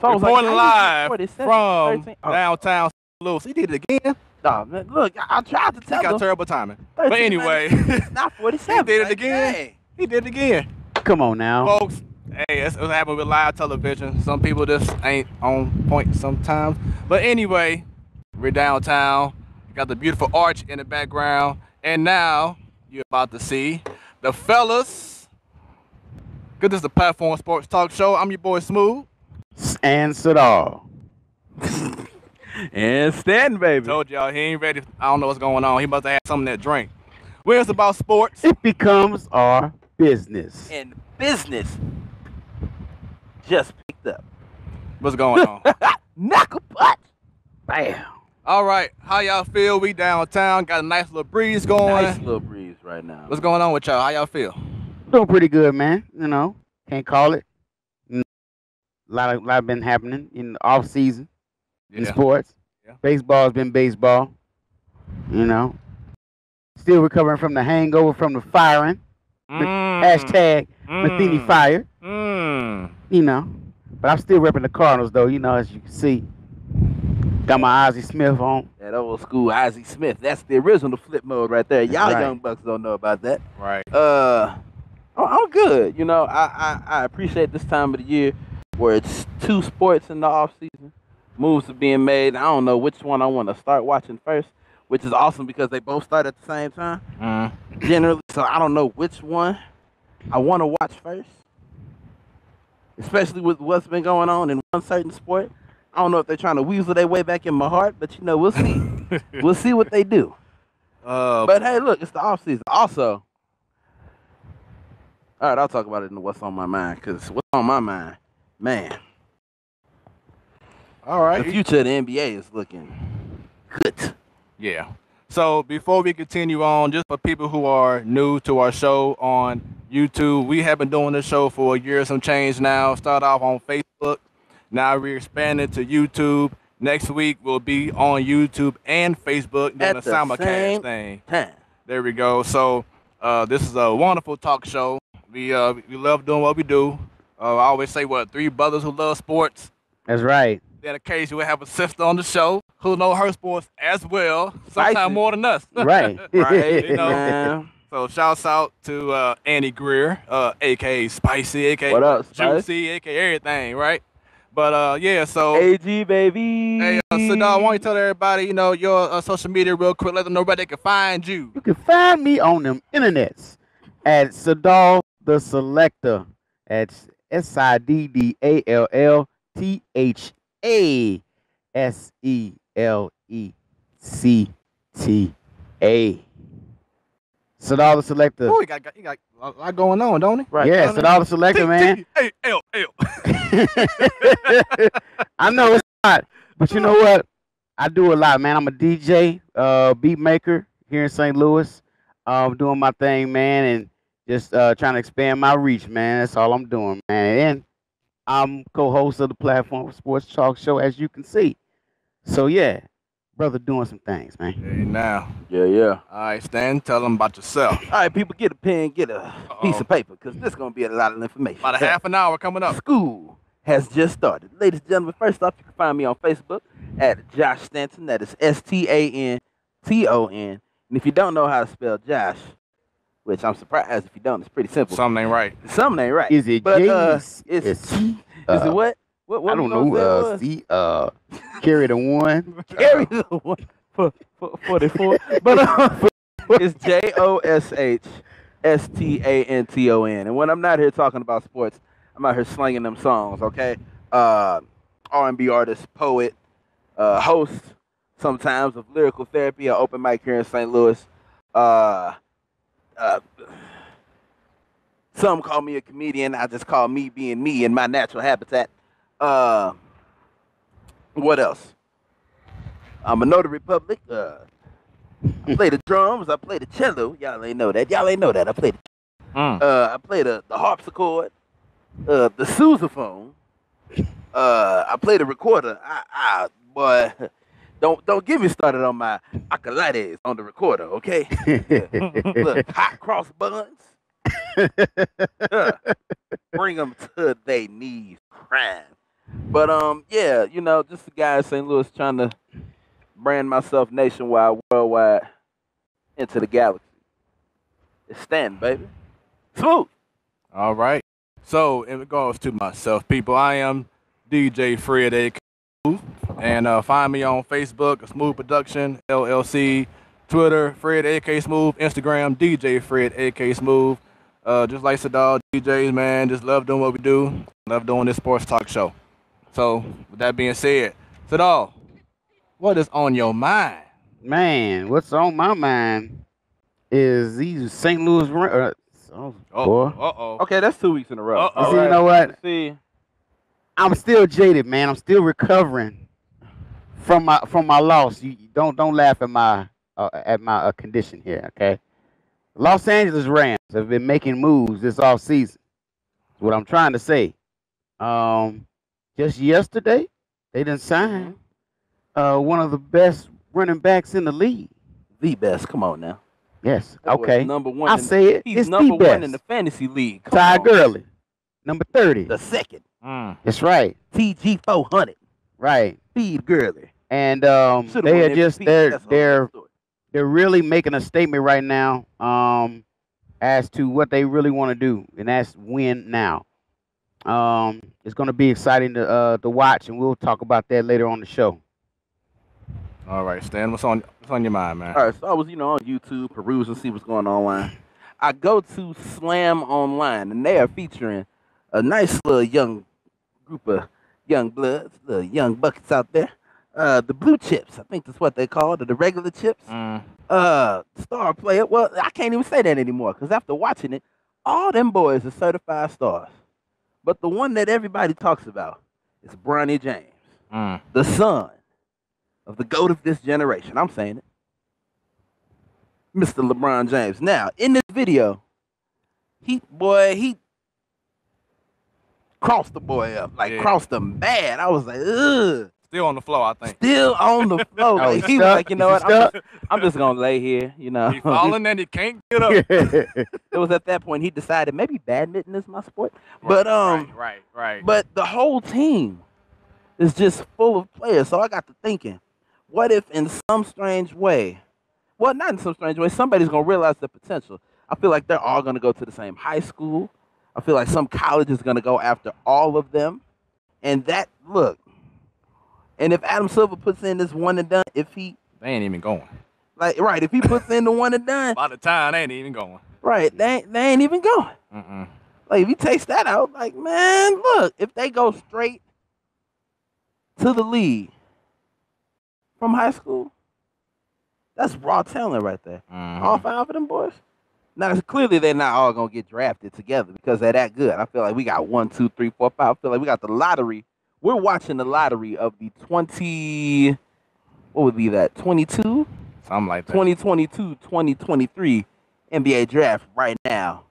So I was Reporting like, live 47, from 13. downtown St. Louis. He did it again. Nah, man, look, I tried to He tell got him. terrible timing. 13, But anyway, it's not 47. he did it Like, again. dang. He did it again. Come on now. Folks, hey, that's what's happening with live television. Some people just ain't on point sometimes. But anyway, we're downtown. Got the beautiful arch in the background. And now you're about to see the fellas. Good, this is the Platform Sports Talk Show. I'm your boy Smooth. And Sadal. And Stanton, baby. Told y'all he ain't ready. I don't know what's going on. He must have had something that drink. Where's about sports? It becomes our business. And business just picked up. What's going on? Knuckle punch. Bam. All right, how y'all feel? We downtown, got a nice little breeze going. Nice little breeze right now. What's going on with y'all? How y'all feel? Doing pretty good, man. You know, can't call it. A lot been happening in the off season in sports. Yeah. Baseball's been baseball. You know, still recovering from the hangover from the firing. Hashtag Matheny fired. You know, but I'm still repping the Cardinals though. You know, as you can see, got my Ozzie Smith on. That old school Ozzie Smith. That's the original flip mode right there. Y'all right. young bucks don't know about that. Right. I'm good. You know, I appreciate this time of the year where it's 2 sports in the off season. Moves are being made. I don't know which one I want to start watching first, which is awesome because they both start at the same time. Generally, so I don't know which one I want to watch first, especially with what's been going on in one certain sport. I don't know if they're trying to weasel their way back in my heart, but you know, we'll see. We'll see what they do. But hey, look, it's the off season. Also, all right, I'll talk about it in what's on my mind, because what's on my mind, man. All right. The future of the NBA is looking good. Yeah. So before we continue on, just for people who are new to our show on YouTube, we have been doing this show for a year and some change now. Start off on Facebook. Now we're expanding to YouTube. Next week we'll be on YouTube and Facebook doing a simulcast thing. There we go. So this is a wonderful talk show. We love doing what we do. I always say, 3 brothers who love sports. That's right. Then occasionally we have a sister on the show who know her sports as well, sometimes more than us. Right. Right. You know. So shouts out to Annie Greer, a.k.a. Spicy, a.k.a. What up, Juicy, a.k.a. everything, right? But, yeah, so. AG, baby. Hey, Sadal, why don't you tell everybody, you know, your social media real quick, let them know where they can find you. You can find me on them internets at Sadal the Selector. That's SIDDALLTHASELECTA. Sadal the Selector. Oh, he got a lot going on, don't he? Right. Yeah, Sadal the Selector, man. T-T-A-L-L. I know it's not, but you know what? I do a lot, man. I'm a DJ, beat maker here in St. Louis. Doing my thing, man, and just trying to expand my reach, man. That's all I'm doing, man. And I'm co-host of the Platform Sports Talk Show, as you can see. So, yeah, brother doing some things, man. Hey, now. Yeah. All right, Stan, tell them about yourself. All right, people, get a pen, get a piece of paper, because this is going to be a lot of information. About a half an hour coming up. School has just started. Ladies and gentlemen, first off, you can find me on Facebook at Josh Stanton. That is STANTON. And if you don't know how to spell Josh, which I'm surprised if you don't, it's pretty simple. Something ain't right. Something ain't right. Is it but, J's? is it what? What I don't know. Carry the one. Carry the one for 44. But it's JOSHSTANTON. And when I'm not here talking about sports, I'm out here slinging them songs, okay? R&B artist, poet, host sometimes of lyrical therapy, an open mic here in St. Louis. Some call me a comedian. I just call me being me in my natural habitat. What else? I'm a notary public. I play the drums. I play the cello. Y'all ain't know that. I play the I play the harpsichord, the sousaphone. I play the recorder. Boy, don't get me started on my accolades on the recorder, okay? Look, hot cross buns. Bring them to their knees crying. But yeah, you know, just a guy in St. Louis trying to brand myself nationwide, worldwide, into the galaxy. It's Stan, baby. Smooth. All right. So in regards to myself, people, I am DJ Fred A.K. Smooth, and find me on Facebook, Smooth Production LLC, Twitter, Fred A.K. Smooth, Instagram, DJ Fred A.K. Smooth. Just like Sadal, DJs, man, just love doing what we do. Love doing this sports talk show. So with that being said, Sadal, what is on your mind? Man, what's on my mind is these St. Louis boy. Okay, that's 2 weeks in a row. You know what? See, I'm still jaded, man. I'm still recovering from my loss. You don't laugh at my condition here, okay? Los Angeles Rams have been making moves this off season. What I'm trying to say. Just yesterday, they didn't sign one of the best running backs in the league. The best. Come on now. Yes. That boy's Okay. number one. I say it. He's It's number the best. one in the fantasy league. Come Ty on. Gurley, number 30. The second. That's right. TG 400. Right. Feed Gurley. And Should've they won are just MVP. That's a whole they're other story. they're really making a statement right now as to what they really want to do, and that's win now. It's going to be exciting to watch, and we'll talk about that later on the show. All right, Stan, what's on your mind, man? All right, so I was, on YouTube, perusing, see what's going on online. I go to Slam Online, and they are featuring a nice little young group of young bloods, the young buckets out there. The blue chips, I think that's what they call it, or the regular chips. Star player. Well, I can't even say that anymore, because after watching it, all them boys are certified stars. But the one that everybody talks about is Bronny James, the son of the GOAT of this generation. I'm saying it. Mr. LeBron James. Now, in this video, he crossed the boy up, crossed him bad. I was like, ugh. Still on the floor, I think. Still on the floor. Like, he was like, you know what? I'm just going to lay here, He falling and he can't get up. It was at that point he decided maybe badminton is my sport. But Right. But the whole team is just full of players. So I got to thinking, what if in some strange way, well, not in some strange way, somebody's going to realize the potential. I feel like they're all going to go to the same high school. I feel like some college is going to go after all of them. And and if Adam Silver puts in this one and done, they ain't even going. If he puts in the one and done. By the time, they ain't even going. Right, they ain't even going. Like, if he takes that out, like, man, look, if they go straight to the league from high school, that's raw talent right there. All 5 of them boys. Now, clearly they're not all going to get drafted together because they're that good. I feel like we got 1, 2, 3, 4, 5. I feel like we got the lottery. We're watching the lottery of the 22? Something like that. 2022, 2023 NBA draft right now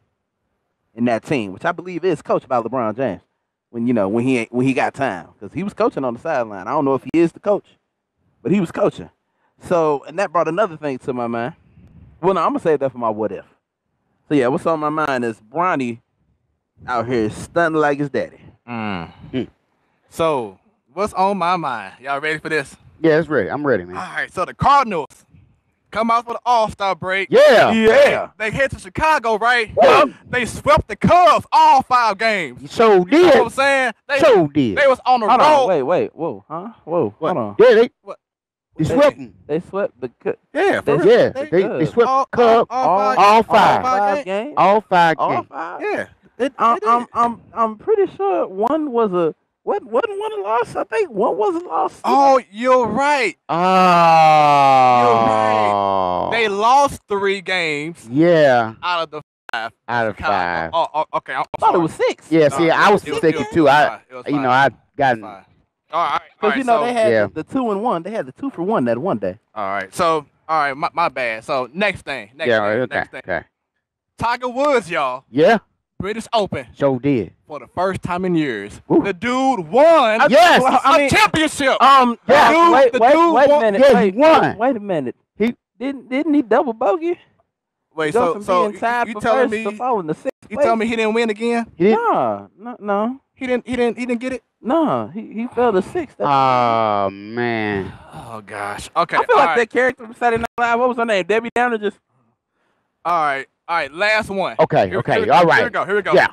in that team, which I believe is coached by LeBron James. When he got time, because he was coaching on the sideline. I don't know if he is the coach, but he was coaching. So, and that brought another thing to my mind. Well, no, I'm gonna save that for my what if. So yeah, what's on my mind is Bronny out here stunting like his daddy. So, what's on my mind? Y'all ready for this? Yeah, it's ready. I'm ready, man. All right, so the Cardinals come out for the All-Star break. Yeah. They head to Chicago, right? They swept the Cubs all 5 games. So did. You know what I'm saying? Did. They was on the Hold road. on, wait, whoa, huh? Whoa, What? hold on. Yeah, they swept them. They swept the Yeah, They- for Yeah, real. they swept all- the Cubs. all 5. 5 games. All 5 All games. 5. Yeah. I'm pretty sure one was a wasn't one a loss. I think one was a loss. Oh, you're right. Oh. They lost 3 games Yeah, out of the 5. out of 5. Oh, okay. I'm I thought it sorry. was 6. Yeah, No, see, I was it was- mistaken it was too. five. It was five. I gotten. Fine. All right. Because so, they had yeah. the 2 and 1. They had the 2 for 1 that one day. All right. So, all right. My bad. So, next thing. Next thing. Okay. Tiger Woods, y'all. Yeah, British Open Joe did. for the first time in years. Ooh. The dude won Yes. a championship. Yeah. Wait the a dude minute. Yeah, he won. Wait a minute. He- didn't he double bogey? Wait, Go so from being tied you for telling first me to fall in the 6th you place? telling me he didn't win again? He did. No. He didn't get it. No, he fell to 6th. Oh man. Oh gosh. Okay. I feel like that character from Saturday Night Live. What was her name? Debbie Downer. Just. All right. Last one. Okay. Here Okay. we All go. right. Here we go. Yeah.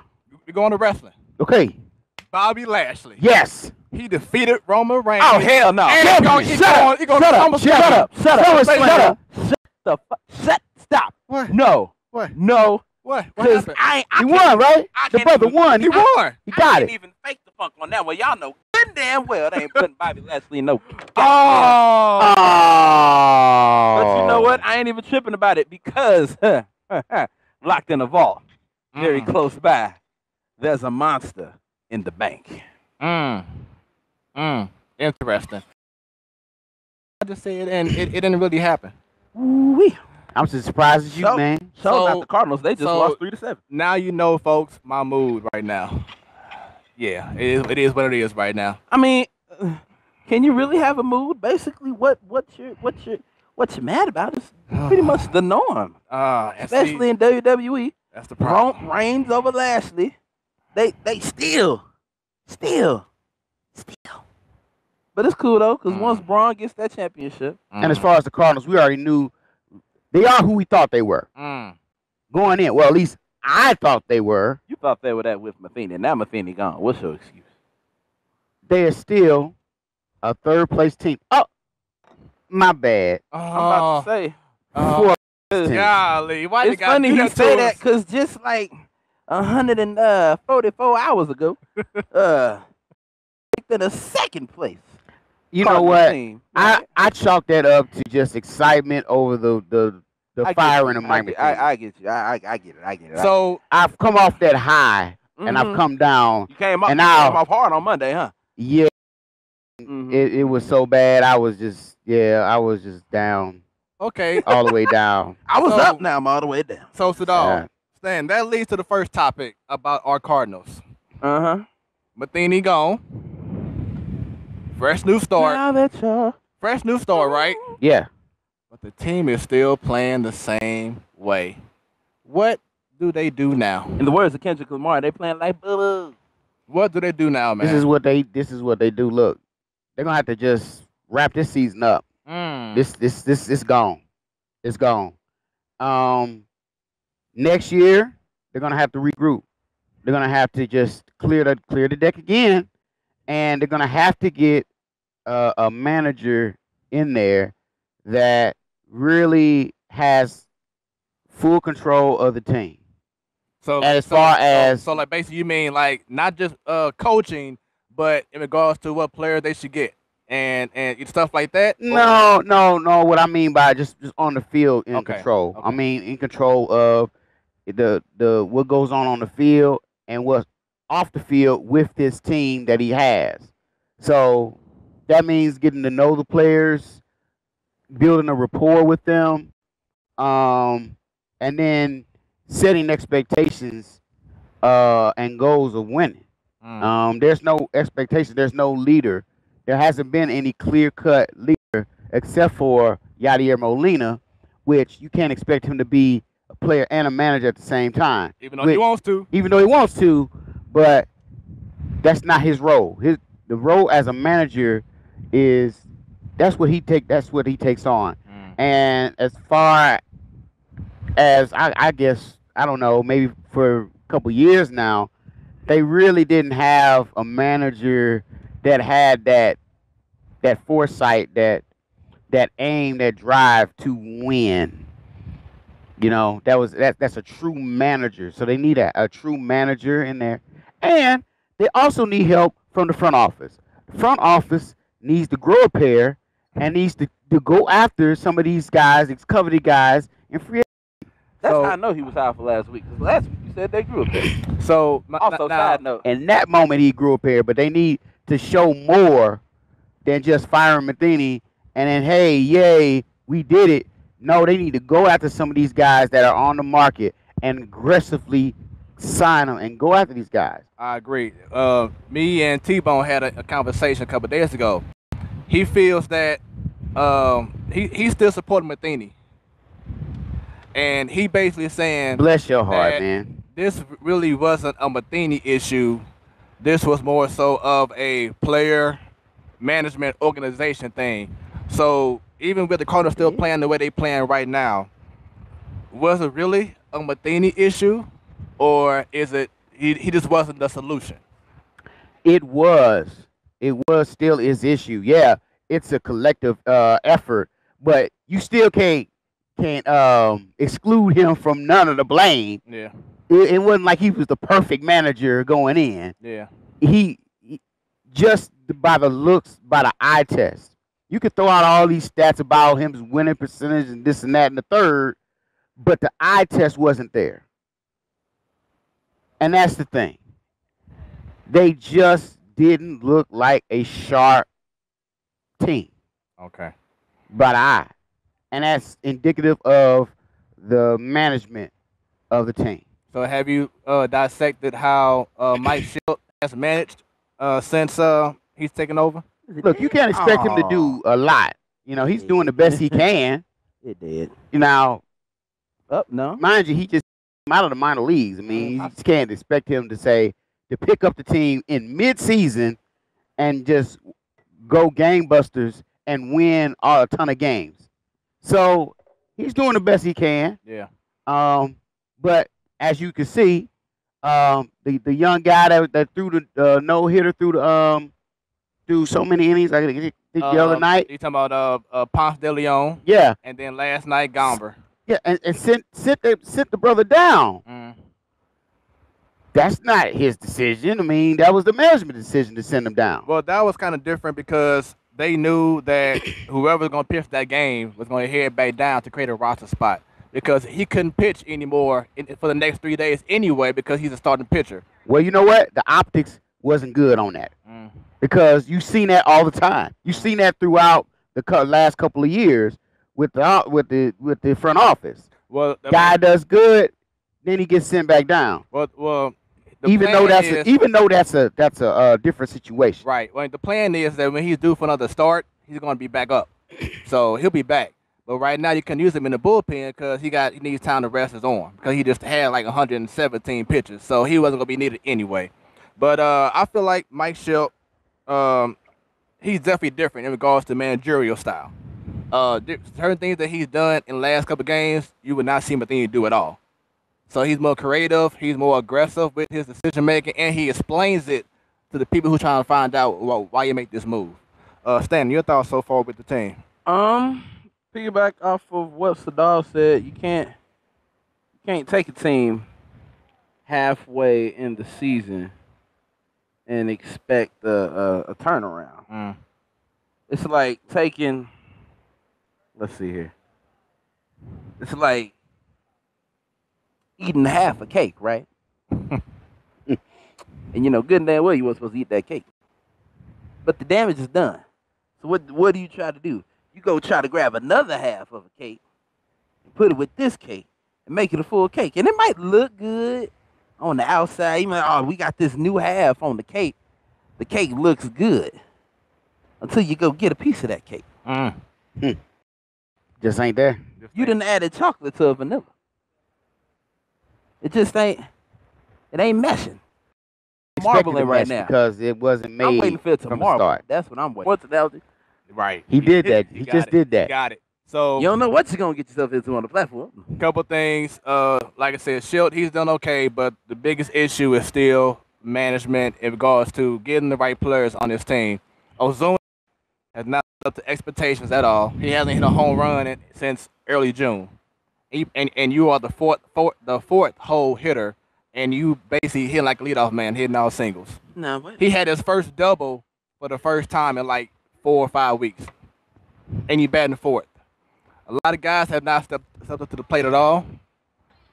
We're going to wrestling. Okay. Bobby Lashley. Yes. He defeated Roman Reigns. Oh hell no! Shut up! Stop! What? No. What? No. What? Because He won, right? The brother won. He won. He got I it. didn't even fake the funk on that one. Y'all know good damn well they ain't putting Bobby Lashley in no. Oh. But you know what? I ain't even tripping about it because locked in a vault, very close by, there's a monster in the bank. Interesting. I just said, and it didn't really happen. Ooh-wee. I'm just surprised as you, man. So not the Cardinals. They just lost 3-7. Now you know, folks, my mood right now. Yeah, it is what it is right now. I mean, can you really have a mood? Basically, what you mad about is pretty much the norm, especially in WWE. That's the problem. Reigns over Lashley. They still. But it's cool though, because once Braun gets that championship, And as far as the Cardinals, we already knew they are who we thought they were going in. Well, at least I thought they were. you thought they were that with Matheny. Now Matheny gone. What's your excuse? They are still a third-place team. Oh, my bad. I'm about to say. Golly, why you It's gotta funny do you that say to that us? because just like 144 hours ago, picked in a second place. You know Cardinals what? team. I chalk that up to just excitement over the firing of Mike McCarthy. I get you. I get it. So I've come off that high and I've come down. you came up. and You now- came off hard on Monday, huh? Yeah, Mhm. it was so bad. I was just down, okay, all the way down. I was So- up. Now I'm all the way down. so Sadal, Yeah. Stan, that leads to the first topic about our Cardinals. Matheny gone. Fresh new start. Now that you're Fresh new start, right? Yeah. But the team is still playing the same way. What do they do now? in the words of Kendrick Lamar, they playing like boo. What do they do now, man? This is what they do. Look, they're gonna have to just wrap this season up. This is gone. It's gone. Next year they're gonna have to regroup. They're gonna have to just clear the deck again, and they're gonna have to get a manager in there that really has full control of the team. So as far as- so like basically you mean like not just coaching, but in regards to what players they should get and stuff like that? No. What I mean by just on the field in Okay, control. okay. I mean in control of the what goes on the field and what's off the field with this team that he has. So that means getting to know the players, building a rapport with them, and then setting expectations and goals of winning. There's no expectation. There's no leader. There hasn't been any clear-cut leader except for Yadier Molina, which you can't expect him to be a player and a manager at the same time. Even though he wants to. Even though he wants to, but that's not his role. The role as a manager is that's what he takes on. And as far as I guess, I don't know, maybe for a couple years now, they really didn't have a manager that had that foresight, that aim, that drive to win. You know, that's a true manager. So they need a true manager in there. And they also need help from the front office. The front office needs to grow a pair and needs to go after some of these guys, these coveted guys, and free. That's So- how I know he was out for last week. 'Cause last week you said they grew a pair. So Also, now, side note. In that moment, he grew a pair, but they need to show more than just firing Matheny and then, hey, yay, we did it. No, they need to go after some of these guys that are on the market and aggressively sign them and go after these guys. I agree. Me and T-Bone had a conversation a couple days ago. He feels that he's still supporting Matheny. And he basically saying Bless your heart, that man. this really wasn't a Matheny issue. this was more so of a player management organization thing. So even with the Cardinals still playing the way they playing right now, was it really a Matheny issue, or is it he just wasn't the solution? It was. It was still his issue. Yeah, it's a collective effort, but you still can't exclude him from none of the blame. Yeah, It wasn't like he was the perfect manager going in. yeah, He just by the looks, by the eye test. You could throw out all these stats about him winning percentage and this and that and the third, but the eye test wasn't there. And that's the thing. They just didn't look like a sharp team okay. by the eye. And that's indicative of the management of the team. So have you dissected how Mike Schilt has managed since he's taken over? Look, you can't expect him to do a lot. You know, he's doing the best he can. It did. You know, No. mind you, he just came out of the minor leagues. I mean, you just can't expect him to pick up the team in mid-season and just go gangbusters and win a ton of games. So he's doing the best he can. Yeah. But as you can see, the young guy that threw the no hitter through so many innings, I think the other night. You talking about Ponce de Leon? Yeah. And then last night Gomber. Yeah, and sit the brother down. Mm. That's not his decision. I mean, that was the management decision to send him down. Well, that was kind of different because they knew that whoever was going to pitch that game was going to head back down to create a roster spot because he couldn't pitch anymore for the next 3 days anyway because he's a starting pitcher. Well, you know what? The optics wasn't good on that because you've seen that all the time. You've seen that throughout the last couple of years with the front office. Well, guy does good, then he gets sent back down. Well. Even though that's a different situation. Right. Well, the plan is that when he's due for another start, he's going to be back up. So he'll be back. But right now you can use him in the bullpen because he needs time to rest his arm because he just had like 117 pitches. So he wasn't going to be needed anyway. But I feel like Mike Schilt, he's definitely different in regards to managerial style. Certain things that he's done in the last couple of games, you would not see Matheny do at all. So he's more creative, he's more aggressive with his decision making, and he explains it to the people who are trying to find out why you make this move. Stan, your thoughts so far with the team? Piggyback off of what Sadal said, you can't take a team halfway in the season and expect a turnaround. It's like taking, let's see here. It's like eating half a cake, right? And you know, good and damn well you weren't supposed to eat that cake. But the damage is done. So what do you try to do? You go try to grab another half of a cake and put it with this cake and make it a full cake. And it might look good on the outside. You might, we got this new half on the cake. The cake looks good until you go get a piece of that cake. Just ain't there. You done added chocolate to a vanilla. It just ain't meshing. Marbling right now because it wasn't made. I'm waiting for it to marble. Start. That's what I'm waiting. What's the analogy? Right. He did that. He just did that. Got it. So you don't know what you're gonna get yourself into on the platform. Couple things. Like I said, Schilt, he's done okay, but the biggest issue is still management in regards to getting the right players on this team. Ozuna has not lived up to expectations at all. He hasn't hit a home run since early June. And you are the fourth hole hitter, and you basically hit like a leadoff man, hitting all singles. No, what? He had his first double for the first time in like 4 or 5 weeks, and you batting fourth. A lot of guys have not stepped up to the plate at all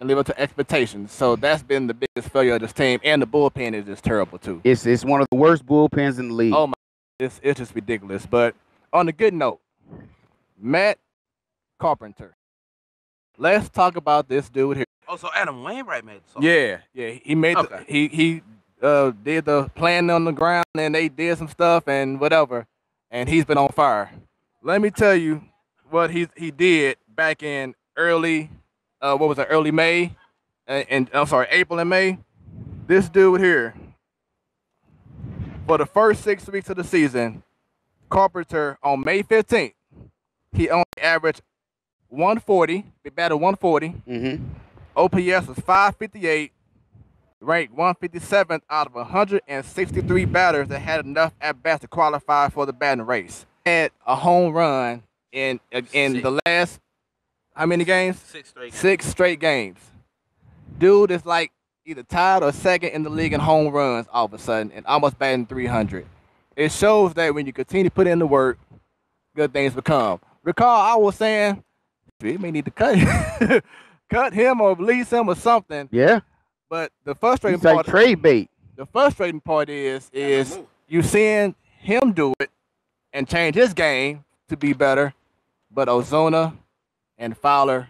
and live up to expectations. So that's been the biggest failure of this team, and the bullpen is just terrible too. It's one of the worst bullpens in the league. Oh my, it's just ridiculous. But on a good note, Matt Carpenter. Let's talk about this dude here. Oh, so Adam Wainwright made the song. Yeah. He made he did the plan on the ground, and they did some stuff and whatever, and he's been on fire. Let me tell you what he did back in early May, and I'm sorry, April and May. This dude here, For the first 6 weeks of the season, Carpenter on May 15th, he only averaged 140, batted 140. Mm-hmm. OPS was 558, ranked 157th out of 163 batters that had enough at-bats to qualify for the batting race. Had a home run in the last, how many games? 6 straight games. 6 straight games. Dude is like either tied or second in the league in home runs all of a sudden and almost batting 300. It shows that when you continue to put in the work, good things become. Recall, I was saying, we may need to cut him or release him or something. Yeah. But the frustrating He's like part, trade bait. The frustrating part is you seeing him do it and change his game to be better, but Ozuna and Fowler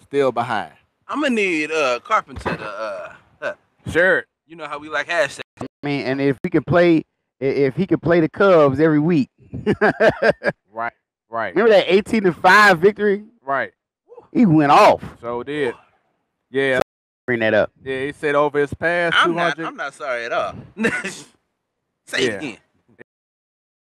still behind. I'm gonna need Carpenter to Sure. You know how we like hashtags. I mean, and if he could play the Cubs every week. Right. Remember that 18-5 victory? Right. He went off. So did. Yeah. Bring that up. Yeah, he said over his past 200. I'm not sorry at all. Say it again.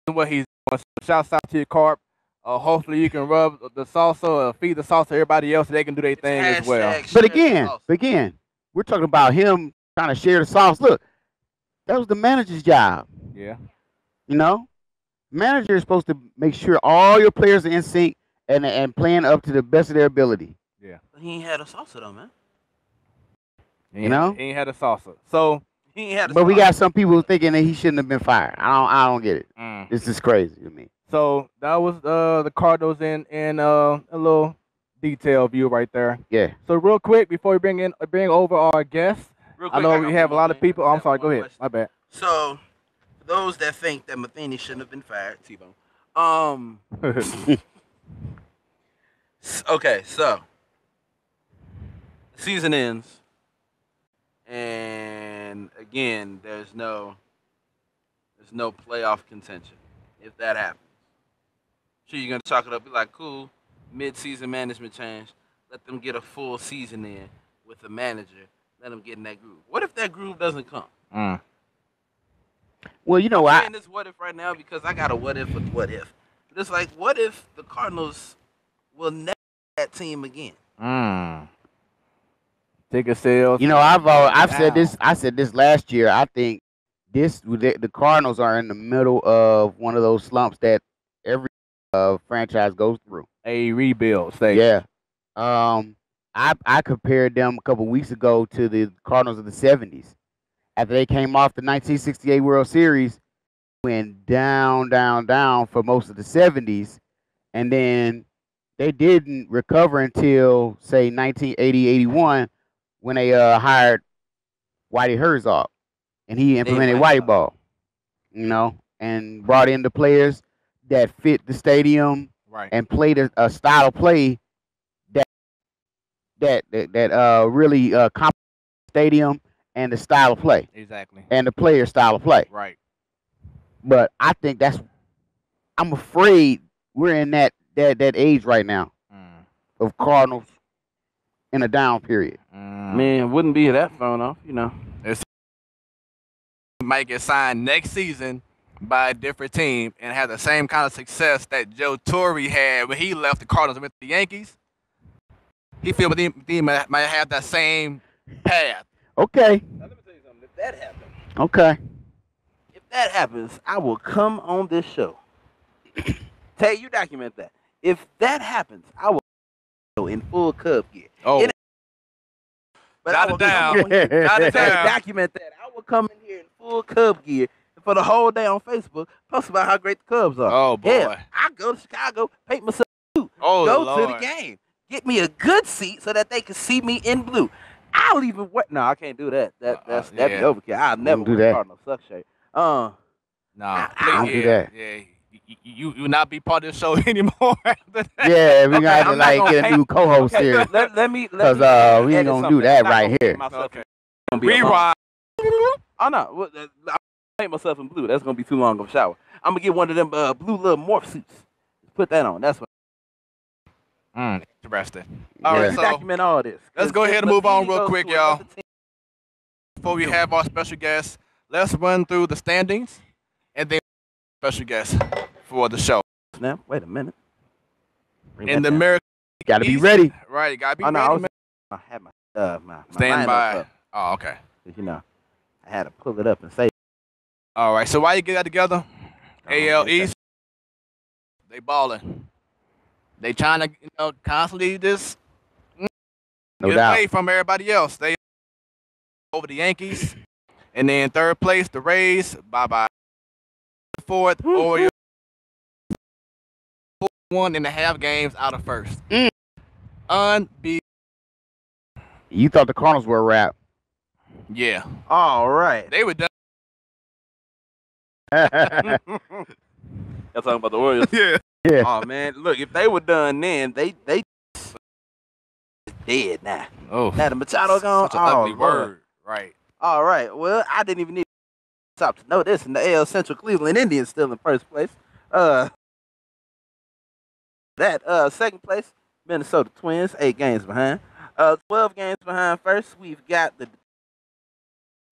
What he's doing. So shouts out to your Carp. Hopefully you can rub the salsa or feed the salsa to everybody else so they can do their thing as well. But again, we're talking about him trying to share the sauce. Look, that was the manager's job. Yeah. You know? Manager is supposed to make sure all your players are in sync and playing up to the best of their ability. Yeah. He ain't had a salsa though, man. You know? He ain't had a salsa. So he ain't had a But salsa. we got some people thinking that he shouldn't have been fired. I don't get it. This is crazy to me. So that was the Cardinals in a little detail view right there. Yeah. So real quick before we bring over our guests, I know we have a lot of people. I'm sorry. Go ahead. My bad. So for those that think that Matheny shouldn't have been fired, T-Bone. Okay, so the season ends, and again, there's no playoff contention if that happens. Sure, you're gonna chalk it up, be like, cool, mid-season management change. Let them get a full season in with the manager. Let them get in that groove. What if that groove doesn't come? Well, you know, I'm saying this what if right now because I got a what if with what if. But it's like, what if the Cardinals will never that team again? Ticket sales. You know, I've said this. I said this last year. I think the Cardinals are in the middle of one of those slumps that every franchise goes through. A rebuild stage. Yeah. I compared them a couple weeks ago to the Cardinals of the 70s. After they came off the 1968 World Series, went down for most of the 70s, and then they didn't recover until, say, 1980-81 when they hired Whitey Herzog, and he implemented Whitey Ball, you know, and brought in the players that fit the stadium and played a style of play that really complements the stadium and the style of play. Exactly. And the player style of play. Right. But I think I'm afraid we're in that age right now of Cardinals in a down period. Man, wouldn't be that thrown off, you know. Might get signed next season by a different team and have the same kind of success that Joe Torre had when he left the Cardinals and went to the Yankees. He feels he might have that same path. Okay. Now, let me tell you something. If that happens, Okay. if that happens, I will come on this show. Tay, you document that. If that happens, I will go in full Cub gear. Oh. But I will come on here. Document that. I will come in here in full Cub gear for the whole day on Facebook, post about how great the Cubs are. Oh, boy. Hell, I go to Chicago, paint myself blue. Oh, go Lord. to the game. Get me a good seat so that they can see me in blue. I'll even wear. No, I can't do that. That'd be overkill. I'll never do wear that. Cardinal suck shirt. No, don't do that. Yeah, you will not be part of the show anymore after that. Yeah, we got to get a new co-host here. Let me Because we ain't gonna do that right here. Okay. Rewind. Oh no, I'll paint myself in blue. That's gonna be too long of a shower. I'm gonna get one of them blue little morph suits. Put that on. That's what. Interesting. Yeah. All right, so Document all this. let's go ahead and move on real quick, y'all. Before we have our special guest, let's run through the standings, and then special guest for the show. Now, wait a minute. In the American Gotta be East, ready. right? Gotta be Oh, no, ready, man. I had my Stand lineup by. up. Oh, okay. You know, I had to pull it up and say. All right. So why you get that together? AL okay. East, they balling. They trying to constantly just No get doubt. away from everybody else. They over the Yankees, and then third place the Rays. Bye. Fourth, Orioles. 1.5 games out of first. Unbeatable. You thought the Cardinals were a wrap. Yeah. All right. They were done. Y'all talking about the Orioles? Yeah. Yeah. Oh man, look, if they were done then, they dead now. Oh. Now the Machado gone. Such an ugly boy. word. Right. All right. Well, I didn't even need to stop to know this. And the AL Central Cleveland Indians still in first place. Second place, Minnesota Twins, 8 games behind. 12 games behind first. We've got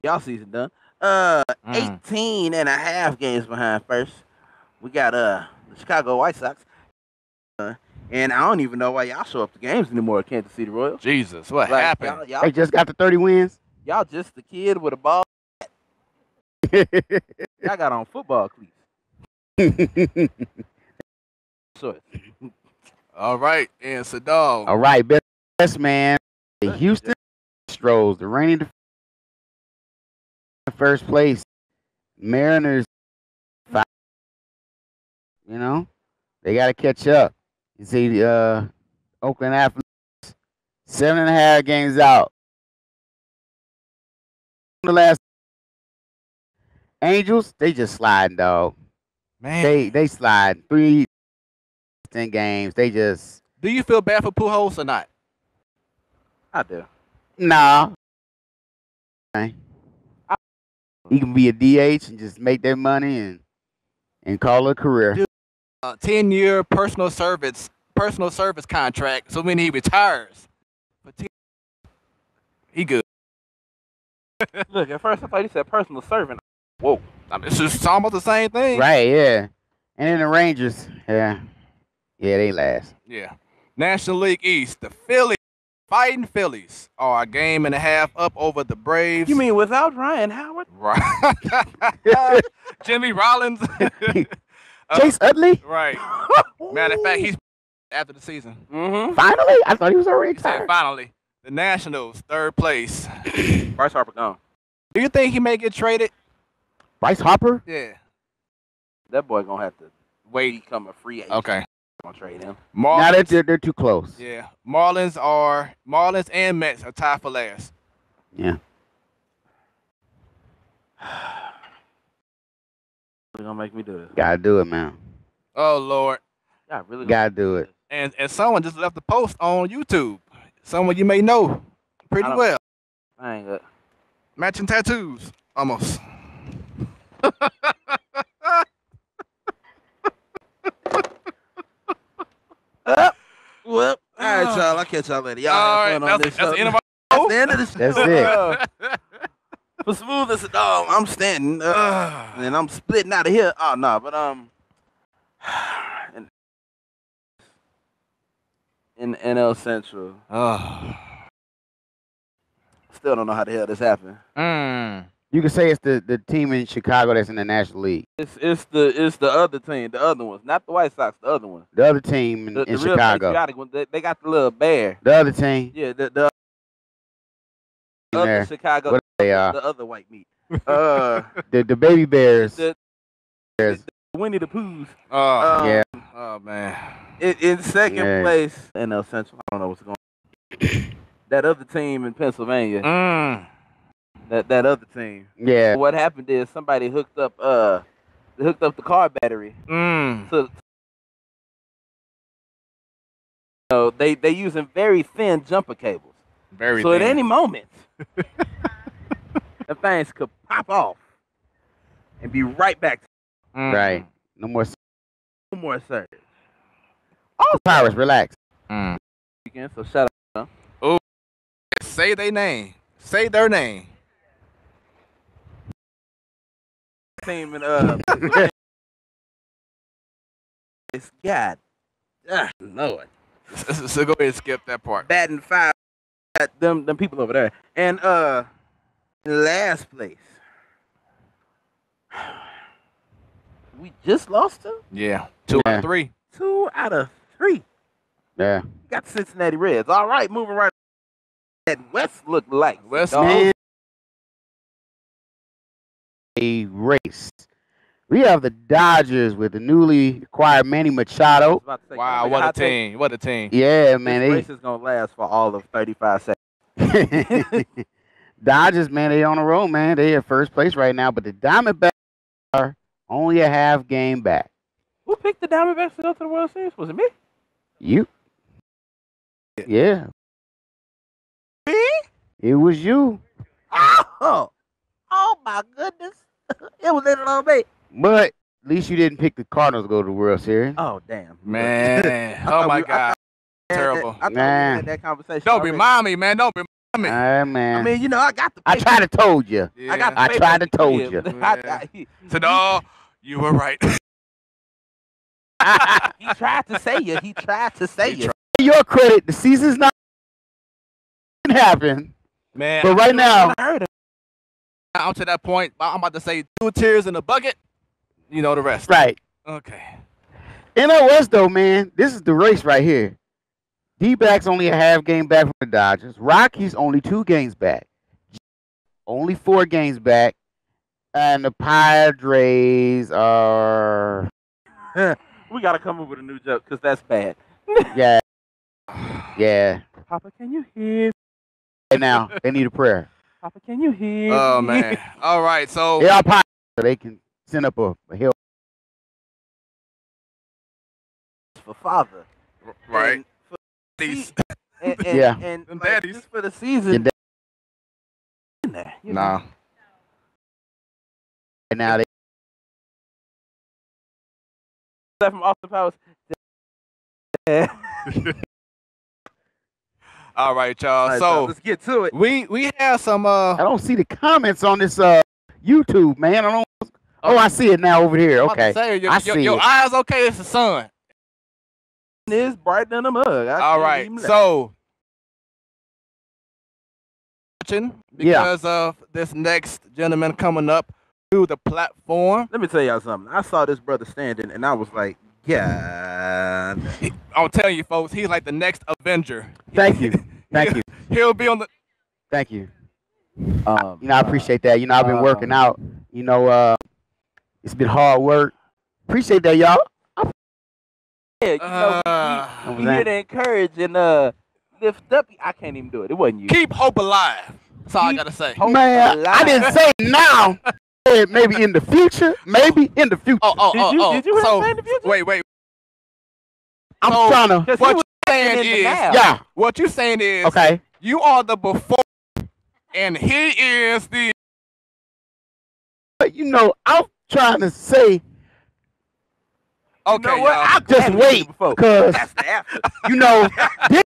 y'all season done. 18 and a half games behind first. We got the Chicago White Sox. And I don't even know why y'all show up to games anymore, Kansas City Royals. Jesus, what happened? Y'all, They just got the 30 wins. y'all just the kid with a ball. Y'all got on football cleats. Shorts. All right, and Sadal. All right, best man. The Houston Astros, the reigning first place. Mariners, 5. You know, they got to catch up. You see, Oakland Athletics, 7.5 games out. The last Angels, they just sliding, dog. Man, They slide 3 10 games. They just do you feel bad for Pujols or not? I do. nah. He can be a DH and just make that money and call it a career. Dude. 10-year personal service contract. So when he retires, he good. Look, at first I thought he said personal servant. Whoa. I mean, it's almost the same thing. Right, yeah. And then the Rangers, yeah, they last. Yeah. National League East, the Phillies, Fighting Phillies, are a game and a half up over the Braves. You mean without Ryan Howard? Right. Jimmy Rollins. Chase Utley? Right. Matter of fact, he's after the season. Mm-hmm. Finally? I thought he was already He said retired. finally. The Nationals, third place. Bryce Harper gone. Do you think he may get traded? Bryce Harper? Yeah. That boy gonna have to Wait. become a free agent. Okay. Gonna trade him. Now Marlins. they're too close. Yeah. Marlins and Mets are tied for last. Yeah. They're gonna make me do this. Gotta do it, man. Oh Lord. Yeah, really. Gotta do it. And someone just left a post on YouTube. Someone you may know pretty well. I ain't good. Matching tattoos. Almost. Well, all right, y'all. I'll catch y'all later. Y'all All have fun right, on that's this show. the end of our That's the end of the show. That's it. For smooth as a dog, I'm standing. And I'm splitting out of here. Oh, no, but, in NL Central. Still don't know how the hell this happened. You can say it's the team in Chicago that's in the National League. It's the other team, the other ones, not the White Sox, the other one. The other team in The real Chicago. patriotic one. They got the little bear. The other team. Yeah, the other there. Chicago. What they are. The other white meat. The baby bears. the Winnie the Poohs. Yeah. Oh man. In second place, NL Central. I don't know what's going on. That other team in Pennsylvania. That other team. Yeah. What happened is somebody hooked up the car battery. So they using very thin jumper cables. Very so thin. at any moment, the things could pop off and be right back. Right. No more surge. Oh, Pirates, relax. Weekend, so shout out. Oh, say their name. Say their name. team in God, Lord. So go ahead and skip that part. Batting 5. Them people over there. And in last place. We just lost them? Yeah. 2 out of 3. 2 out of 3. Yeah. Got the Cincinnati Reds. All right, moving right. That West looked like West Man, a race. We have the Dodgers with the newly acquired Manny Machado. Wow, what a team. What a team. Yeah, man. This race is going to last for all of 35 seconds. Dodgers, man, they on the road, man. They at first place right now, but the Diamondbacks are only a half game back. Who picked the Diamondbacks to go to the World Series? Was it me? You. Yeah. Me? It was you. Oh my goodness. It was little old me. But at least you didn't pick the Cardinals to go to the World Series. Oh, damn. Man. Oh, my God. Terrible. I thought we had that conversation. Don't remind me, man. Don't remind me. Man. I mean, you know, I got the I tried to told you. Yeah. I tried to told you. So, no, you were right. He tried to say you. He tried to say you. Your credit, the season's not happen. Man. But right now, I'm to that point. I'm about to say 2 tears in a bucket. You know the rest. right. Okay. NOS though, man, this is the race right here. D-backs only a half game back from the Dodgers. Rockies only 2 games back. Only 4 games back. And the Padres are... We got to come up with a new joke because that's bad. Yeah. Yeah. Papa, can you hear? Right now, they need a prayer. Papa, can you hear? Oh, man. All right, so... They are Padres, so they can send up a hill. For father. Right. And for These. Yeah. And Them like, daddies. just for the season. In there, you know. Nah. And now they... That from Austin Powers. All right, y'all. All right, So let's get to it. we have some I don't see the comments on this YouTube, man. I don't... Oh, I see it now over here. Okay. I see your it. eyes okay? It's the sun. It's brighter than a mug. All right. So because of this next gentleman coming up to the platform. Let me tell y'all something. I saw this brother standing, and I was like, yeah. I'm telling you, folks, he's like the next Avenger. Thank you. Thank you. He'll be on the... Thank you. You know, I appreciate that. You know, I've been working out. You know, it's been hard work. Appreciate that, y'all. Yeah, you know, we here to encourage and lift up. I can't even do it. It wasn't you. Keep hope alive. That's all I got to say. Man, I didn't say now. Maybe in the future. Maybe in the future. Did you so, say in the future? Wait. I'm So, trying to... What you're saying is... Yeah. What you're saying is... Okay. You are the before, and he is the... But, you know, I'm trying to say... Okay, you know what? y'all. Just wait, because, That's the after. you know, this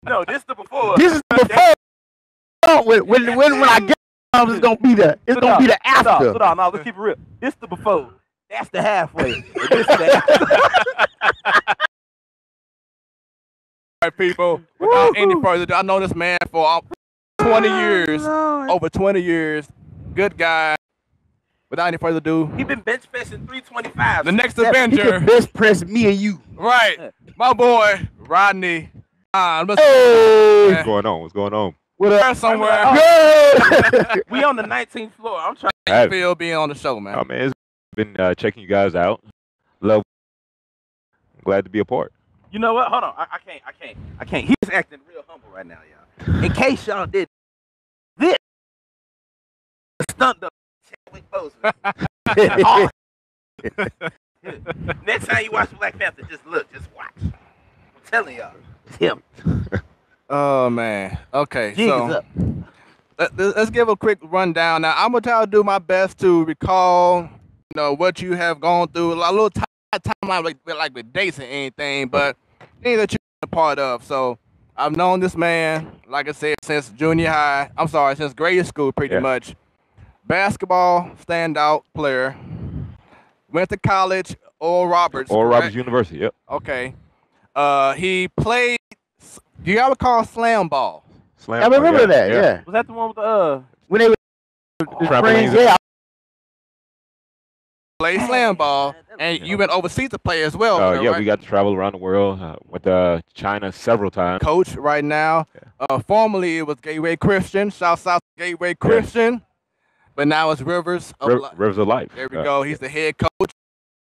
No, this the before. is the before. When I get it's gonna be the after. Sit down. Now let's keep it real. This the before. That's the halfway. And this the after. All right, people. Without any further ado, I know this man for 20 years, over 20 years. Good guy. Without any further ado, He been bench pressing 325. the next He Avenger, can best press me and you. right? My boy Rodney. Hey, What's going on? What's going on? what up? Somewhere. Good. We on the 19th floor. I'm trying. How you feel being on the show, man? Oh man, it's been checking you guys out. Love. Glad to be a part. You know what? Hold on. I can't. He's acting real humble right now, y'all. In case y'all did this, stunt up. Chadwick Boseman. Next time you watch Black Panther, just look, just watch. I'm telling y'all, it's him. Oh man. Okay. Jig is So up. let's give a quick rundown. Now I'm gonna try to do my best to recall, you know, what you have gone through. A little timeline like with dates and anything, but things that you're a part of. So I've known this man, like I said, since junior high. I'm sorry, since grade school, pretty Yeah. much. basketball standout player. Went to college, Oral Roberts. Oral correct? Roberts University. Yep. Okay. He played. Do you ever call slam ball? Slam. I remember that. Yeah. Was that the one with the When they were Trampolines. yeah. Played slam ball, and you went overseas to play as well. Yeah, right? we got to travel around the world. Went to China several times. Coach right now. Formerly it was Gateway Christian. Shouts out to Gateway Christian. But now it's Rivers of Rivers of Life. There we go. He's the head coach.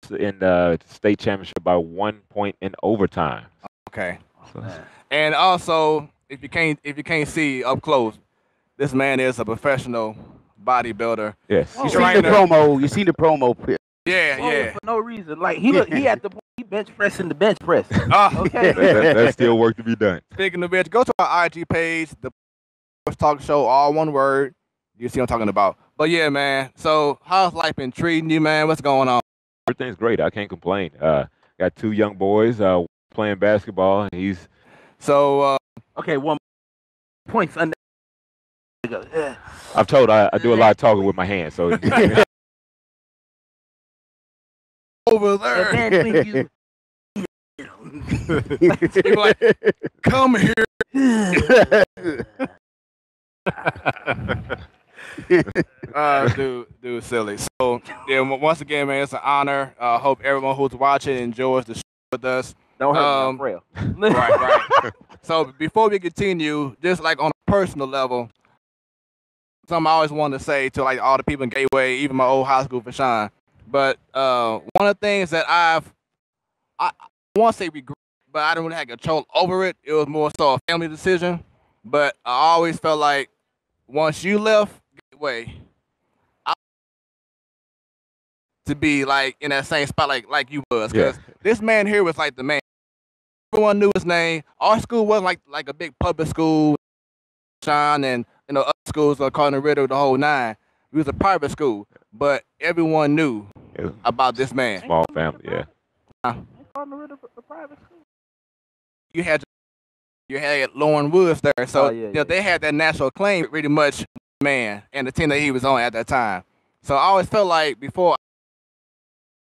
In the state championship by 1 point in overtime. Okay. So, And also, if you can't see up close, this man is a professional bodybuilder. yes. You seen the promo? You seen the promo? Yeah. for no reason. Like he at the point he bench pressing the bench press. Okay. That's still work to be done. Speaking of which, go to our IG page, the SportsTalk Show, all one word. You see what I'm talking about. But yeah, man. So how's life been treating you, man? What's going on? Everything's great. I can't complain. Got 2 young boys playing basketball. He's so okay. 1 point. I've told I do a lot of talking with my hands. So over there. You're like, come here. Dude, silly. So yeah, once again, man, it's an honor. Hope everyone who's watching enjoys the show with us. Don't hurt me, I'm frail. Right. So before we continue, just like on a personal level, something I always wanted to say to like all the people in Gateway, even my old high school for Sean. But one of the things that I want to say regret, but I don't really have control over it. It was more so a family decision. But I always felt like once you left Gateway, I to be like in that same spot like you was, because this man here was like the man. Everyone knew his name. Our school wasn't like a big public school, Sean, and other schools like Cardinal Ritter, the whole nine. We was a private school, but everyone knew about this man. small family. Yeah. Cardinal Ritter, the private school. You had Lauren Woods there, so they had that national acclaim pretty much, man, and the team that he was on at that time. So I always felt like before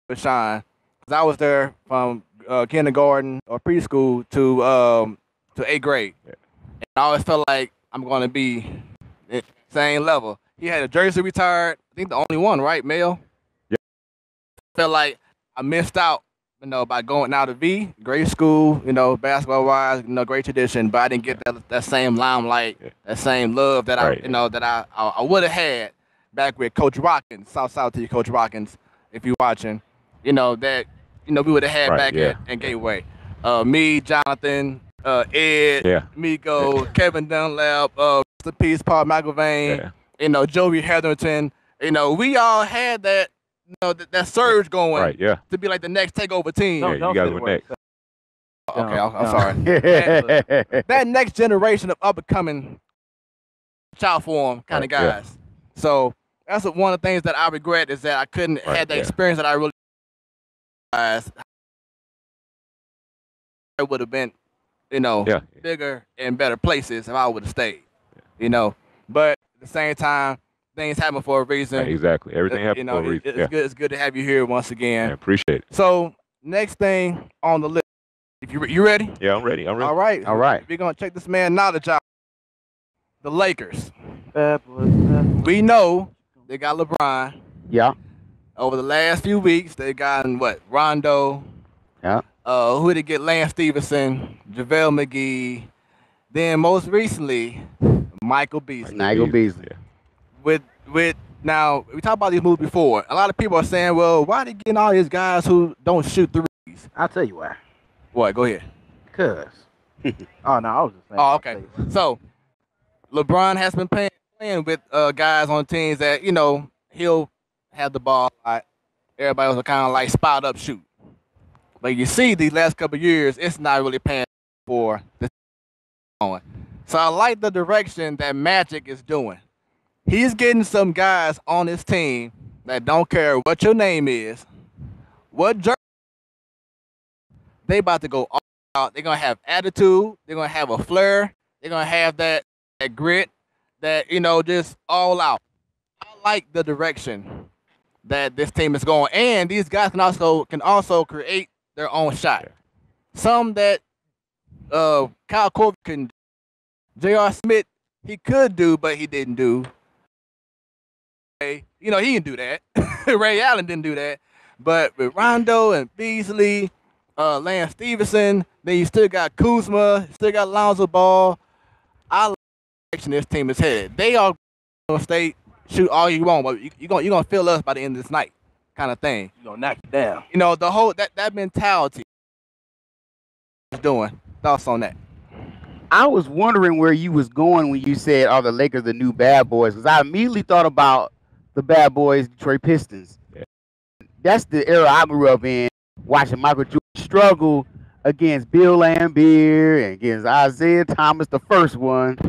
with Sean, because I was there from kindergarten or preschool to 8th grade, and I always felt like I'm going to be at the same level. He had a jersey retired, I think the only one, right, Mel? Yeah. Felt like I missed out, by going out of V, great school, basketball-wise, great tradition, but I didn't get that same limelight, that same love that I would have had back with Coach Watkins. South to you, Coach Watkins, if you're watching. We would have had back at Gateway. Me, Jonathan, Ed, Miko, Kevin Dunlap, Mr. Peace, Paul McIlvain, Joey Hetherington. We all had that. That surge going to be like the next takeover team. You guys were next. Okay, I'm sorry. That next generation of up-and-coming child form kind of guys. So that's one of the things that I regret is that I couldn't have the experience that I really I would have been, bigger and better places if I would have stayed. But at the same time, things happen for a reason. Right, exactly. Everything happens for a reason. It's good. It's good to have you here once again. I appreciate it. So next thing on the list, if you ready? Yeah, I'm ready. All right. We're gonna check this man knowledge out. The Lakers. We know they got LeBron. Yeah. Over the last few weeks, they gotten what? Rondo. Yeah. Who did they get? Lance Stevenson, JaVale McGee. Then most recently, Michael Beasley. With now, we talked about these moves before. A lot of people are saying, well, why are they getting all these guys who don't shoot threes? I'll tell you why. What? Go ahead. Because. Oh, no, I was just saying. Oh, okay. So, LeBron has been playing with guys on teams that, he'll have the ball. Everybody was kind of like spot up shoot. But you see, these last couple of years, it's not really paying for the on. So I like the direction that Magic is doing. He's getting some guys on his team that don't care what your name is, what jersey. They about to go all out. They're going to have attitude. They're going to have a flair. They're going to have that grit, that, just all out. I like the direction that this team is going, and these guys can also create their own shot. Some that Kyle Korver can, J.R. Smith he could do, but he didn't do. He didn't do that. Ray Allen didn't do that. But with Rondo and Beasley, Lance Stevenson, then you still got Kuzma, still got Lonzo Ball. I like the direction this team is headed. They are going to stay shoot all you want, but you're gonna feel us by the end of this night, kind of thing. You're gonna knock it down. The whole that mentality is doing. Thoughts on that? I was wondering where you was going when you said, "Are the Lakers the new bad boys?" Because I immediately thought about the bad boys, Detroit Pistons. Yeah. That's the era I grew up in, watching Michael Jordan struggle against Bill Laimbeer and against Isaiah Thomas, the first one,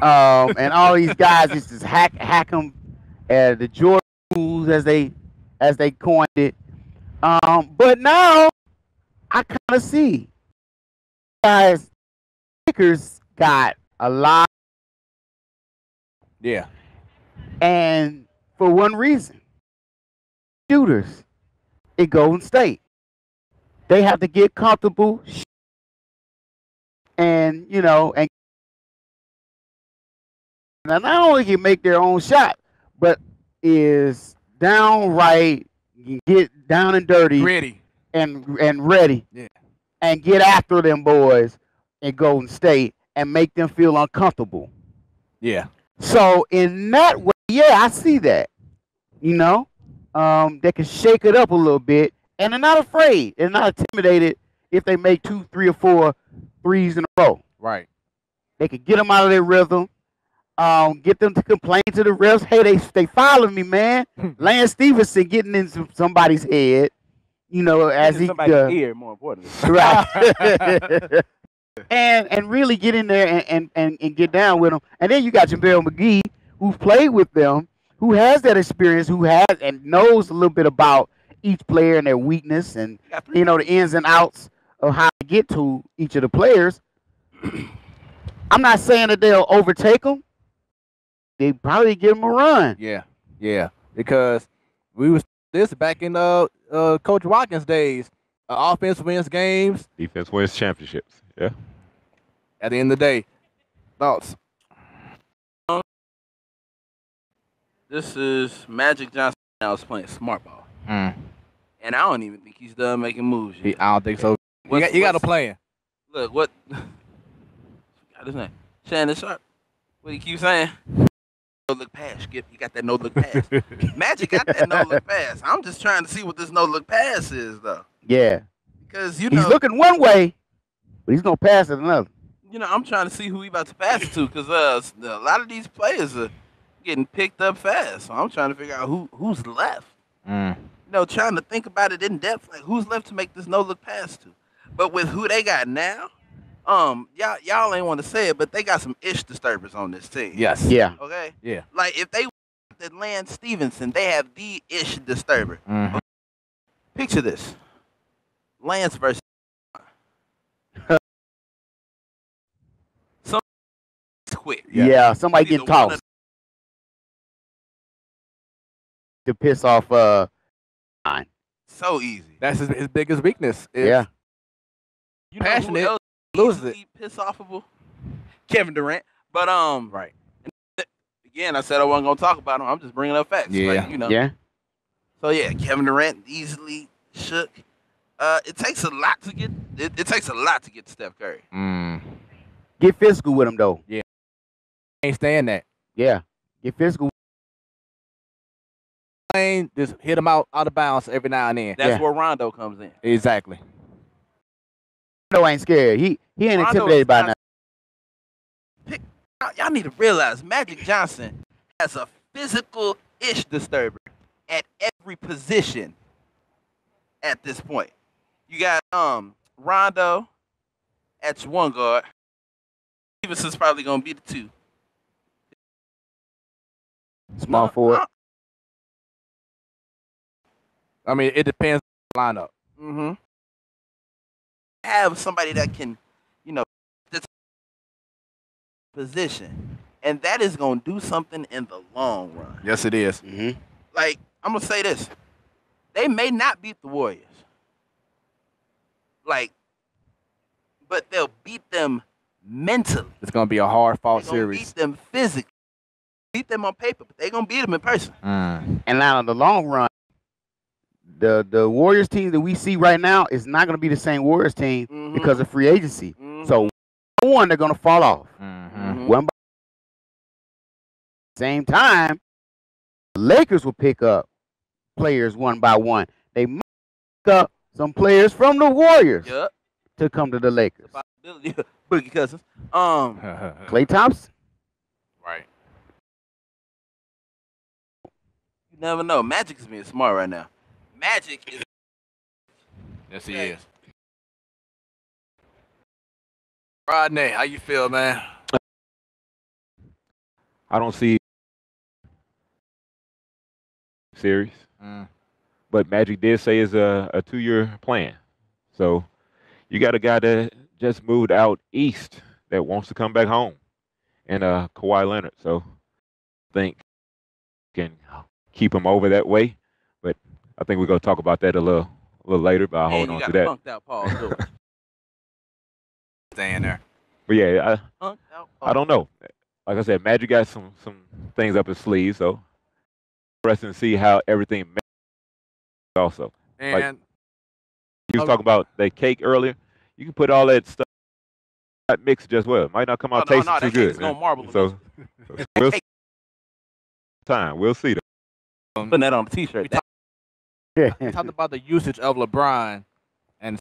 and all these guys just hack them at the Jordan rules as they coined it. But now I kind of see guys. Lakers got a lot. Yeah. And for one reason, shooters in Golden State. They have to get comfortable and not only can make their own shot, but is downright get down and dirty, Ready. and ready, yeah, and get after them boys in Golden State and make them feel uncomfortable. Yeah. So in that way, yeah, I see that. They can shake it up a little bit, and they're not afraid. They're not intimidated if they make 2, 3, or 4 threes in a row. Right. They can get them out of their rhythm. Get them to complain to the refs. Hey, they following me, man. Lance Stevenson getting in somebody's head. As he somebody's ear, more importantly. Right. and really get in there and get down with them. And then you got JaVale McGee, who's played with them, who has that experience, who has and knows a little bit about each player and their weakness and the ins and outs of how to get to each of the players. I'm not saying that they'll overtake them. They probably give them a run. Yeah. Because we was this back in Coach Watkins' days. Offense wins games. Defense wins championships. Yeah. At the end of the day, thoughts? This is Magic Johnson now is playing smart ball. And I don't even think he's done making moves yet. I don't think so. You got a plan. Look, what? Got his name? Shannon Sharp. What do you keep saying? No look pass, Skip. You got that no look pass. Magic got that no look pass. I'm just trying to see what this no look pass is, though. Yeah. Because, he's looking one way, but he's going to pass it another. I'm trying to see who he about to pass it to because a lot of these players are getting picked up fast. So I'm trying to figure out who's left. Trying to think about it in depth, like who's left to make this no-look pass to. But with who they got now, y'all ain't want to say it, but they got some ish disturbers on this team. Yes. Yeah. Okay? Yeah. Like, if they did Lance Stevenson, they have the ish disturber. Mm-hmm. Picture this. Lance versus quick. Yeah, somebody getting tossed to piss off so easy. That's his biggest weakness. Yeah. Passionate, who else loses it. Piss offable? Kevin Durant. But right. Again, I said I wasn't gonna talk about him. I'm just bringing up facts. Yeah. Yeah. So yeah, Kevin Durant easily shook. It takes a lot to get. It takes a lot to get to Steph Curry. Get physical with him though. Yeah. Ain't staying that. Yeah. Get physical. Just hit him out of bounds every now and then. That's where Rondo comes in. Exactly. Rondo ain't scared. He ain't intimidated by nothing. Y'all need to realize Magic Johnson has a physical ish disturber at every position at this point. You got Rondo at your one guard. Stevenson's probably gonna be the 2. Small forward. I mean, it depends on the lineup. Mm-hmm. Have somebody that can, this position. And that is going to do something in the long run. Yes, it is. Mm-hmm. Like, I'm going to say this. They may not beat the Warriors. Like, but they'll beat them mentally. It's going to be a hard-fought They're going to series. beat them physically. Beat them on paper, but they're going to beat them in person. Mm. And now in the long run, the Warriors team that we see right now is not going to be the same Warriors team because of free agency. So one, they're going to fall off. One by same time, the Lakers will pick up players one by one. They might pick up some players from the Warriors to come to the Lakers. The possibility of Boogie Cousins. Klay Thompson. Right. You never know. Magic is being smart right now. Magic is. Yes, he is. Rodney, how you feel, man? I don't see series, but Magic did say it's a 2-year plan. So you got a guy that just moved out east that wants to come back home, and Kawhi Leonard. So I think can keep him over that way, but I think we're gonna talk about that a little later. But I'll hold on to that. Punked out Paul George. Staying there. But yeah, Punked out Paul. I don't know. Like I said, Magic got some things up his sleeve, so interesting to see how everything also. And like, he was talking about that cake earlier. You can put all that stuff mix just well. It might not come out tasting too good. No marble. So we'll see. We'll see. Putting that on the T-shirt. We talked about the usage of LeBron, and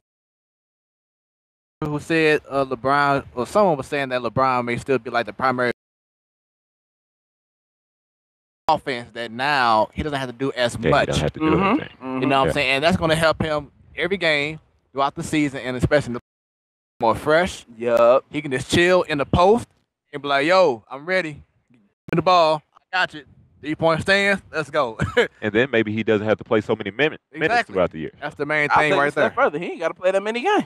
who said LeBron, or someone was saying that LeBron may still be like the primary offense, that now he doesn't have to do as much. He doesn't have to do everything. You know what I'm saying? And that's going to help him every game throughout the season, and especially the more fresh. Yup. He can just chill in the post and be like, yo, I'm ready. Give me the ball. I got you. 3-point stands. Let's go. And then maybe he doesn't have to play so many minutes throughout the year. That's the main I'll thing take right a step there. further. He ain't got to play that many games.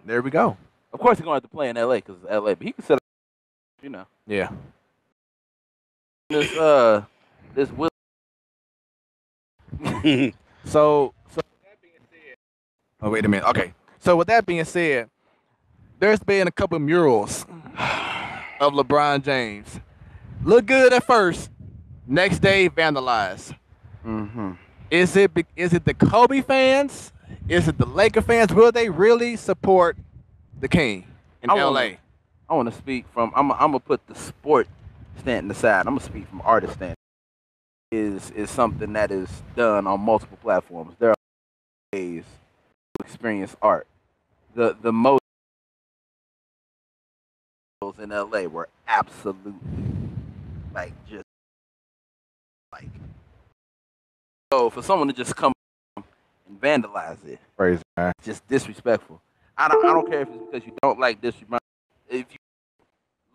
There we go. Of course, he's going to have to play in L.A. because it's L.A., but he can set up, you know. Yeah. This will. So with that being said, oh, wait a minute. Okay. So with that being said, there's been a couple murals of LeBron James. Look good at first. Next day, vandalized. Is it the Kobe fans? Is it the Laker fans? Will they really support the King in LA? I want to speak from. I'm gonna put the sport stand aside. I'm gonna speak from artist stand. Is something that is done on multiple platforms. There are ways to experience art. The most in LA were absolutely just so for someone to just come and vandalize it, Crazy, man. just disrespectful. I don't care if it's because you don't like disrespect. If you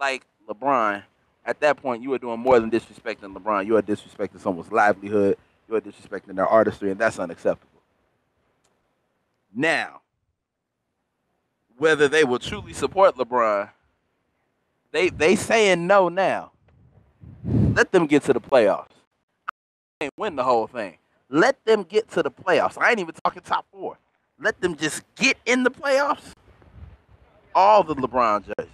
like LeBron, at that point you are doing more than disrespecting LeBron. You are disrespecting someone's livelihood. You are disrespecting their artistry, and that's unacceptable. Now, whether they will truly support LeBron, they saying no now. Let them get to the playoffs. They can't win the whole thing. Let them get to the playoffs. I ain't even talking top 4. Let them just get in the playoffs. All the LeBron jerseys.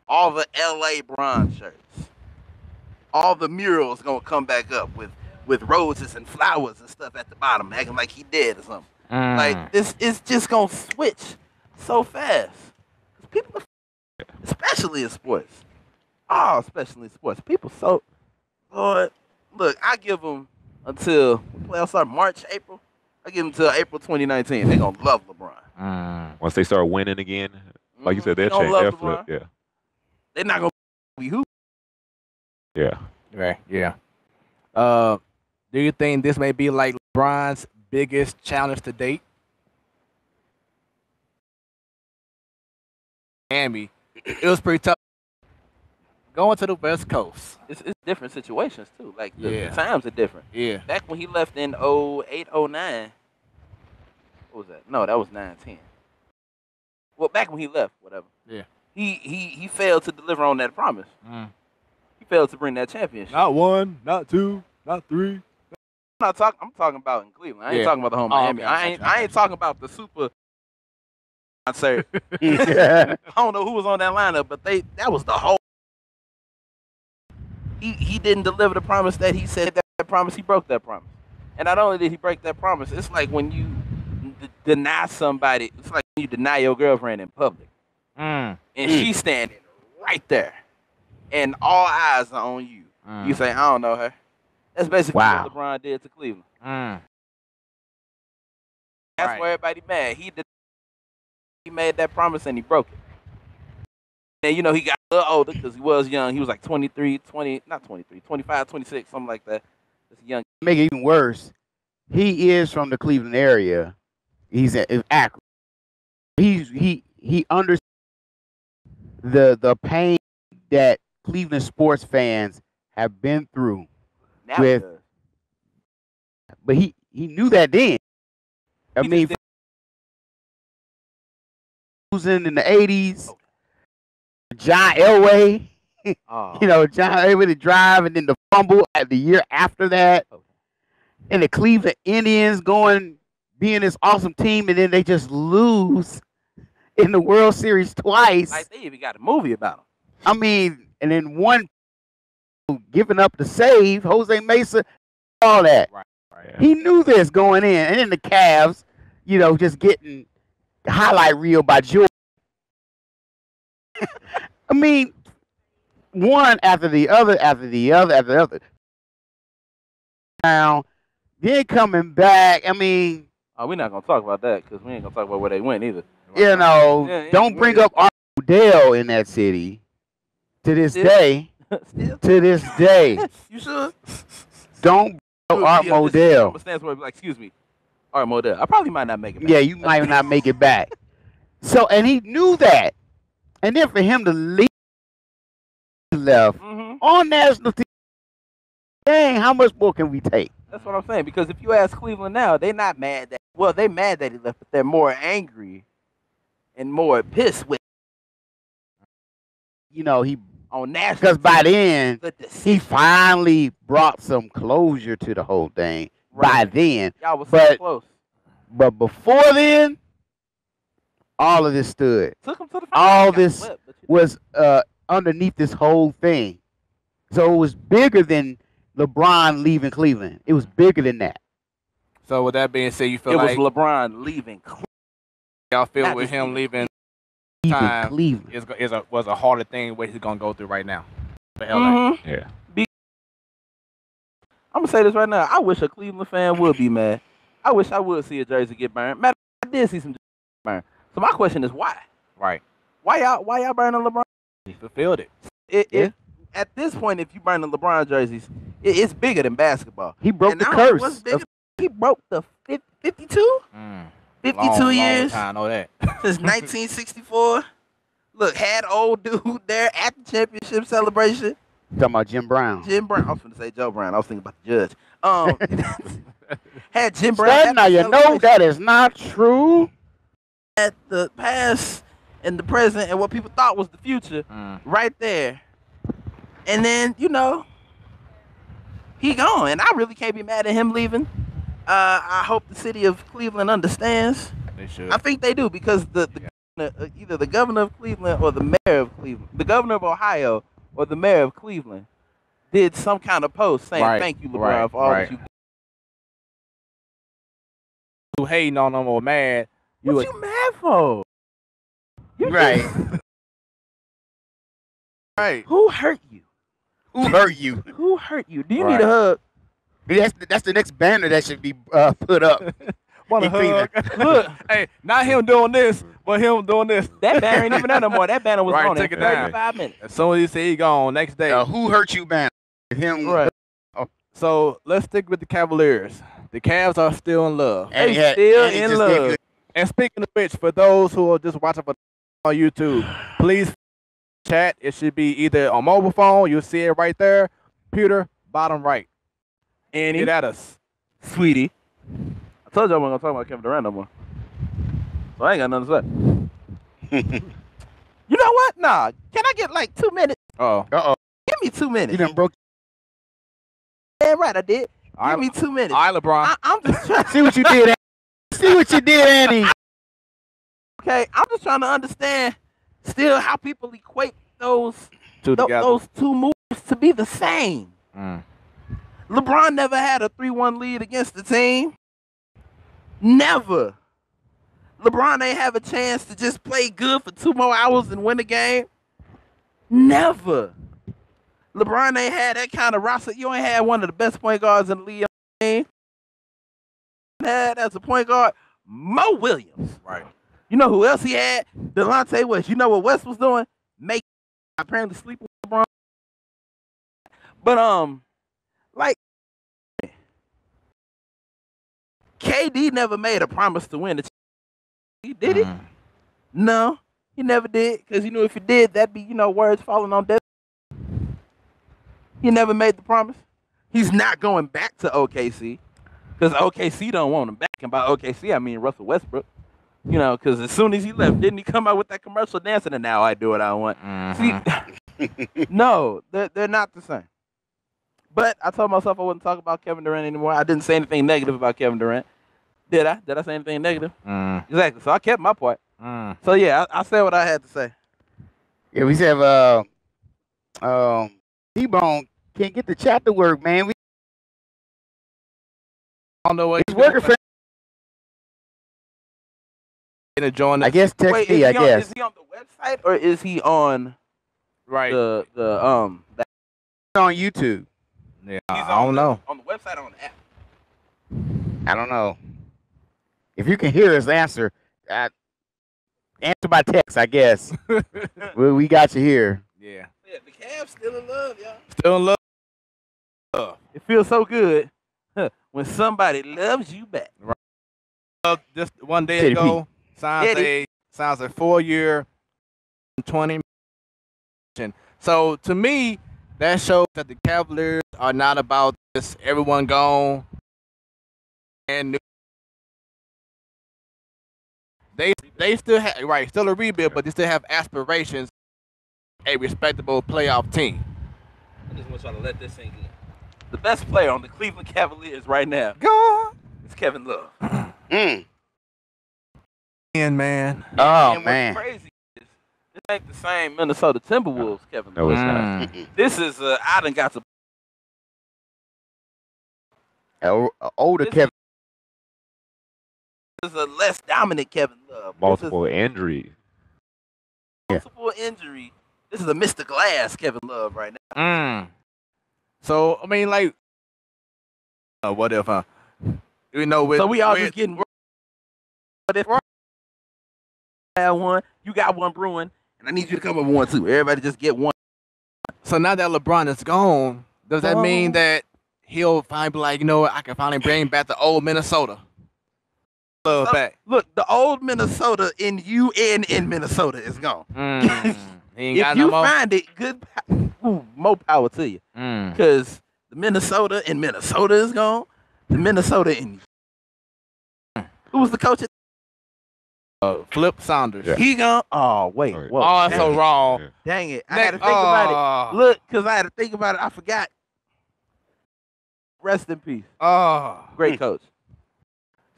All the LA Bron shirts. All the murals gonna come back up with roses and flowers and stuff at the bottom, acting like he dead or something. Like, this is just gonna switch so fast. People, especially in sports. Oh, especially in sports. People so, Lord, look, I give them until playoffs start March, April. I give them until April 2019. They're gonna love LeBron. Once they start winning again, like you said, they'll They change. love They'll LeBron. flip. Yeah. They're not gonna be who. Yeah. Right. Yeah. Do you think this may be like LeBron's biggest challenge to date? Miami, it was pretty tough. Going to the West Coast. It's different situations too. Like the Yeah. times are different. Yeah. Back when he left in 08, 09, what was that? No, that was 9-10. Well, back when he left, whatever. Yeah. He failed to deliver on that promise. failed to bring that championship. Not 1, not 2, not 3. I'm talking about in Cleveland. I ain't talking about the home Miami. Okay, I ain't talking about the super concert. I don't know who was on that lineup, but that was the whole. He didn't deliver the promise that he said. That promise, he broke that promise. And not only did he break that promise, it's like when you deny somebody. It's like when you deny your girlfriend in public, and she's standing right there, and all eyes are on you. You say, I don't know her. That's basically what LeBron did to Cleveland. That's why everybody mad. He made that promise and he broke it. And, you know, he got a little older because he was young. He was like 25, 26, something like that. This young. Make it even worse, he is from the Cleveland area. He's Akron. He understands the pain that Cleveland sports fans have been through. Now he does. But he knew that then. I mean, losing in the 80s, John Elway, you know, John Elway the drive, and then the fumble at the year after that, and the Cleveland Indians being this awesome team, and then they just lose in the World Series twice. Like they even got a movie about them. I mean, and then one giving up the save, Jose Mesa, all that. Right. He knew this going in, and then the Cavs, you know, just getting highlight reel by Jordan. I mean, one after the other, after the other. Now, then coming back, I mean. Oh, we're not going to talk about that because we ain't going to talk about where they went either. You know, don't bring up Art Modell in that city to this day. To this day. You should. Don't bring up Art Modell. Like, excuse me, Art Modell. I probably might not make it back. Yeah, you might not make it back. So, and he knew that. And then for him to leave left on national TV, dang, how much more can we take? That's what I'm saying. Because if you ask Cleveland now, they're not mad that. Well, they're mad that he left, but they're more angry and more pissed with. You know, he on national. Because by then he finally brought some closure to the whole thing. Right. By then, y'all was so close. But before then, all of this stood. Took him to the all this was underneath this whole thing. So it was bigger than LeBron leaving Cleveland. It was bigger than that. So with that being said, you feel like it was LeBron leaving Cleveland. Y'all feel with him leaving time Cleveland was a harder thing what he's gonna go through right now. For LA. Yeah. I'm gonna say this right now. I wish a Cleveland fan would be mad. I wish I would see a jersey get burned. Matter, I did see some jerseys burned. So my question is why? Right. Why y'all burning LeBron? He fulfilled it. At this point, if you burn the LeBron jerseys, it's bigger than basketball. He broke the curse. He broke the 52? 52 years. I know that. Since 1964. Look, had old dude there at the championship celebration. You talking about Jim Brown? Jim Brown. I was going to say Joe Brown. I was thinking about the judge. Had Jim Brown. Now you know that is not true. At the past and the present and what people thought was the future, right there. And then, you know, he gone. And I really can't be mad at him leaving. I hope the city of Cleveland understands. They should. I think they do because either the governor of Cleveland or the mayor of Cleveland, the governor of Ohio or the mayor of Cleveland did some kind of post saying thank you, LeBron, for all that you did. You hating on them or mad. What you mad for? Right. Right. Who hurt you? Who hurt you? Who hurt you? Do you need a hug? That's the next banner that should be put up. Want a hug? Look, hey, not him doing this, but him doing this. That banner ain't even there no more. That banner was on take in it down. 35 minutes. As soon as he said he gone, next day. Who hurt you banner? Him. Right. So let's stick with the Cavaliers. The Cavs are still in love. They still in love. And speaking of which, for those who are just watching on YouTube, please chat. It should be either on mobile phone. You'll see it right there. Computer, bottom right. Annie. Get at us. Sweetie. I told you I wasn't going to talk about Kevin Durant no more. So I ain't got nothing to say. You know what? Nah. Can I get like 2 minutes? Uh-oh. Give me 2 minutes. You done broke. Yeah, right, I did. All Give right, me 2 minutes. all right, LeBron. I'm just trying. See what you did. See what you did, Andy. Okay, I'm just trying to understand still how people equate those together. those two moves to be the same. Mm. LeBron never had a 3-1 lead against the team. Never. LeBron ain't have a chance to just play good for 2 more hours and win the game. Never. LeBron ain't had that kind of roster. You ain't had one of the best point guards in the league. Had as a point guard, Mo Williams. Right. You know who else he had? Delonte West. You know what West was doing? Apparently sleeping with LeBron. But like KD never made a promise to win the championship. Did he? No, he never did. Because you know if he did, that'd be words falling on deaf. He never made the promise. He's not going back to OKC because OKC don't want him back. And by OKC, I mean Russell Westbrook. Because as soon as he left, didn't he come out with that commercial dancing? And now I do what I want. See, no, they're not the same. But I told myself I wouldn't talk about Kevin Durant anymore. I didn't say anything negative about Kevin Durant. Did I? Did I say anything negative? Exactly. So I kept my part. So yeah, I said what I had to say. Yeah, we said T-Bone can't get the chat to work, man. I don't know what He's working for. to join us. I guess text Wait, me. I guess. Is he on the website or is he on Right. the On YouTube. Yeah, I don't know. On the website or on the app? I don't know. If you can hear us, answer. Answer by text, I guess. we got you here. Yeah. Yeah, the Cavs still in love, y'all. Still in love. It feels so good when somebody loves you back. Right. Just one day Teddy ago, signs a 4-year, $20 million. So to me, that shows that the Cavaliers are not about this everyone gone and new. They still have still a rebuild, but they still have aspirations. A respectable playoff team. I just want y'all to let this sink in. The best player on the Cleveland Cavaliers right now is Kevin Love. Man. Oh, and man. What's crazy is this ain't the same Minnesota Timberwolves, Kevin Love. No, it's not. This is I done got to Older Kevin. This is a less dominant Kevin Love. Multiple injuries. Multiple injury. This is a Mr. Glass Kevin Love right now. So I mean, like, what if? So we all just getting. But if I have one, you got one brewing, and I need you to come up with one too. Everybody just get one. So now that LeBron is gone, does that mean that he'll finally be like, I can finally bring back the old Minnesota? Love back. Look, the old Minnesota in Minnesota is gone. He ain't If got you no more. find it, more power to you. Because the Minnesota in Minnesota is gone. The Minnesota in who was the coach? Flip Saunders. Yeah. He gone. Oh wait. Right. Whoa, Oh, that's so wrong. Yeah. dang it! I had to think about it. Look, because I had to think about it. I forgot. Rest in peace. Oh, Great coach.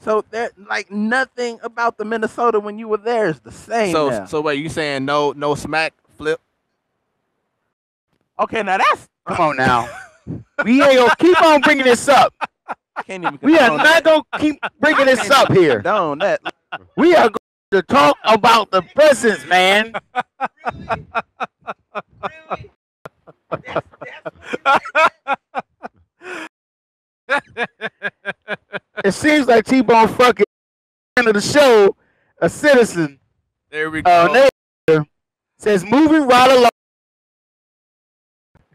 So there, like nothing about the Minnesota when you were there is the same. now. So wait, you saying no smack Flip? Okay, now that's Come on now. We ain't gonna keep on bringing this up. I can't even. We are condone not gonna keep bringing this up here. condone that. We are going to talk about the presents, man. Really? It seems like T-Bone fucking end of the show, a citizen. There we go. Neighbor says moving right along.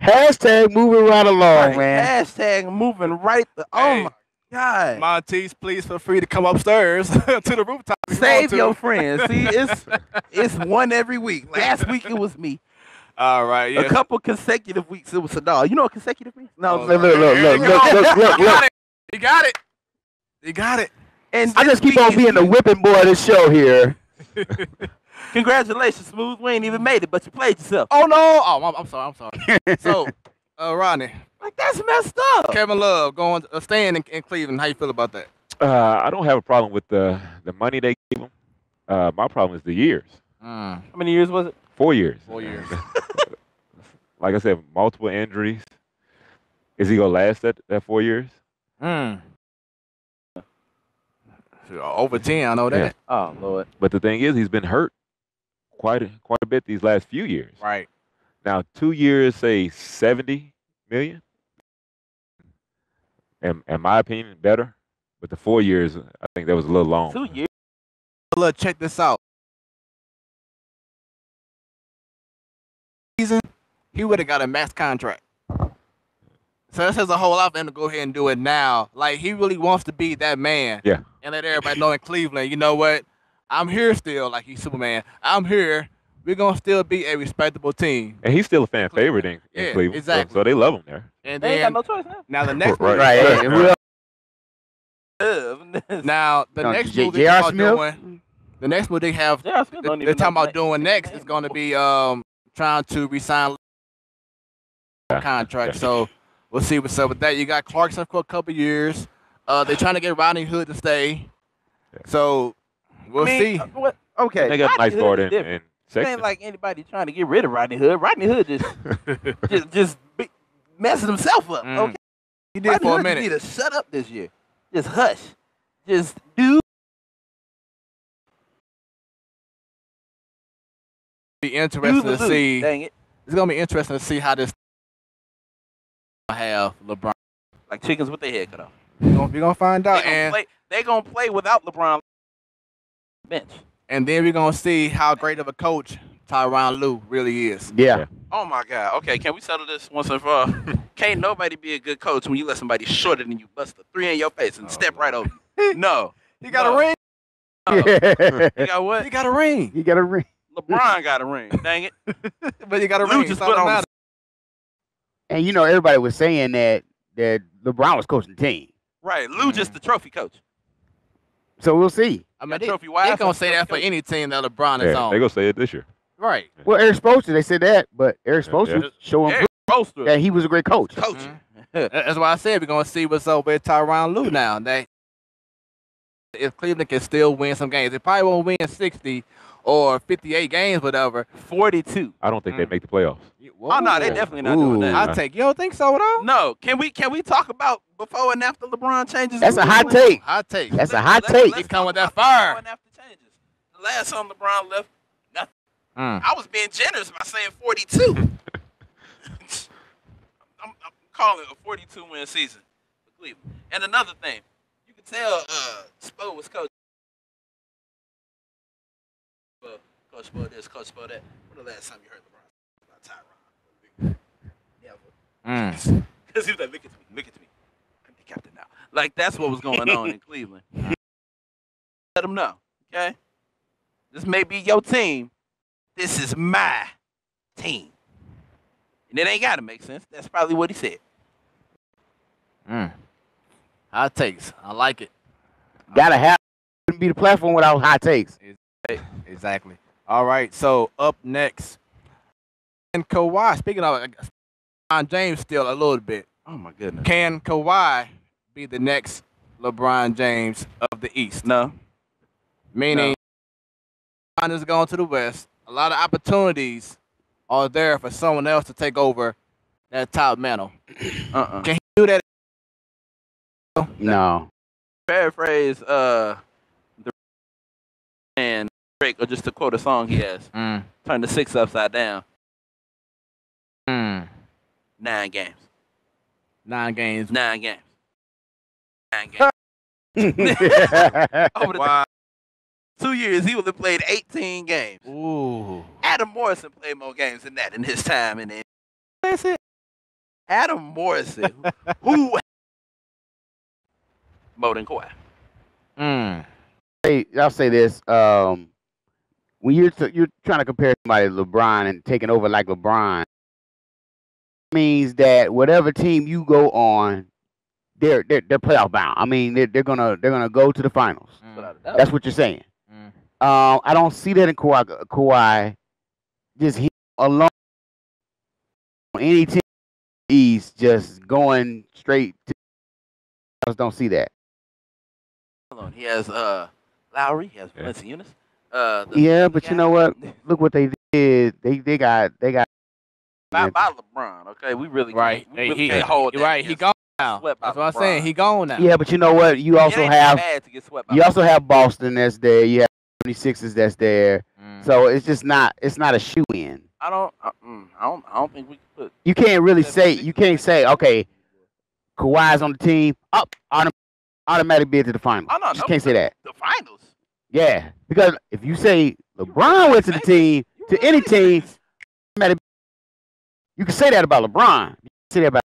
Hashtag moving right along, Right, man. Hashtag moving right. Hey. My God. Monteith, please feel free to come upstairs to the rooftop. if you Save want to. your friends. See, it's one every week. Last week it was me. All right, yeah. A couple consecutive weeks it was Sadal. You know what consecutive means? No, Oh, Look. You got it. You got it. And I this just keep week on is being the you. whipping boy of this show here. Congratulations, Smooth. We ain't even made it, but you played yourself. Oh no! Oh, I'm sorry. So Rodney. Like, that's messed up. Kevin Love staying in Cleveland. How you feel about that? I don't have a problem with the money they gave him. My problem is the years. How many years was it? 4 years. 4 years. Like I said, multiple injuries. Is he gonna last that 4 years? Over 10, I know that. Yeah. Oh, Lord. But the thing is, he's been hurt quite a bit these last few years. Right. Now, 2 years, say $70 million. In my opinion, better. But the 4 years, I think that was a little long. 2 years. Look, check this out. Season, he would have got a max contract. So that says a whole lot for him to go ahead and do it now. Like, he really wants to be that man. Yeah. And let everybody know in Cleveland, you know what? I'm here still, like he's Superman. I'm here. We're going to still be a respectable team. And he's still a fan favorite in Cleveland. Exactly. So they love him there. And They then, ain't got no choice now. now the next Right. Right. Who else? Now the No, next J- move J.R. they're Smith? doing, the next move they have, Yeah, Smith don't they're even talking know about doing next is going to be trying to resign contract. So we'll see what's up with that. You got Clarkson for a couple years. They're trying to get Rodney Hood to stay. So we'll see. What? Okay. They got a Rodney nice Hood guard is in different. It Sexton. ain't like anybody trying to get rid of Rodney Hood. Rodney Hood just messing himself up. Okay. He did Rodney for a Hood minute. need to shut up this year. Just hush. Just do. Be interesting to see. Dang it. It's gonna be interesting to see how this have LeBron. Like chickens with their head cut off. We're gonna find out, They gonna play without LeBron bench. and then we're gonna see how great of a coach Tyronn Lue really is. Yeah. Oh my God. Okay, can we settle this once and for all? Can't nobody be a good coach when you let somebody shorter than you bust a three in your face and step right over you. No. He got a ring. You got what? He got a ring. He got a ring. LeBron got a ring. Dang it. But you got a Lou ring. just That's all put that on matters. And you know, everybody was saying that LeBron was coaching the team. Right. Lou just the trophy coach. So we'll see. I mean, Got they trophy wives, gonna got say trophy that for coach. any team that LeBron is Yeah, on. they gonna say it this year. Right. Well, Eric Spoelstra, they said that, but Eric Spoelstra showing Eric Spoelstra. that he was a great coach. Coaching. That's why I said we're gonna see what's up with Tyronn Lue now. That if Cleveland can still win some games, they probably won't win 60 or 58 games, whatever. 42. I don't think they make the playoffs. Oh no, they definitely not doing that. I take. You don't think so at all? No. Can we talk about before and after LeBron changes? That's in a hot Cleveland? take. I take. That's a hot take. He come with that talk about fire. Before and after changes. The last time LeBron left, nothing. I was being generous by saying 42. I'm calling it a 42 win season for Cleveland. And another thing, you can tell Spo was coach. Coach Spo this, Coach Spo that. When the last time you heard LeBron about Tyronn? Never. Because he was like, look at me. I'm the captain now. Like, that's what was going on in Cleveland. Let him know, okay? This may be your team. This is my team. And it ain't got to make sense. That's probably what he said. Hot takes. I like it. Gotta have to be the platform without hot takes. Exactly. All right. So up next, and Kawhi. Speaking of LeBron James, still a little bit. Oh, my goodness. Can Kawhi be the next LeBron James of the East? No. Meaning, LeBron is going to the West. A lot of opportunities are there for someone else to take over that top mantle. Can he do that? No. Paraphrase the and Drake, or just to quote a song he has. Turn the 6 upside down. 9 games. 9 games. 9 games. 9 games. Over the 2 years, he would have played 18 games. Ooh. Adam Morrison played more games than that in his time in the NBA. That's it. Adam Morrison, who more than Kawhi. Hey, I'll say this. When you're trying to compare somebody to LeBron and taking over like LeBron, means that whatever team you go on, they're playoff bound. I mean, they're gonna go to the finals. That's what you're saying. I don't see that in Kawhi just he alone on any team. East just going straight to. I just don't see that. Hold on. He has Lowry. He has Valanciunas. Yeah, but you know what? Look what they did. They got. By LeBron. Okay, we really Right. can't, we really can't hold that. Right. He gone now. That's what I'm saying. He gone now. Yeah, but you know what? You also have. Bad to get swept by You also have Boston that's there. You have 76ers that's there. So it's just not. It's not a shoe in. I don't think we can put. You can't really say. You can't say. Okay, Kawhi's on the team. Up. Automatic bid to the finals. Oh, no, You can't say that. The finals. Yeah, because if you say LeBron went to the team, to any team, you can say that about LeBron. You can say that about.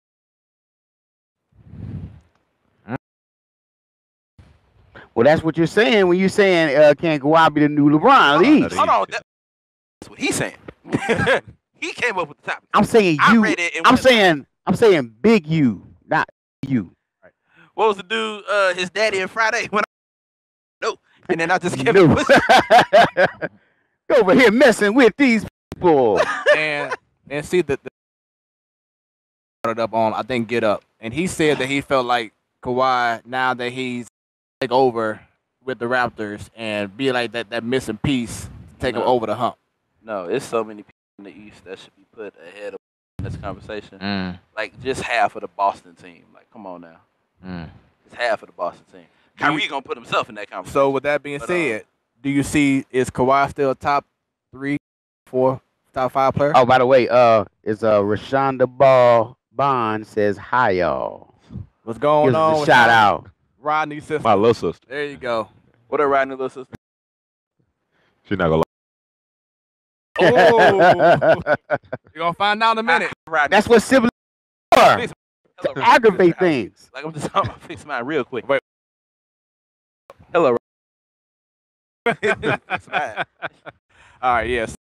Well, that's what you're saying when you're saying, can Kawhi be the new LeBron? Hold on. That's what he's saying. He came up with the topic. I'm saying you. I'm saying big you, not you. What was the dude? His daddy on Friday when no, and then I just kept No. pushing. Go over here messing with these people. and see the brought it up on I think Get Up, and he said that he felt like Kawhi now that he's take over with the Raptors and be like that missing piece to take him over the hump. No, it's so many people in the East that should be put ahead of this conversation. Like just half of the Boston team. Like, come on now. It's half of the Boston team. Kyrie gonna put himself in that conversation. So with that being said, do you see is Kawhi still top 3, 4, top 5 player? Oh, by the way, it's Rashonda Bond says hi y'all. What's going on? Shout out. Rodney's sister. My little sister. There you go. What are Rodney's little sister? She's not gonna lie. Oh, you're gonna find out in a minute. That's what siblings are. To aggravate things. Like I'm just trying to fix mine real quick. Wait. Hello. Fix mine. All right. Yes.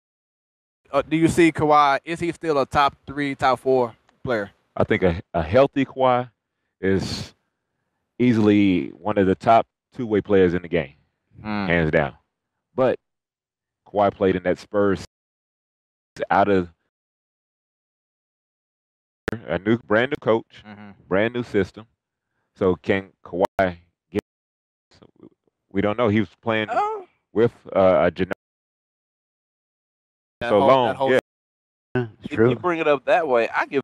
Do you see Kawhi? Is he still a top 3, top 4 player? I think a healthy Kawhi is easily one of the top two-way players in the game, hands down. But Kawhi played in that Spurs out of a brand new coach, brand new system. So can Kawhi get? We don't know. He was playing with a so long. Yeah, it's if true. you bring it up that way, I give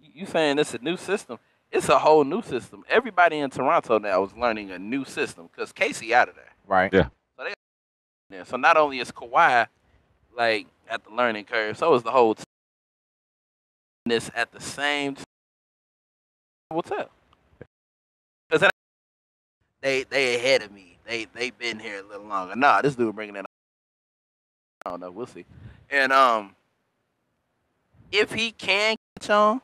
you saying it's a new system. It's a whole new system. Everybody in Toronto now is learning a new system because Casey out of there. Right. Yeah. So they there. So not only is Kawhi like at the learning curve, so is the whole team. This at the same time. We'll tell. Because they ahead of me. They been here a little longer. Nah, this dude bringing it. I don't know. We'll see. And if he can catch on,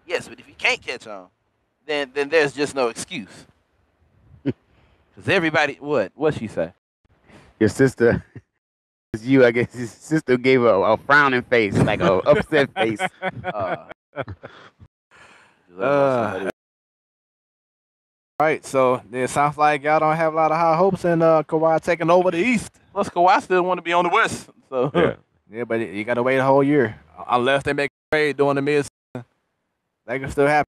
yes. But if he can't catch on, then there's just no excuse. Because everybody, what she say? Your sister, it's you. I guess his sister gave a frowning face, like a upset face. Right, so it sounds like y'all don't have a lot of high hopes in Kawhi taking over the East. Plus, Kawhi still want to be on the West. So yeah, but you got to wait a whole year. Unless they make a trade during the mid-season, that can still happen.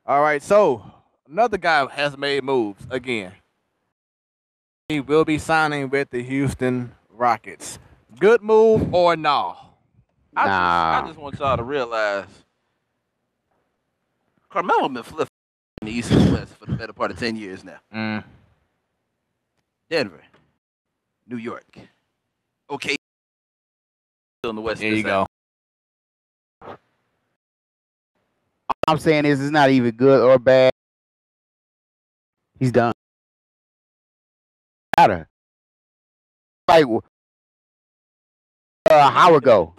All right, so another guy has made moves again. He will be signing with the Houston Rockets. Good move or no? I just want y'all to realize Carmelo been flipping in the East and West for the better part of 10 years now. Denver, New York, okay, still in the West. There you go. All I'm saying is it's not even good or bad. He's done. Matter. Like Howard go.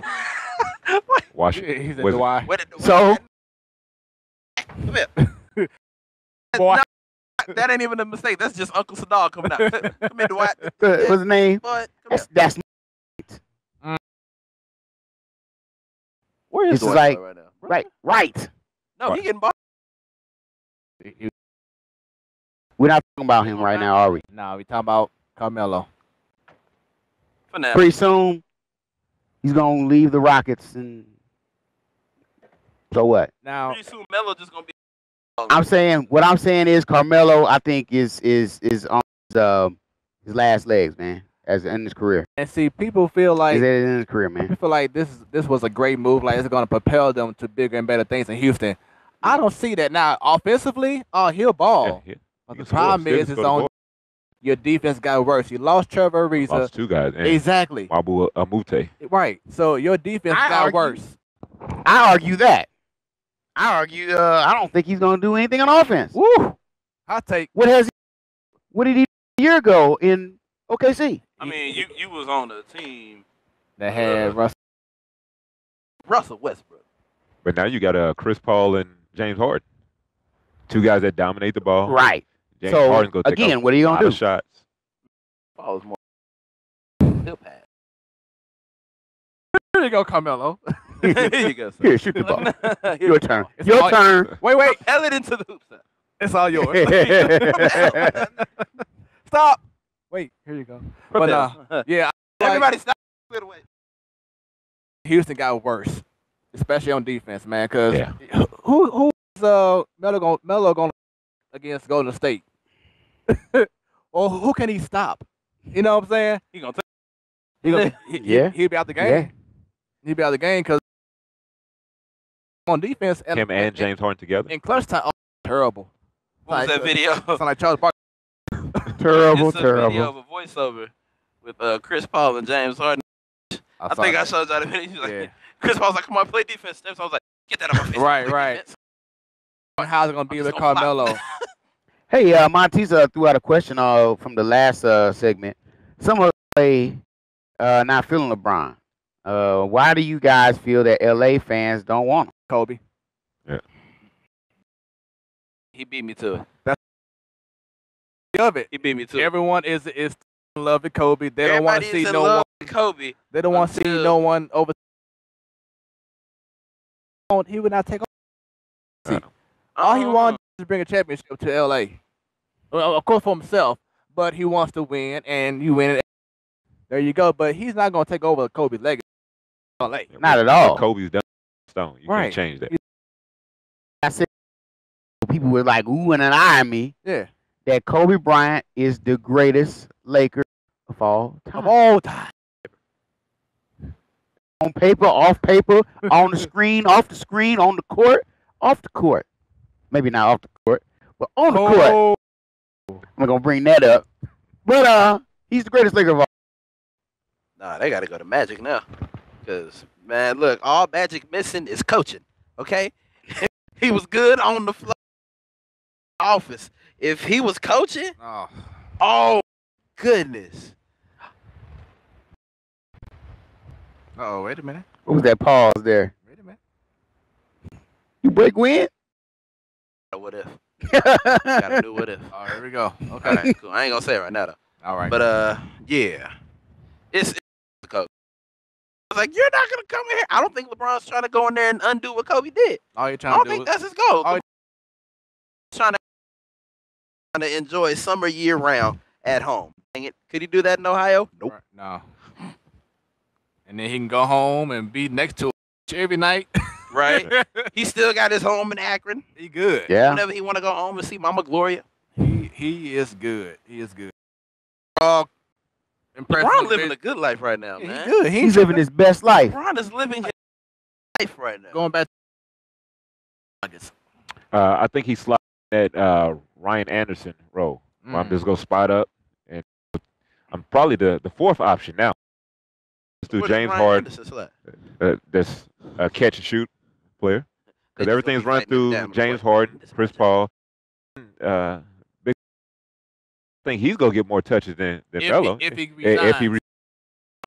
Washington. He's a Dwight. So Come here. Boy. That ain't even a mistake. That's just Uncle Sadal coming out. Come here, Dwight. what's his name? Boy, That's where is this is Dwight like right now? right. No, he getting bought. We're not talking about him right now, are we? No, we talking about Carmelo. For now. Pretty soon, he's gonna leave the Rockets and So what? Now, Pretty soon, Melo just gonna be. I'm saying what I'm saying is Carmelo. I think is on his last legs, man, as in his career. and see, people feel like Is it in his career, man? people feel like this was a great move. Like it's going to propel them to bigger and better things in Houston. I don't see that now. Offensively, he'll ball. Yeah, But he the can score. problem Still is can it's score the on ball. your defense got worse. You lost Trevor Ariza. Lost two guys. And Exactly. Mabu Amute. Right. So your defense got argue- worse. I argue that. I don't think he's gonna do anything on offense. Woo! I take. What did he do a year ago in OKC? I mean, you was on the team. That had Russell Westbrook. But now you got Chris Paul and James Harden. Two guys that dominate the ball. Right. James So, Harden's gonna take again, a what are you gonna lot do? of shots. Paul was more. He'll pass. Here you go, Carmelo. Here you go, sir. Here, shoot the ball. Here Your you turn. go. It's Your all- turn. Wait. Propel it into the hoop, sir. It's all yours. Stop. Wait. Here you go. But yeah. Everybody stop. Clear the way. Houston got worse, especially on defense, man. Because Yeah. who's Melo going against Golden State? Or who can he stop? You know what I'm saying? He gonna take. Yeah. He'll be out the game. Yeah. He'll be out the game because on defense Him and James Harden together. in clutch time, terrible. What was that video? Sound like Charles Barkley. Terrible, It's a video terrible. of a voiceover with Chris Paul and James Harden. I think I showed y'all the video. He was like, Yeah. Chris Paul was like, "Come on, play defense." Steps. I was like, "Get that out of my face." Right, Play right. defense. How's it gonna be I'm with just gonna Carmelo? flop. Hey, Monteza threw out a question from the last segment. Some of play not feeling LeBron. Why do you guys feel that LA fans don't want him? Kobe. He beat me to it. Of it. He beat me to it. Everyone is in love with Kobe. They don't want to Everybody see is in no love one. with Kobe. They don't want to see until- no one over. He would not take on. All he wants is to bring a championship to LA. Well, of course for himself, but he wants to win, and you win it. There you go. But he's not going to take over Kobe's legacy. in LA. Not at all. Kobe's done stone. You Right. can't change that. I said people were like ooh and eyeing me Yeah. that Kobe Bryant is the greatest Laker of all time. Of all time. On paper, off paper, on the screen, off the screen, on the court, off the court. Maybe not off the court, but on the court. Oh, I'm not gonna bring that up. But he's the greatest Laker of all. Nah, they got to go to Magic now. Because, man, look, all Magic missing is coaching, okay? He was good on the floor office. If he was coaching, oh. oh, goodness. Oh, wait a minute. What was that pause there? Wait a minute. You break wind? What if? Got to do what if. Oh, here we go. All Okay. right, cool. I ain't going to say it right now, though. All right. But, yeah. It's the coach. I was like, you're not going to come in here. I don't think LeBron's trying to go in there and undo what Kobe did. all you're I trying don't to do think is that's his goal. all- LeBron's trying to enjoy summer year round at home. Dang it. Could he do that in Ohio? Nope. Right, no. And then he can go home and be next to it every night. Right? He still got his home in Akron. He good. Yeah. Whenever he want to go home and see Mama Gloria. He is good. He is good. Impressive. LeBron living a good life right now, He's man. good. He's living his best life. LeBron is living his life right now. going back. I guess. I think he slid that Ryan Anderson role. Where I'm just gonna spot up, and I'm probably the fourth option now. Let's do Where does James Ryan Harden. Anderson select? That's a catch and shoot player. They Because just everything's gonna run be through letting him James down. Harden, Chris Paul. I think he's gonna get more touches than Melo. If he If he, resigns.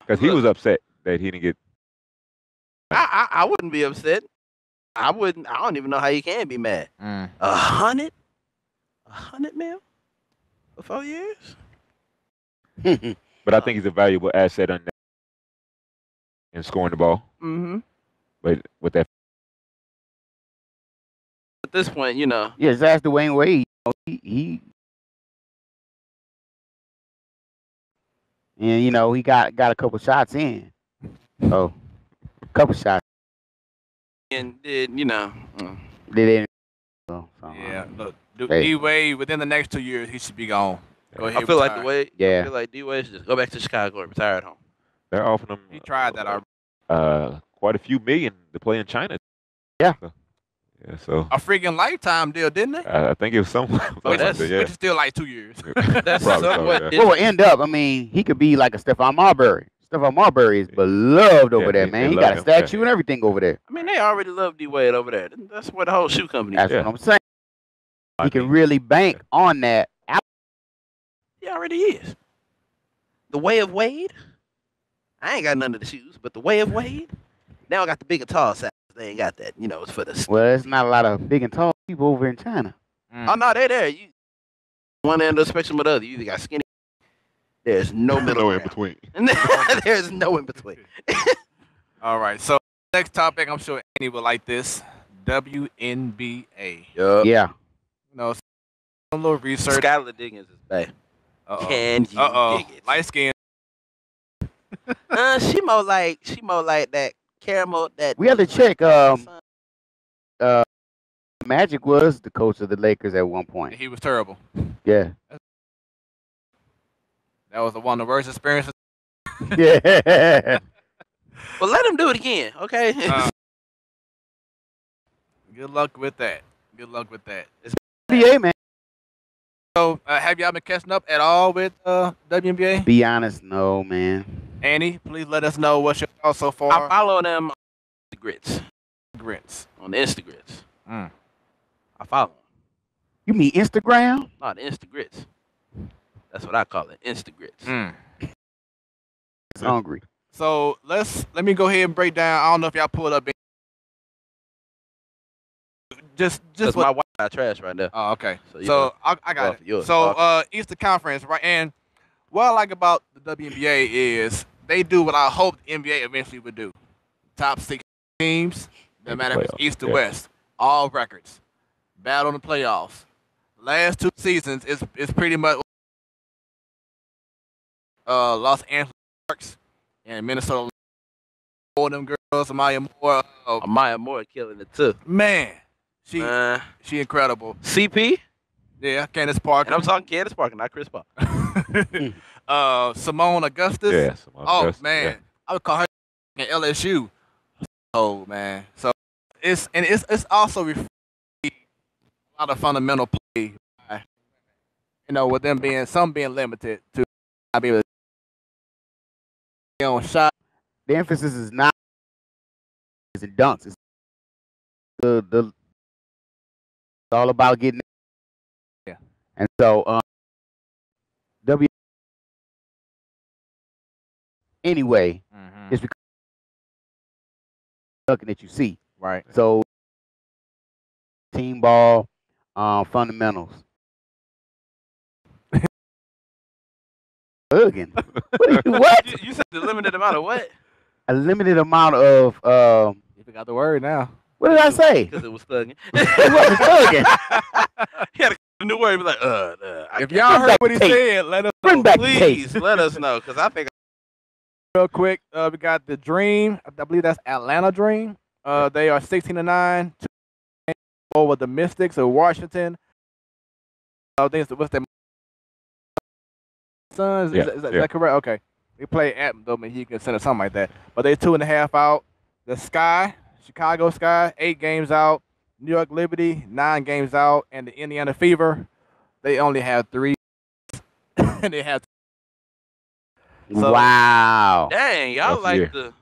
because he was upset that he didn't get. I wouldn't be upset. I wouldn't. I don't even know how you can be mad. 100 mil for 4 years. But I think he's a valuable asset on that in scoring the ball. Mm-hmm. But with that, At this point, you know, Yeah, that's Dwayne Wade. He and he got a couple shots in. Oh, a couple shots. and did you know? They didn't. Yeah, look, D-Wade, within the next 2 years, he should be gone. Go ahead. I feel like the way. Yeah. I feel like D-Wade should just go back to Chicago and retire at home. They're offering him. He tried that already. Quite a few million to play in China. Yeah. So a freaking lifetime deal, didn't it? I think it was something. Which is still like 2 years. That's Probably somewhat. What will end up? I mean, he could be like a Stephon Marbury. Stephon Marbury is beloved over there, man. He got a statue and everything over there. I mean, they already love D-Wade over there. That's what the whole shoe company. That's what I'm saying. He can really bank on that. He already is. The way of Wade. I ain't got none of the shoes, but the way of Wade. Now I got the big and tall size. They ain't got that. You know, it's for the. Well, there's not a lot of big and tall people over in China. Oh no, they there. You one end of the spectrum or the other. You either got skinny. There's no middle. No in between. There's no in between. All right. So next topic, I'm sure Annie will like this. WNBA. Yup. Yeah. You know, a little research. Skylar Diggins is bad. Can you dig it? Light skin. She more like that caramel. That We have to check. Magic was the coach of the Lakers at one point. He was terrible. Yeah. That was one of the worst experiences. Yeah. Well, let him do it again, okay? Good luck with that. Good luck with that. NBA, man. So, have y'all been catching up at all with WNBA? Be honest, no, man. Annie, please let us know what's your thoughts so far. I follow them on the grits. On the Instagrits. I follow them. You mean Instagram? No, the Instagrits. That's what I call it, Instagrits. It's hungry. So let me go ahead and break down. I don't know if y'all pulled up. Just That's what my Wi-Fi trash right there. Oh, okay. So, I got it. yours. So Eastern Conference, right? And what I like about the WNBA is they do what I hope the NBA eventually would do. Top 6 teams, no matter if it's East or West, all records, battle in the playoffs. Last 2 seasons is pretty much Los Angeles Sparks and Minnesota. All them girls, Amaya Moore. Amaya Moore killing it too. Man, she incredible. CP? Yeah, Candace Parker. And I'm talking Candace Parker, not Chris Paul. Simone Augustus. Yeah, Simone Augustus, man, yeah. I would call her in LSU. Oh man, so it's also a lot of fundamental play. You know, with them being limited to not be able to on shot. The emphasis is not in dunks. It's it's all about getting. Yeah. And so anyway, it's because looking that you see. Right. So team ball, fundamentals. Hugging. What? You said the limited amount of what? A limited amount of You forgot the word now. what did I say? Because it was thugging. It wasn't thugging. He had a new word. He was like, If y'all heard what he said, let us Bring know. back the please tape. let us know. Because I think Real quick, we got the Dream. I believe that's Atlanta Dream. They are 16-9 over the Mystics of Washington. I think it's what's that? Suns. Is that correct? Okay. They play at Dominican Center, something like that. But they 2.5 out. The Sky, Chicago Sky, 8 games out. New York Liberty, 9 games out, and the Indiana Fever, they only have 3. And they have. So, wow. dang, y'all like the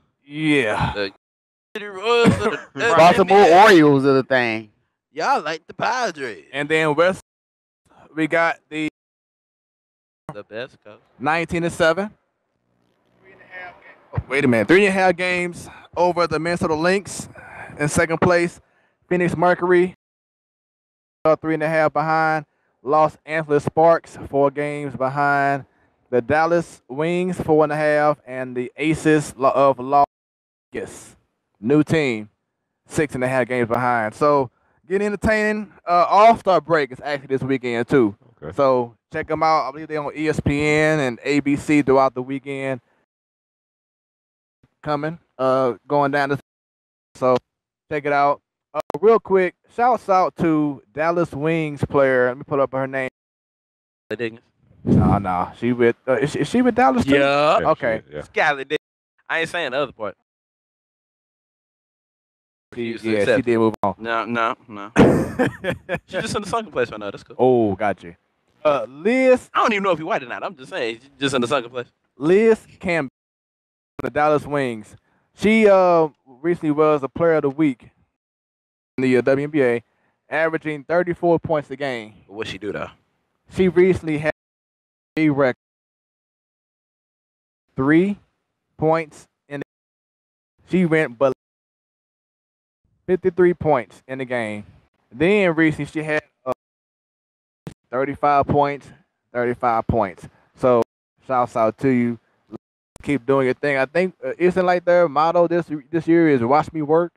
Royals of the Baltimore Orioles are the thing. Y'all like the Padres. And then West, we got the best coach. 19-7. Wait a minute, 3.5 games over the Minnesota Lynx. In second place, Phoenix Mercury, 3.5 behind. Los Angeles Sparks, 4 games behind. The Dallas Wings, 4.5, and the Aces of Las Vegas, new team, 6.5 games behind. So, getting entertaining. All-Star break is actually this weekend too. Okay. So check them out. I believe they're on ESPN and ABC throughout the weekend. Coming, going down. So Check it out. Real quick, shouts out to Dallas Wings player. Let me pull up her name. No. She with is she with Dallas too? Yeah. Okay. Yeah. Skylar Diggins. I ain't saying the other part. She did move on. No. She's just in the sunken place right now. That's cool. Oh, got you. Liz. I don't even know if you're white or not. I'm just saying, she's just in the sunken place. Liz Campbell, the Dallas Wings. She recently was a player of the week in the WNBA, averaging 34 points a game. What'd she do though? She recently had a record 3 points in the she went but 53 points in the game. Then recently she had 35 points. So shouts out to you. Keep doing your thing. I think isn't like their motto this year is watch me work.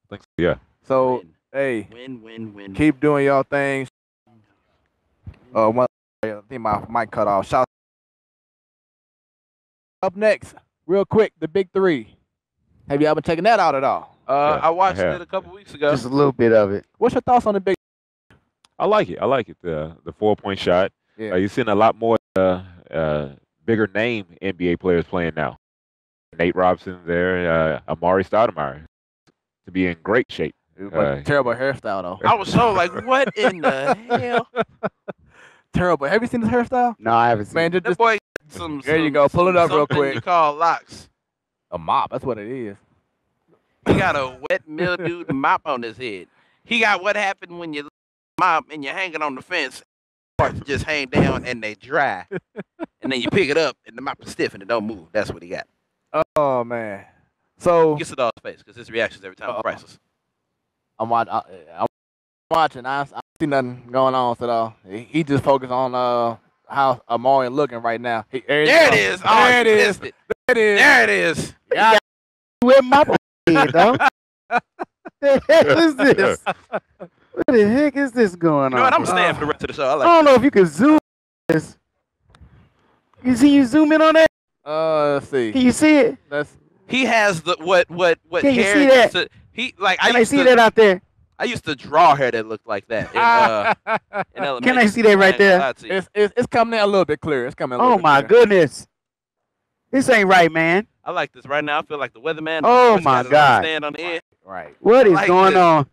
Thanks. Yeah. So Win. hey, Win. keep doing y'all things. I think my mic cut off. Shout. Up next, real quick, the big three. Have y'all been checking that out at all? I watched I have. it a couple weeks ago. Just a little bit of it. What's your thoughts on the big? I like it. The 4-point shot. Yeah. You're seeing a lot more bigger name NBA players playing now. Nate Robinson there, Amari Stoudemire to be in great shape. Terrible hairstyle though. I was so like, what in the hell? Terrible. Have you seen his hairstyle? No, I haven't seen Man, it. That boy, some. There you go. Pull it up real something quick. You call locks. A mop. That's what it is. He got a wet mildewed mop on his head. He got what happened when you mop and you're hanging on the fence. Parts just hang down and they dry, and then you pick it up and the mop is stiff and it don't move. That's what he got. Oh man. So He gets it all his face because his reactions every time are priceless. I'm watching. I see nothing going on at all. He just focused on how Amari looking right now. There it is. Oh, There it you is. missed it. There it is. There it is. Yeah. With my head, though. The heck is this? What the heck is this going You know what? on? I'm staying for the rest of the show. I I like don't know if you can zoom this. You zoom in on that? Let's see. Can you see it? He has the what Can you hair see that? used to- he like Can I used see to, that out there? I used to draw hair that looked like that in elementary. Can I see that right I ain't gonna there? lie to you. It's coming in a little bit clear. It's coming. A little Oh bit my clear. goodness. This ain't right, man. I like this right now. I feel like the weatherman. Oh, Just my got his God. Stand on the end. Right. What is like going this. on?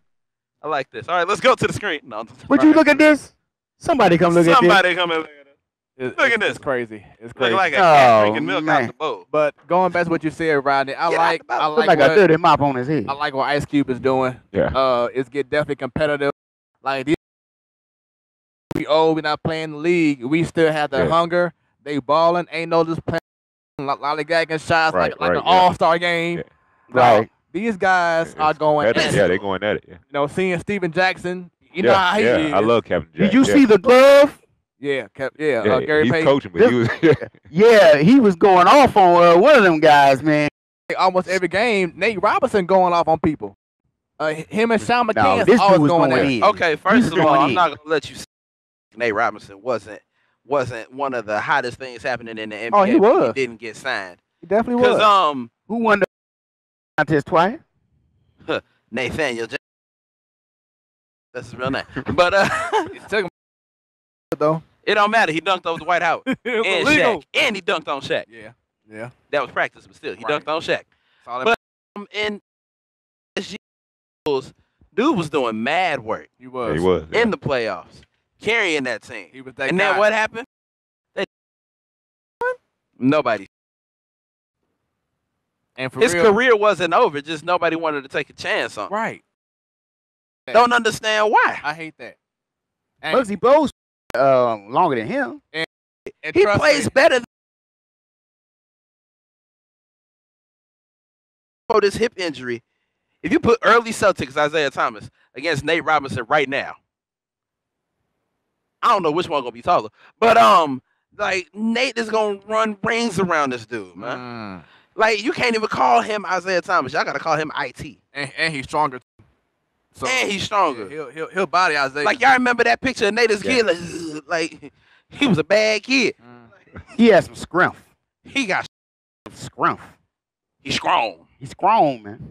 I like this. All right, let's go to the screen. No, Would you look at this? Somebody come look at Somebody come and look at it. Look at this. It's crazy. It's Look crazy. like a cat Oh, drinking milk man. out the bowl. But going back to what you said, Rodney, I Get out like the boat. I this. Look like like a what dirty mop on his head. I like what Ice Cube is doing. Yeah. It's get definitely competitive. Like these we not playing the league. We still have the Yeah. hunger. They balling. Ain't no just playing lollygagging shots like Right, an yeah. all-star game. Yeah. No, Right. These guys are It's going at competitive. it. Yeah, they're going at it. Yeah. You know, seeing Steven Jackson, you know how he is. I love Kevin Jackson. Did you see the glove? Yeah, Yeah, Gary he's Payton. coaching, but he was. Yeah, he was going off on one of them guys, man. Almost every game, Nate Robinson going off on people. Him and Sean No, McCann this always dude was going going at it. in. Okay, first of going all, I'm in. not gonna let you say Nate Robinson wasn't one of the hottest things happening in the NBA. Oh, he when was. He didn't get signed. He definitely Because was. Who won the contest twice? Nathaniel Jackson. That's his real name. But He took him though. it don't matter. He dunked over Dwight Howard It's and illegal. Shaq. And he dunked on Shaq. Yeah. That was practice, but still, he Right. dunked on Shaq. Solid. But in dude was doing mad work He was. He was. Yeah. in the playoffs, carrying that team. He was that And guy. then what happened? Nobody. And for His real, career wasn't over. Just nobody wanted to take a chance on him. right. Don't understand why. I hate that. And, Muggsy Bogues longer than him. and He trust plays me, better for this hip injury. If you put early Celtics Isaiah Thomas against Nate Robinson right now, I don't know which one gonna be taller, but like Nate is gonna run rings around this dude, man. Like you can't even call him Isaiah Thomas. Y'all gotta call him IT. and he's stronger. So And he's stronger. yeah, he'll body Isaiah. Like y'all remember that picture of Nate as a Yeah. kid? Like he was a bad kid. He has some scrumph. He got Scrumph. he's strong. He's grown, man.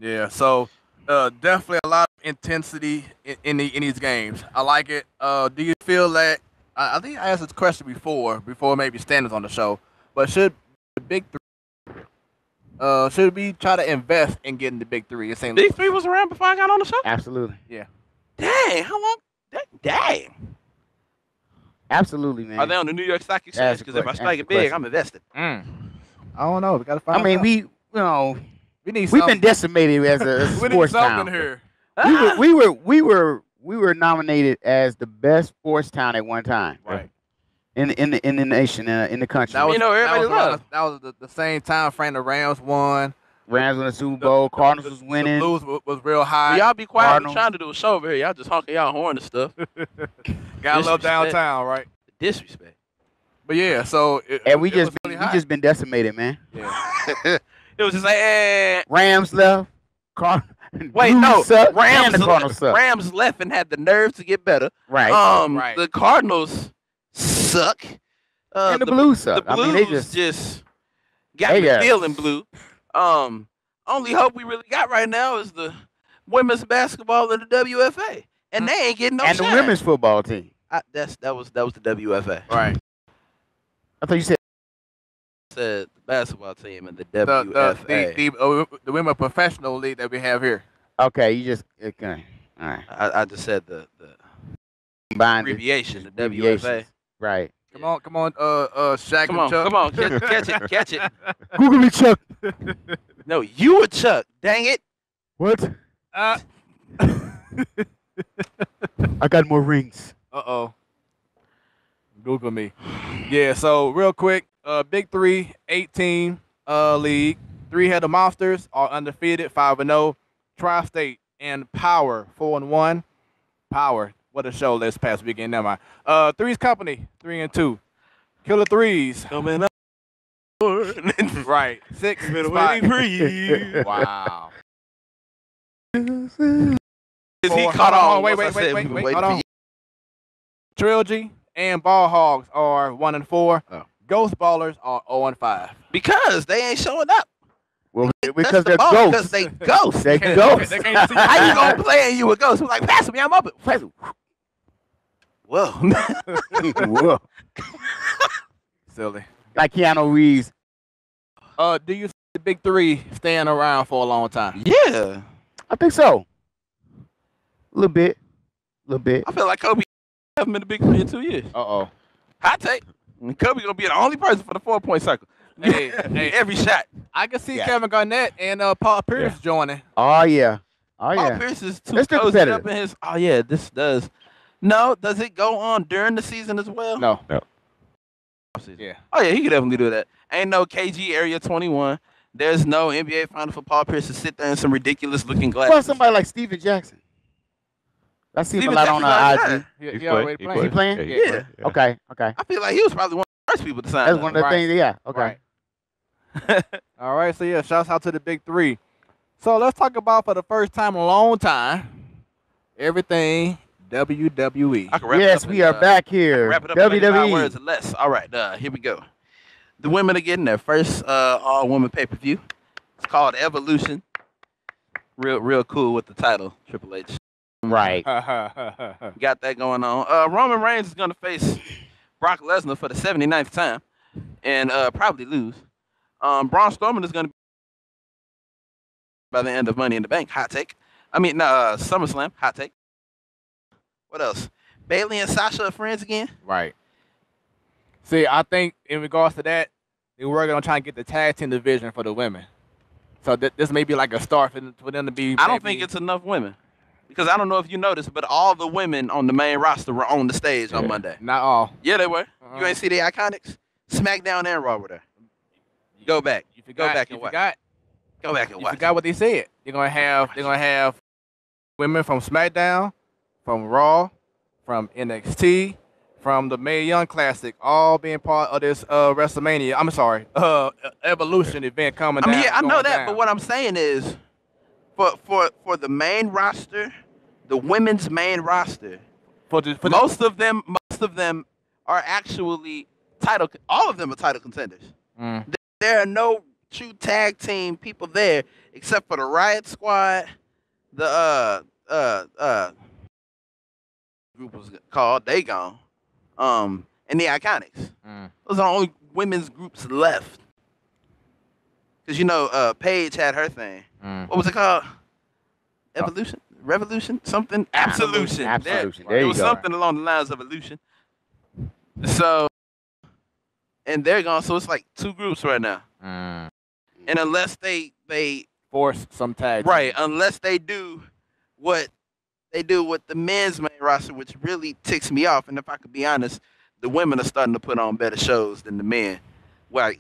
Yeah, so definitely a lot of intensity in these games. I like it. Do you feel that? I think I asked this question before maybe Stan was on the show, but should the big three? Should we try to invest in getting the big three? Big three was around before I got on the show. Absolutely. Yeah. Dang, how long? Dang. Absolutely, man. Are they on the New York Stock Exchange? Because if I strike it big, I'm invested. I don't know. We gotta find. I mean, out. we've been decimated as a sports town. Here. We were nominated as the best sports town at one time. Right. In the nation, in the country. That was, everybody loved. That was the same time frame the Rams won. Rams won the Super Bowl. Cardinals was winning. The Blues was real high. Y'all be quiet. Cardinals. I'm trying to do a show over here. Y'all just honking y'all horn and stuff. Got love downtown, right? Disrespect. But yeah, so we just been decimated, man. Yeah. It was just like, Rams left. Wait, no. Suck, Rams, and the Cardinals suck. Rams left and had the nerve to get better. Right. Right. The Cardinals suck. And the Blues suck. The Blues I mean, they just got me feeling blue. Only hope we really got right now is the women's basketball in the WFA, and they ain't getting no and shine. the women's football team. That was the WFA. Right. I thought you said The basketball team and the WFA. The women professional league that we have here. okay. You just okay. All right. I just said the Combined abbreviation, the WFA. abbreviations. Right. Come on, Shaq Come and Chuck. on, catch it. Google me, Chuck. No, you were Chuck. Dang it. What? Uh I got more rings. oh. Google me. Yeah. So real quick, Big Three, 18 league. 3-headed monsters are undefeated, 5-0. Tri-State and Power, 4-1. Power. What a show this past weekend. Never mind. Threes Company, 3-2. Killer Threes. Coming up. Right. 6 Been spot. waiting for you. Wow. Is he caught on? Wait. Hold on. Trilogy and Ball Hogs are 1-4. Oh. Ghost Ballers are 0-5. Because they ain't showing up. Well, That's because the they're ball, ghosts. Because they ghosts. They ghosts. They can't see you. How you gonna play and you a ghost? Who's like, pass me, I'm up. Whoa. Whoa. Silly. Like Keanu Reeves. Do you see the Big Three staying around for a long time? Yeah. I think so. A little bit. I feel like Kobe have him in the Big Three in 2 years. Uh-oh. Hot take. Kobe gonna be the only person for the 4-point circle. Hey, Every shot. I can see Kevin Garnett and Paul Pierce joining. Oh, yeah. Paul Pierce is too Let's do cozy competitive. up in his. Oh yeah, this does. No, does it go on during the season as well? No. Offseason. Yeah. Oh yeah, he could definitely do that. Ain't no KG Area 21. There's no NBA final for Paul Pierce to sit there in some ridiculous looking What about glasses. somebody like Steven Jackson? I see him a Steven lot on Jackson's IG. He already He's playing. He playing? Yeah. Okay. I feel like he was probably one of the first people to sign. That's up. one of the Right. things. Yeah. Okay. Right. All right, so yeah, shouts out to the Big Three. So let's talk about, for the first time in a long time, everything WWE. I can wrap it Yes, up we in, are back here. Wrap it up in 5 words WWE. or less. All right, here we go. The women are getting their first all-woman pay-per-view. It's called Evolution. Real cool with the title, Triple H. Right. Got that going on. Roman Reigns is going to face Brock Lesnar for the 79th time and probably lose. Braun Strowman is going to be by the end of Money in the Bank. Hot take. SummerSlam. Hot take. What else? Bayley and Sasha are friends again? Right. See, I think in regards to that, they're working on trying to get the tag team division for the women. So this may be like a start for them to be. I don't think it's enough women. Because I don't know if you noticed, but all the women on the main roster were on the stage on Monday. Not all. Yeah, they were. You ain't see the Iconics? SmackDown and Raw were there. Go back. Go back and watch. Go back and You watch. forgot what they said. They're gonna have women from SmackDown, from Raw, from NXT, from the Mae Young Classic, all being part of this WrestleMania. I'm sorry, Evolution event coming down. I know going that, down. but what I'm saying is, for the main roster, the women's main roster, most of them are actually title. All of them are title contenders. Mm. There are no true tag team people there, except for the Riot Squad, the group was called. They gone. And the Iconics. Those are the only women's groups left. Cause Paige had her thing. What was it called? Evolution, Revolution, something, Absolution. Absolution. There was something along the lines of Evolution. So, and they're gone. So it's like 2 groups right now. And unless they force some tag, right? Unless they do what they do with the men's main roster, which really ticks me off. And if I could be honest, the women are starting to put on better shows than the men.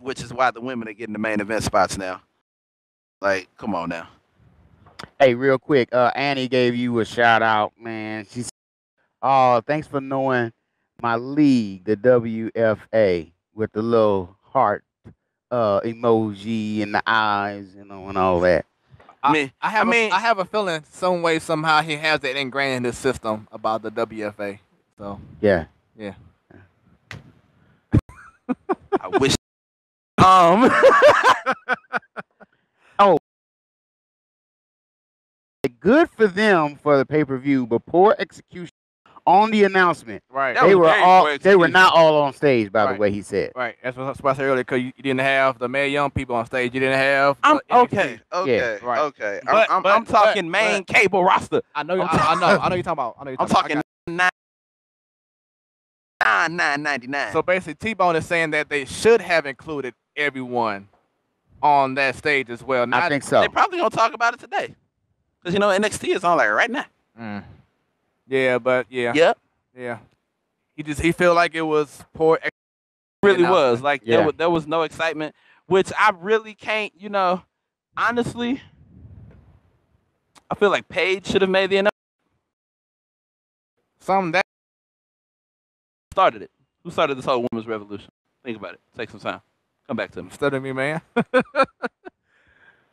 Which is why the women are getting the main event spots now. Like, come on now. Hey, real quick, Annie gave you a shout out, man. She said, "Oh, thanks for knowing my league, the WFA, with the little heart emoji and the eyes, and all that." I have a feeling some way somehow he has that ingrained in his system about the WFA. So yeah. I wish. Oh, good for them for the pay-per-view, but poor execution on the announcement. Right. They were not all on stage, by the way he said. Right. That's what I said earlier, because you didn't have the Mae Young people on stage. You didn't have okay. Right. Okay. I'm talking main cable roster. I know you're talking about. I'm talking $9.99. So basically, T-Bone is saying that they should have included everyone on that stage as well. I think so. They probably gonna talk about it today, because NXT is on like right now. Yeah, but yeah. Yep. Yeah. He felt like it was poor. It really was like there was no excitement, which I really can't. Honestly, I feel like Paige should have made the announcement. Something that started it. Who started this whole women's revolution? Think about it. Take some time. Come back to me. Study me, man.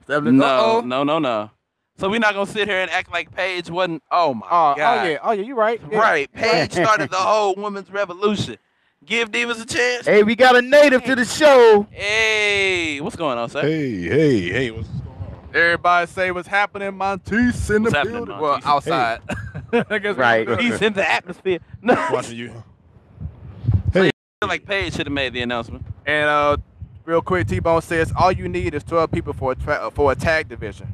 No. So we're not gonna sit here and act like Paige wasn't. Oh my God. Oh yeah, you're right. Yeah. Right. Paige started the whole women's revolution. Give divas a chance. Hey, we got a native to the show. Hey, what's going on, sir? Hey, what's going on? Everybody say what's happening, Monteith in the building. Monteith? Well, outside. I guess right. He's in the atmosphere. No. Watching you. So you feel like Paige should have made the announcement. And real quick, T-Bone says all you need is 12 people for a tag division.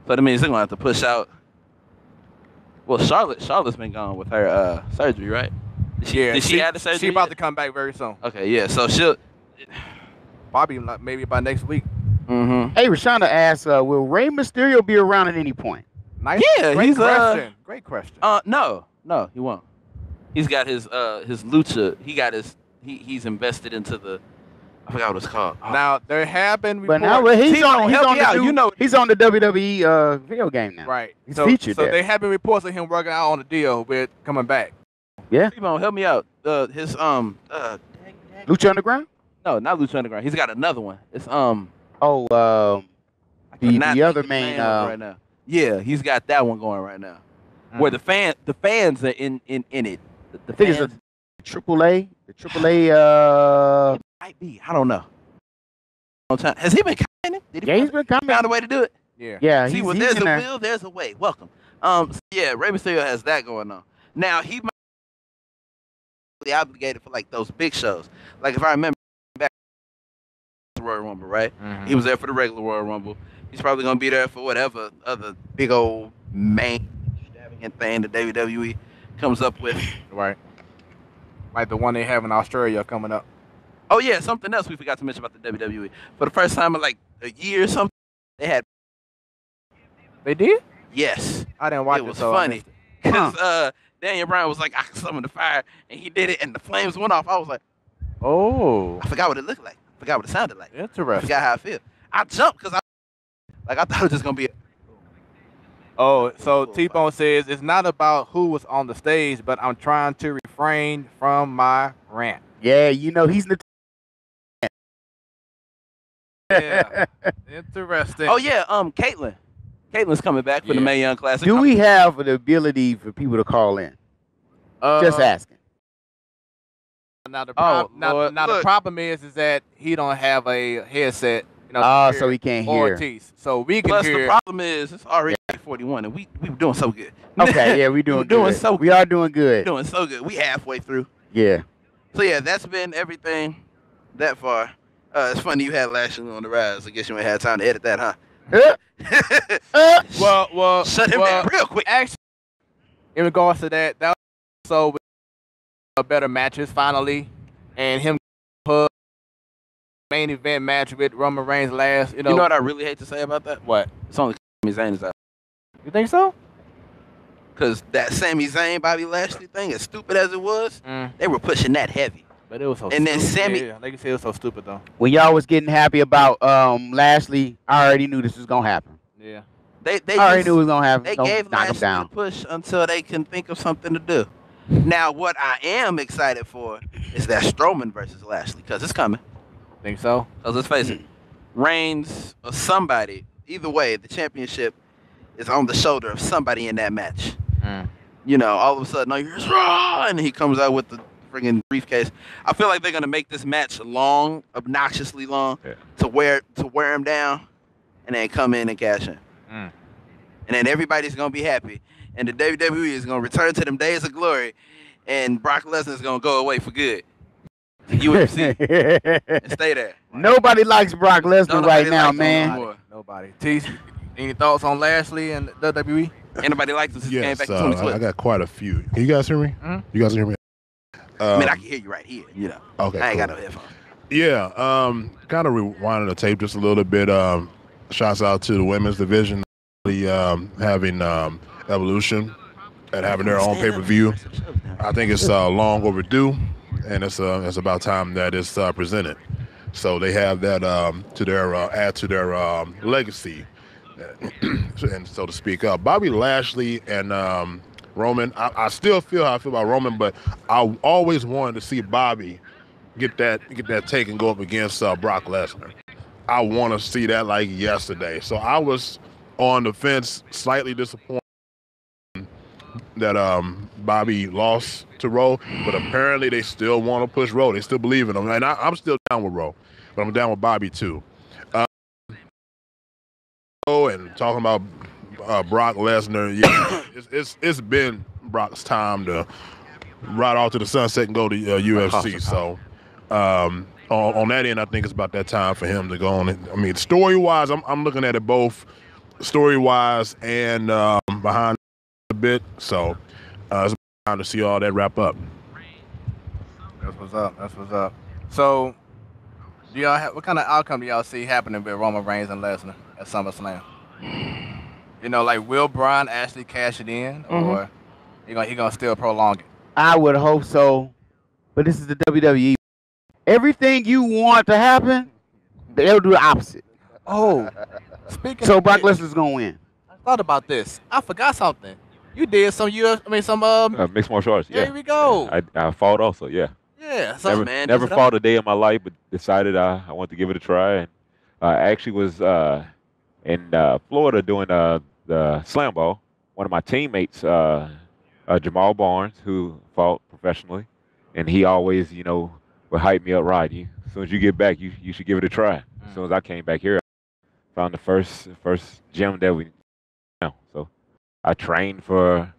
So that means they're gonna have to push out. Well, Charlotte's been gone with her surgery, right? Did she have the surgery? She about to come back very soon. Okay, yeah. So she'll probably maybe by next week. Mm-hmm. Hey, Rashonda asks, will Rey Mysterio be around at any point? Nice. Yeah, great question. Great question. No, he won't. He's got his lucha. He's invested into the. I forgot what it's called. Oh. Now there have been reports. But now he's on the WWE video game now. Right. He's featured there. So there have been reports of him working out on a deal with coming back. Yeah. T-Bone, help me out. His Lucha Underground? No, not Lucha Underground. He's got another one. It's the other main right now. Yeah, he's got that one going right now. Where the fans are in it. The fans, it's a AAA. The AAA. It might be. I don't know. Has he been coming? He's been coming. Found a way to do it. Yeah. See, when there's a will, there's a way. Welcome. Rey Mysterio has that going on. Now he might be obligated for like those big shows. Like if I remember back to the Royal Rumble, right? Mm-hmm. He was there for the regular Royal Rumble. He's probably gonna be there for whatever other big old main extravagant thing the WWE comes up with. Right. Like the one they have in Australia coming up. Oh yeah, something else we forgot to mention about the WWE. For the first time in like a year or something, they had. They did? Yes. I didn't watch it. It was funny because Daniel Bryan was like, I summoned the fire, and he did it, and the flames went off. I was like, oh. I forgot what it looked like. I forgot what it sounded like. Interesting. I forgot how I feel. I jumped because I thought it was just gonna be. So T-Bone says it's not about who was on the stage, but I'm trying to refrain from my rant. Yeah, he's the. Yeah, interesting. Oh yeah, Caitlin's coming back for the Mae Young Classic. Do we have the ability for people to call in? Just asking. the problem is that he don't have a headset. So he can't or hear. teeth. So we can Plus, hear. the problem is it's already 41, and we were doing so good. Okay, yeah, we doing good. We are doing good. Doing so good. We halfway through. Yeah. So yeah, that's been everything that far. It's funny you had Lashley on the rise. I guess you ain't had time to edit that, huh? Well, shut him down real quick. Actually, in regards to that was also better matches finally, and him main event match with Roman Reigns last. You know what I really hate to say about that? What? It's only Sami Zayn is out. You think so? Because that Sami Zayn Bobby Lashley thing, as stupid as it was, they were pushing that heavy. But it was so and stupid. then Sami, like you said, it was so stupid though. When y'all was getting happy about Lashley, I already knew this was gonna happen. Yeah. They already knew it was gonna happen. They Don't gave knock him Lashley down. a push until they can think of something to do. Now, what I am excited for is that Strowman versus Lashley, because it's coming. Think so? Because let's face it, Reigns or somebody, either way, the championship is on the shoulder of somebody in that match. You know, all of a sudden, you hear Raw, and he comes out with the friggin' briefcase. I feel like they're gonna make this match long, obnoxiously long, to wear him down, and then come in and cash in. And then everybody's gonna be happy, and the WWE is gonna return to them days of glory, and Brock Lesnar is gonna go away for good. UFC and stay there. Nobody likes Brock Lesnar right now, man. Nobody. T, any thoughts on Lashley and WWE? Anybody likes him since he came Yes, back in 2012? I got quite a few. Can you guys hear me? You guys hear me? I mean, I can hear you right here. You know. Okay. I ain't cool. got no headphones. Yeah. Kind of rewinding the tape just a little bit. Shouts out to the women's division, having Evolution and having their own pay-per-view. I think it's long overdue, and it's about time that it's presented. So they have that to their add to their legacy, and so to speak. Bobby Lashley and Roman. I still feel how I feel about Roman, but I always wanted to see Bobby get that take and go up against Brock Lesnar. I want to see that like yesterday. So I was on the fence, slightly disappointed that Bobby lost to Rowe, but apparently they still want to push Rowe. They still believe in him, and I'm still down with Rowe, but I'm down with Bobby too. And talking about Brock Lesnar, yeah, it's been Brock's time to ride off to the sunset and go to UFC. So on that end, I think it's about that time for him to go on. I mean, story-wise, I'm looking at it both story-wise and behind a bit. So it's time to see all that wrap up. That's what's up. That's what's up. So, do y'all have, what kind of outcome do y'all see happening with Roman Reigns and Lesnar at SummerSlam? You know, like, will Braun actually cash it in, or he gonna still prolong it? I would hope so, but this is the WWE. Everything you want to happen, they'll do the opposite. Oh, speaking. So of Brock which, Lesnar's gonna win. I thought about this. I forgot something. You did some mixed martial arts. Yeah, there we go. I fought also. Yeah. Yeah. So Never fought a day in my life, but decided I wanted to give it a try. And I actually was in Florida doing the slam ball. One of my teammates, Jamal Barnes, who fought professionally, and he always, would hype me up. Right, as soon as you get back, you should give it a try. As soon as I came back here, I found the first gym that we know. So I trained for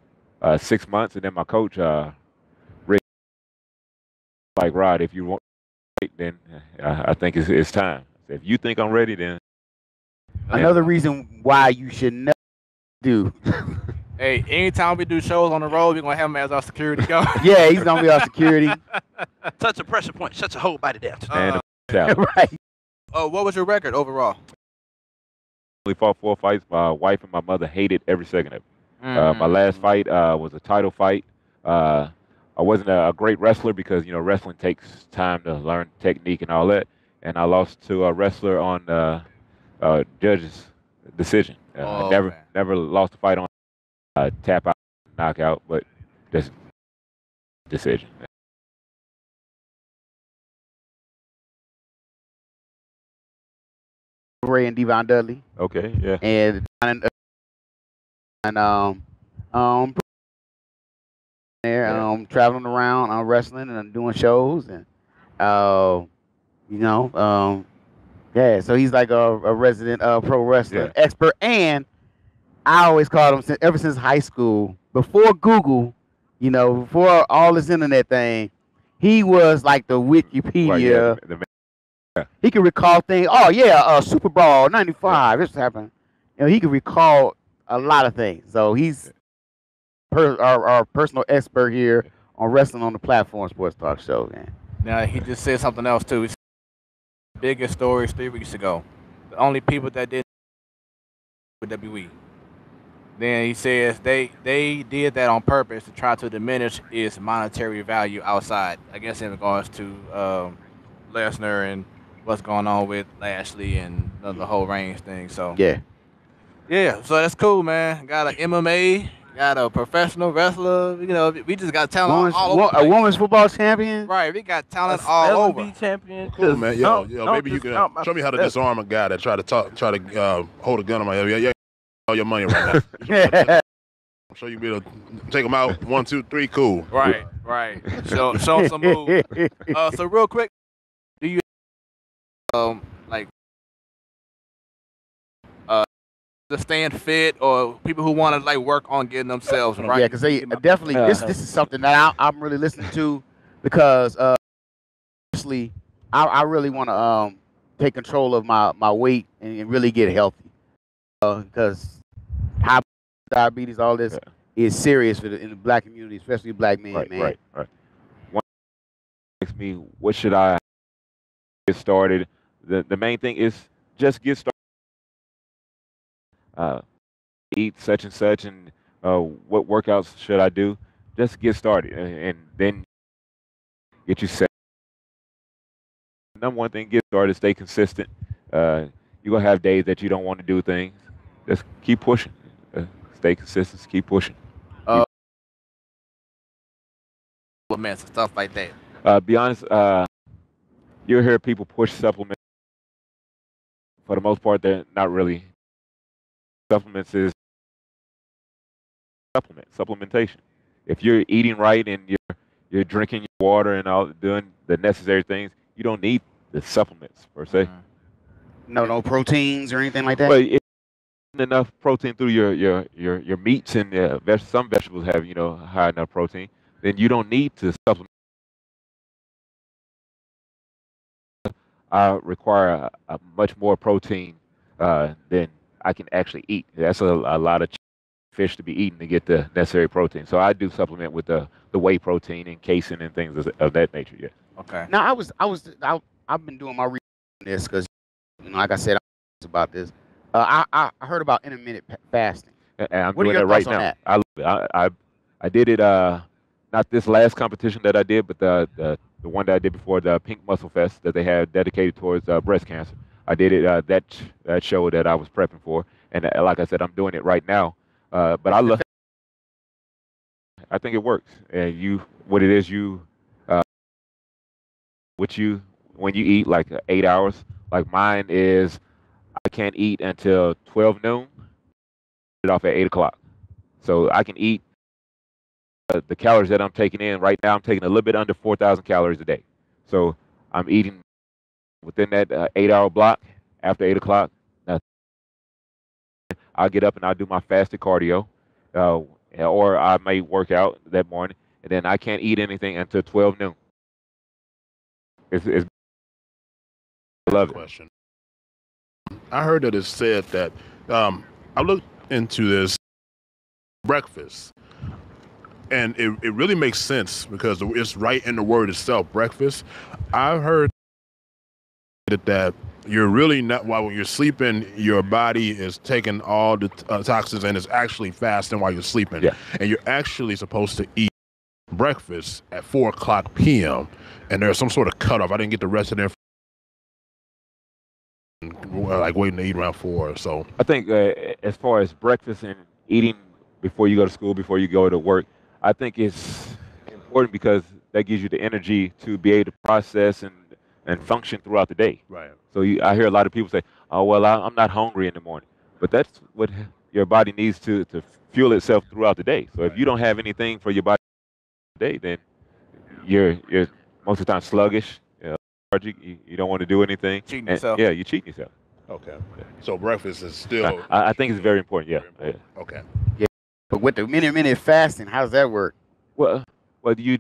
6 months, and then my coach, Rick, like, Rod, if you want, then I think it's time. If you think I'm ready, then Another reason why you should never do. Hey, anytime we do shows on the road, we're gonna have him as our security guard. Yeah, he's gonna be our security. Touch a pressure point. Shut your whole body down. Right. What was your record overall? only fought 4 fights. My wife and my mother hated every second of it. My last fight was a title fight. I wasn't a great wrestler because, wrestling takes time to learn technique and all that. And I lost to a wrestler on judge's decision. Never lost a fight on tap out, knockout, but just decision. Ray and Devon Dudley. Okay, yeah. And there, traveling around, wrestling and doing shows, and you know, yeah. So he's like a resident pro wrestler expert, and I always called him ever since high school, before Google, before all this internet thing. He was like the Wikipedia. He could recall things. Oh yeah, Super Bowl '95. This happened. He could recall a lot of things. So he's our personal expert here on wrestling on the platform Sports Talk Show, man. Now he just said something else too. He said the biggest stories 3 weeks ago. The only people that did with WWE. Then he says they did that on purpose to try to diminish its monetary value outside. I guess in regards to Lesnar and what's going on with Lashley and the whole Reigns thing. So yeah. So that's cool, man. Got an MMA, got a professional wrestler. We just got talent all over. A women's football champion. Right, we got talent all over. Champion. Cool, man. Yo, maybe you can show me how to disarm a guy that try to hold a gun on my head. Yeah, all your money right now. I'm sure you be able to take them out. 1, 2, 3, cool. Right. Show some moves. So real quick, do you to stand fit, or people who want to work on getting themselves right? Yeah, because they definitely this is something that I'm really listening to, because honestly, I really want to take control of my weight and really get healthy, because high diabetes, all this is serious in the black community, especially black men. Right. One asks me, what should I get started? The main thing is just get started. Eat such and such, and what workouts should I do? Just get started, and then get you set. Number one thing, get started, stay consistent. You're gonna have days that you don't want to do things. Just keep pushing. Stay consistent, keep pushing. Supplements and stuff like that. Be honest, you'll hear people push supplements. For the most part, they're not really. Supplements is supplementation. If you're eating right and you're drinking your water and all doing the necessary things, you don't need the supplements per se. No proteins or anything like that. But if enough protein through your meats, and some vegetables have high enough protein, then you don't need to supplement. I require a much more protein than I can actually eat. That's a lot of fish to be eaten to get the necessary protein. So I do supplement with the whey protein and casein and things of that nature. Yeah. Okay. Now I've been doing my research on this because, like I said, I'm about this. I heard about intermittent fasting. And I'm doing that right now. I love it. I did it not this last competition that I did, but the one that I did before, the Pink Muscle Fest that they had dedicated towards breast cancer. I did it that show that I was prepping for, and like I said, I'm doing it right now. But I love. I think it works. And when you eat like 8 hours, like mine is, I can't eat until 12 noon. It off at 8 o'clock, so I can eat the calories that I'm taking in right now. I'm taking a little bit under 4,000 calories a day, so I'm eating within that 8-hour block. After 8 o'clock, I'll get up and I'll do my fasted cardio, or I may work out that morning, and then I can't eat anything until 12 noon. I love it. Question. I heard that it said that I looked into this breakfast, and it really makes sense because it's right in the word itself, breakfast. I've heard that you're really not, while when you're sleeping, your body is taking all the toxins and is actually fasting while you're sleeping. Yeah. And you're actually supposed to eat breakfast at 4 o'clock p.m. And there's some sort of cutoff. I didn't get the rest of them. Like waiting to eat around 4. So I think as far as breakfast and eating before you go to school, before you go to work, I think it's important because that gives you the energy to be able to process and function throughout the day. right. So I hear a lot of people say, "Oh, well, I'm not hungry in the morning," but that's what your body needs to fuel itself throughout the day. So if you don't have anything for your body day, then you're most of the time sluggish. You don't want to do anything. Cheating yourself. Yeah, you're cheating yourself. Okay. So breakfast is still. I think it's very important. Yeah. Very important. Okay. Yeah. But with the minute fasting, how does that work? Well, you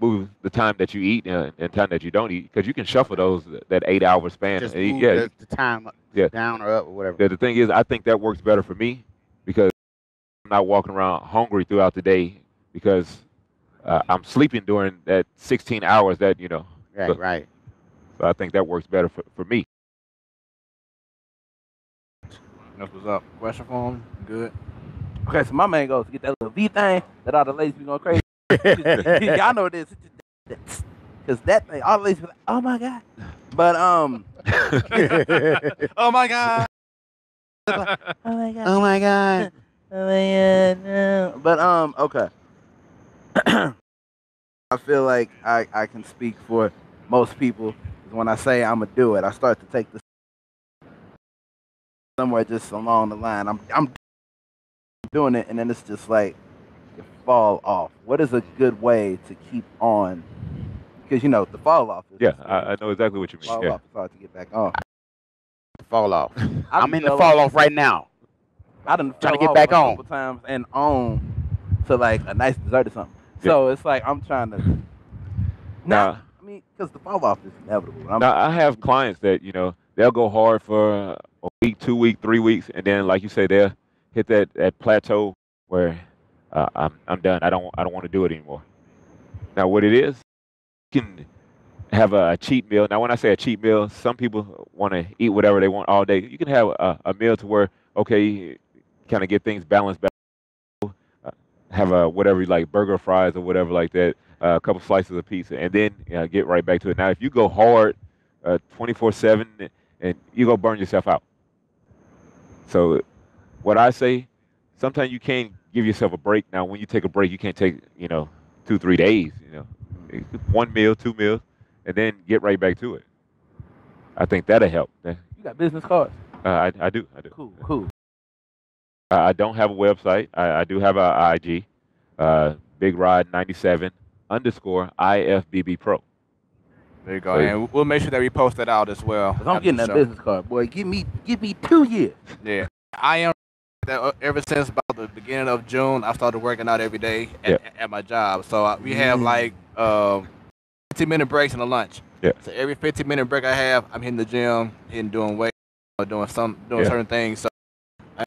move the time that you eat and time that you don't eat, because you can shuffle that 8-hour span. Just move the time down or up or whatever. Yeah, the thing is, I think that works better for me because I'm not walking around hungry throughout the day because I'm sleeping during that 16 hours that, Right. So I think that works better for me. That's what's up. Question for him? Good. Okay, so my main goal is to get that little V thing that all the ladies be going crazy. Y'all know this. Because that thing, all the ladies be like, oh my God. But, Oh my God. oh my God. Oh my God. Oh my God. No. But, okay. I feel like I can speak for most people. When I say I'm going to do it, I start to take this somewhere just along the line. I'm doing it, and then it's just like you fall off. What is a good way to keep on? Because, the fall off. Yeah, I know exactly what you mean. Fall off is hard to get back on. Fall off. I'm in the fall off right now. I done trying to fell get back off a on. couple times and on to like a nice dessert or something. Yeah. So it's like I'm trying to. Because the fall off is inevitable. Now I have clients that they'll go hard for a week, 2 weeks, 3 weeks, and then like you say, they'll hit that plateau where I'm done. I don't want to do it anymore. Now what it is, you can have a cheat meal. Now when I say a cheat meal, some people want to eat whatever they want all day. You can have a meal to where kind of get things balanced back. Have a whatever you like, burger, fries, or whatever like that. A couple slices of pizza, and then get right back to it. Now, if you go hard 24/7, and you go burn yourself out. So, what I say, sometimes you can give yourself a break. Now, when you take a break, you can't take 2-3 days. 1 meal, 2 meals, and then get right back to it. I think that'll help. You got business cards? I do. Cool. I don't have a website. I do have a IG, Big Rod 97 _ IFBB Pro. There you go. So, and we'll make sure that we post that out as well. I'm getting that business card, boy. Give me 2 years. Yeah. I am that ever since about the beginning of June. I started working out every day at my job. So we have like 15-minute breaks and a lunch. Yeah. So every 15-minute break I have, I'm hitting the gym, doing weight, doing certain things. So I'm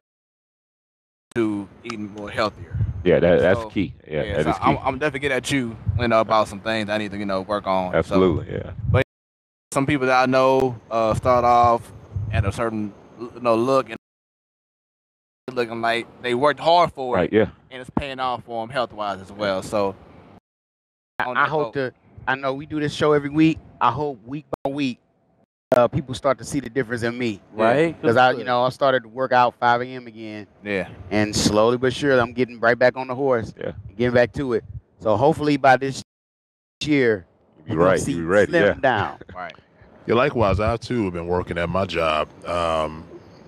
to eating more healthier. Yeah, that's key. Yeah, that is key. I'm definitely getting at you, about some things I need to, work on. Absolutely, so, yeah. But some people that I know start off at a certain, look and looking like they worked hard for it. Right, yeah. And it's paying off for them health-wise as well. So I hope I know we do this show every week. I hope week by week, people start to see the difference in me, right? Because I started to work out 5 a.m. again. Yeah. And slowly but surely, I'm getting right back on the horse. Yeah. And getting back to it. So hopefully by this year, you're right. You're ready. Slim down. Right. Yeah. Likewise, I too have been working at my job.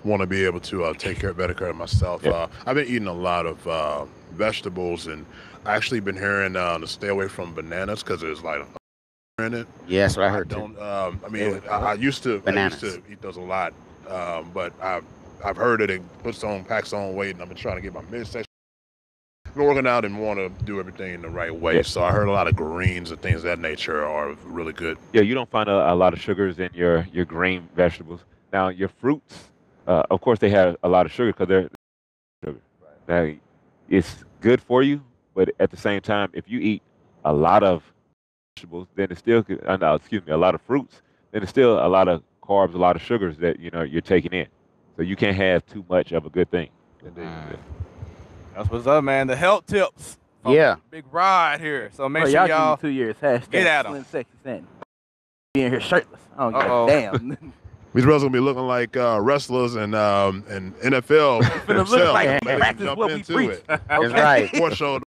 Want to be able to take better care of myself. Yeah. I've been eating a lot of vegetables, and I actually been hearing to stay away from bananas because there's like in it. Yes, what I heard. I used to eat those a lot, but I've heard that it packs on weight, and I've been trying to get my midsection. Been working out and want to do everything in the right way. Yeah. So I heard a lot of greens and things of that nature are really good. Yeah, you don't find a lot of sugars in your green vegetables. Now your fruits, of course, they have a lot of sugar because they're sugar. Now it's good for you, but at the same time, if you eat a lot of vegetables, then it's still a lot of fruits, then it's still a lot of carbs, a lot of sugars that you're taking in. So you can't have too much of a good thing. That's what's up, man. The health tips. Big Rod here. So make sure y'all 2 years. Get at them. Slim Sexy Sandy. Being here shirtless. Oh damn. These brothers gonna be looking like wrestlers and NFL. Gonna look like practice what we preach. That's right. Sports show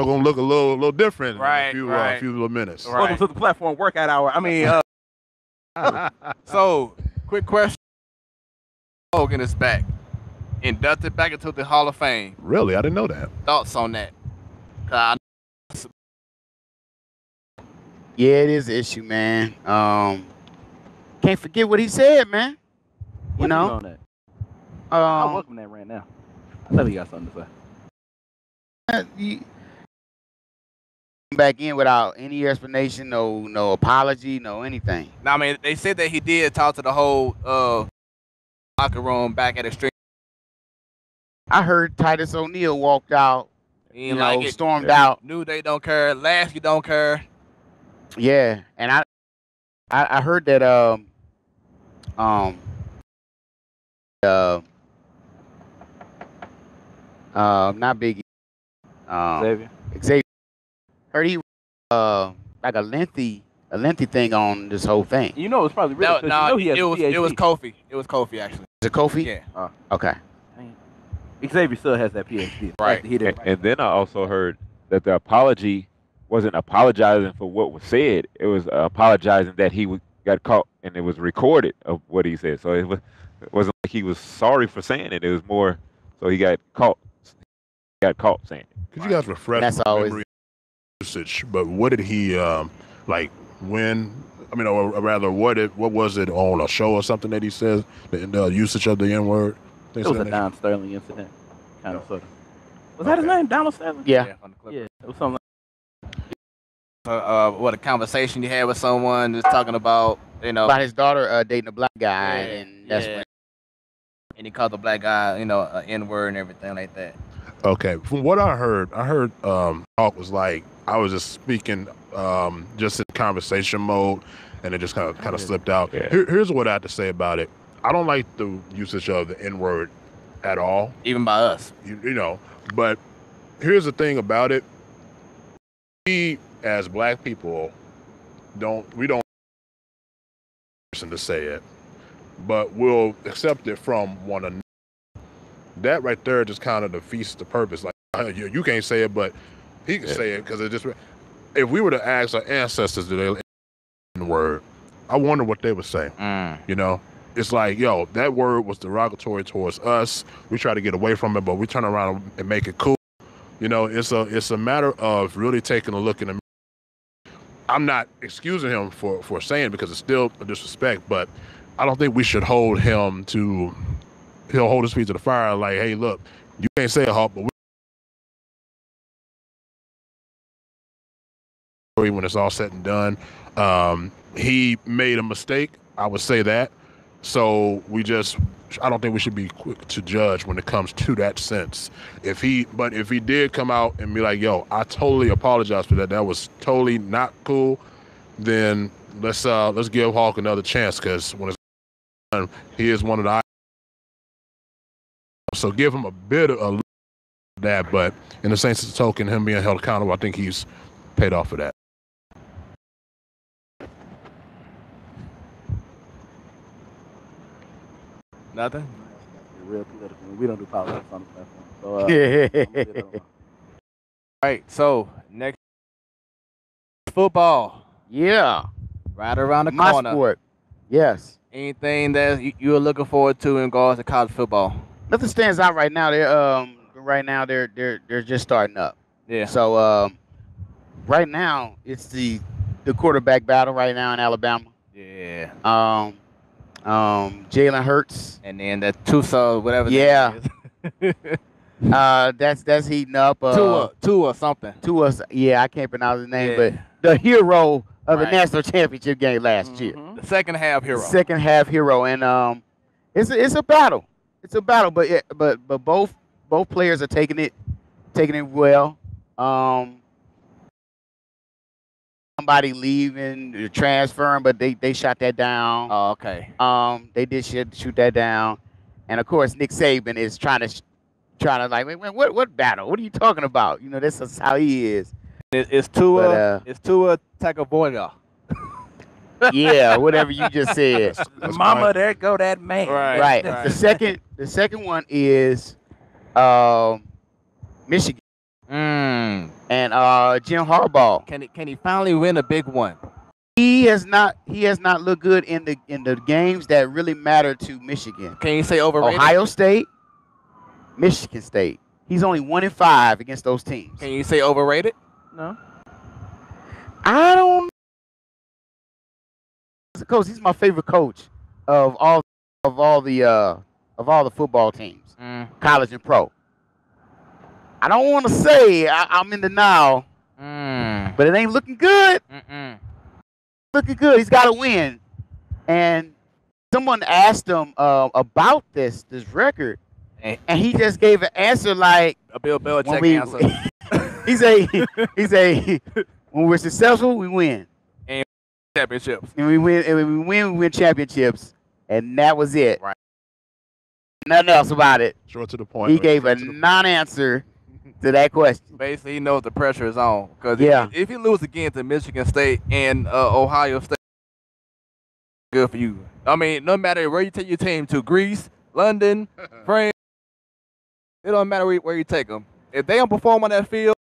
gonna look a little different in a few little minutes. Right. Welcome to the platform workout hour. So quick question. Hogan is back. inducted back into the Hall of Fame. Really? I didn't know that. Thoughts on that? Yeah, it is an issue, man. Can't forget what he said, man. You What's know. on that? I Um, welcome that right now. I know he got something to say. you back in without any explanation, no apology, no anything. Now, I mean, they said that he did talk to the whole locker room back at Extreme. I heard Titus O'Neil walked out, He ain't like it. stormed out. Knew they don't care. Lasky don't care. Yeah, and I heard that not Biggie, Xavier heard he like a lengthy thing on this whole thing. You know, it's probably real. No, he has it was PhD. Kofi. It was Kofi actually. Is it Kofi? Yeah. Okay. Xavier still has that PhD. Right. And then I also heard that the apology wasn't apologizing for what was said. It was apologizing that he got caught and it was recorded of what he said. So it wasn't like he was sorry for saying it. It was more so he got caught. Saying it. Could you guys refresh That's my always memory usage? But what did he like when? I mean, or rather, what was it on a show or something that he says the usage of the N word? It was a Don Sterling incident, kind of sort of. Was that his name, Donald Sterling? Yeah. On the clip. Yeah, it was something. What a conversation you had with someone just talking about, about his daughter dating a black guy, and that's when. And he called the black guy, an N-word and everything like that. Okay, from what I heard talk was like I was just speaking just in conversation mode, and it just kind of slipped out. Yeah. Here's what I have to say about it. I don't like the usage of the N-word at all. Even by us. You know, but here's the thing about it. We as black people don't person to say it, but we'll accept it from one another. That right there just kind of defeats the purpose. Like you can't say it, but he can say it because it just. If we were to ask our ancestors, do they the word? I wonder what they would say. You know, it's like, yo, that word was derogatory towards us. We try to get away from it, but we turn around and make it cool. You know, it's a matter of really taking a look in the. I'm not excusing him for saying it because it's still a disrespect, but I don't think we should hold him to. He'll hold his feet to the fire like, hey, look, you can't say a Hulk, but when it's all said and done, he made a mistake. I would say that. So I don't think we should be quick to judge when it comes to that sense. If he did come out and be like, yo, I totally apologize for that. That was totally not cool. Then let's give Hulk another chance because when it's done, he is one of the. So give him a bit of that, but in the same token, him being held accountable, I think he's paid off for that. Nothing? Real political. We don't do politics on the platform. So, All right, so next football. Yeah. Right around the My corner. sport. Yes. Anything that you're looking forward to in regards to college football? Nothing stands out right now. They're just starting up. Yeah. So right now it's the quarterback battle right now in Alabama. Yeah. Jalen Hurts. And then that Tusa, whatever. Yeah. That is. That's heating up. Tua something. Tua. Yeah, I can't pronounce his name, Yeah. but the hero of the Right. national championship game last year. The second half hero. Second half hero, and it's a battle. It's a battle, but both players are taking it well. Somebody leaving, transferring, but they shot that down. Oh, okay. They did shoot that down, and of course Nick Saban is trying to like, wait, what battle? What are you talking about? You know, this is how he is. It's Tua. It's Tua Tagovailoa. Yeah, whatever you just said. Mama, there go that man. Right. The second one is Michigan. And Jim Harbaugh. Can he finally win a big one? He has not looked good in the games that really matter to Michigan. Can you say overrated? Ohio State Michigan State. He's only 1-5 against those teams. Can you say overrated? No. I don't know. Coach, he's my favorite coach of all the football teams, college and pro. I don't want to say I'm in denial, but it ain't looking good. Looking good. He's got to win. And someone asked him about this record, and he just gave an answer like a Bill Belichick answer. he say when we're successful, we win. And championships. And we win championships. And that was it. Right. Nothing else about it. Short to the point. He gave a non-answer to that question. Basically, he knows the pressure is on. Because if you lose again to Michigan State and Ohio State, good for you. I mean, no matter where you take your team to, Greece, London, France, it don't matter where you take them. If they don't perform on that field,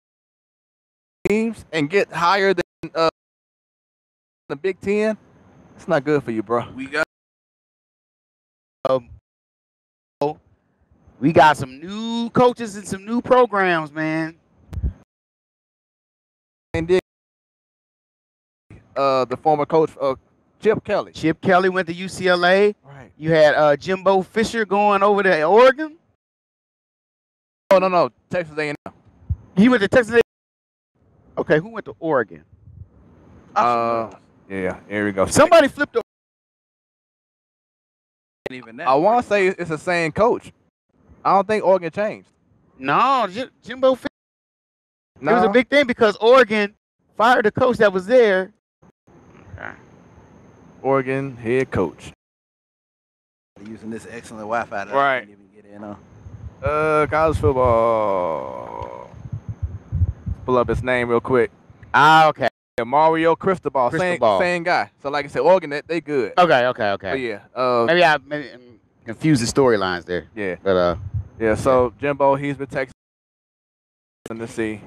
teams and get higher than the Big Ten, it's not good for you, bro. We got some new coaches and some new programs, man. And the former coach Chip Kelly. Chip Kelly went to UCLA. Right. You had Jimbo Fisher going over to Oregon. Oh no, Texas A&M. He went to Texas A&M. Okay, who went to Oregon? Yeah, here we go. Somebody flipped the. Even that. I want to say it's the same coach. I don't think Oregon changed. No, Jimbo Fisher. No. It was a big thing because Oregon fired the coach that was there. Oregon head coach. Using this excellent Wi-Fi that Right. I can't even get in on. College football. Pull up his name real quick. Okay. Yeah, Mario Cristobal. Cristobal. Same guy. So like I said, Oregon, they good. Okay. But yeah. Maybe I confused the storylines there. Yeah. But Yeah. So Jimbo, he's with Texas. Let's see.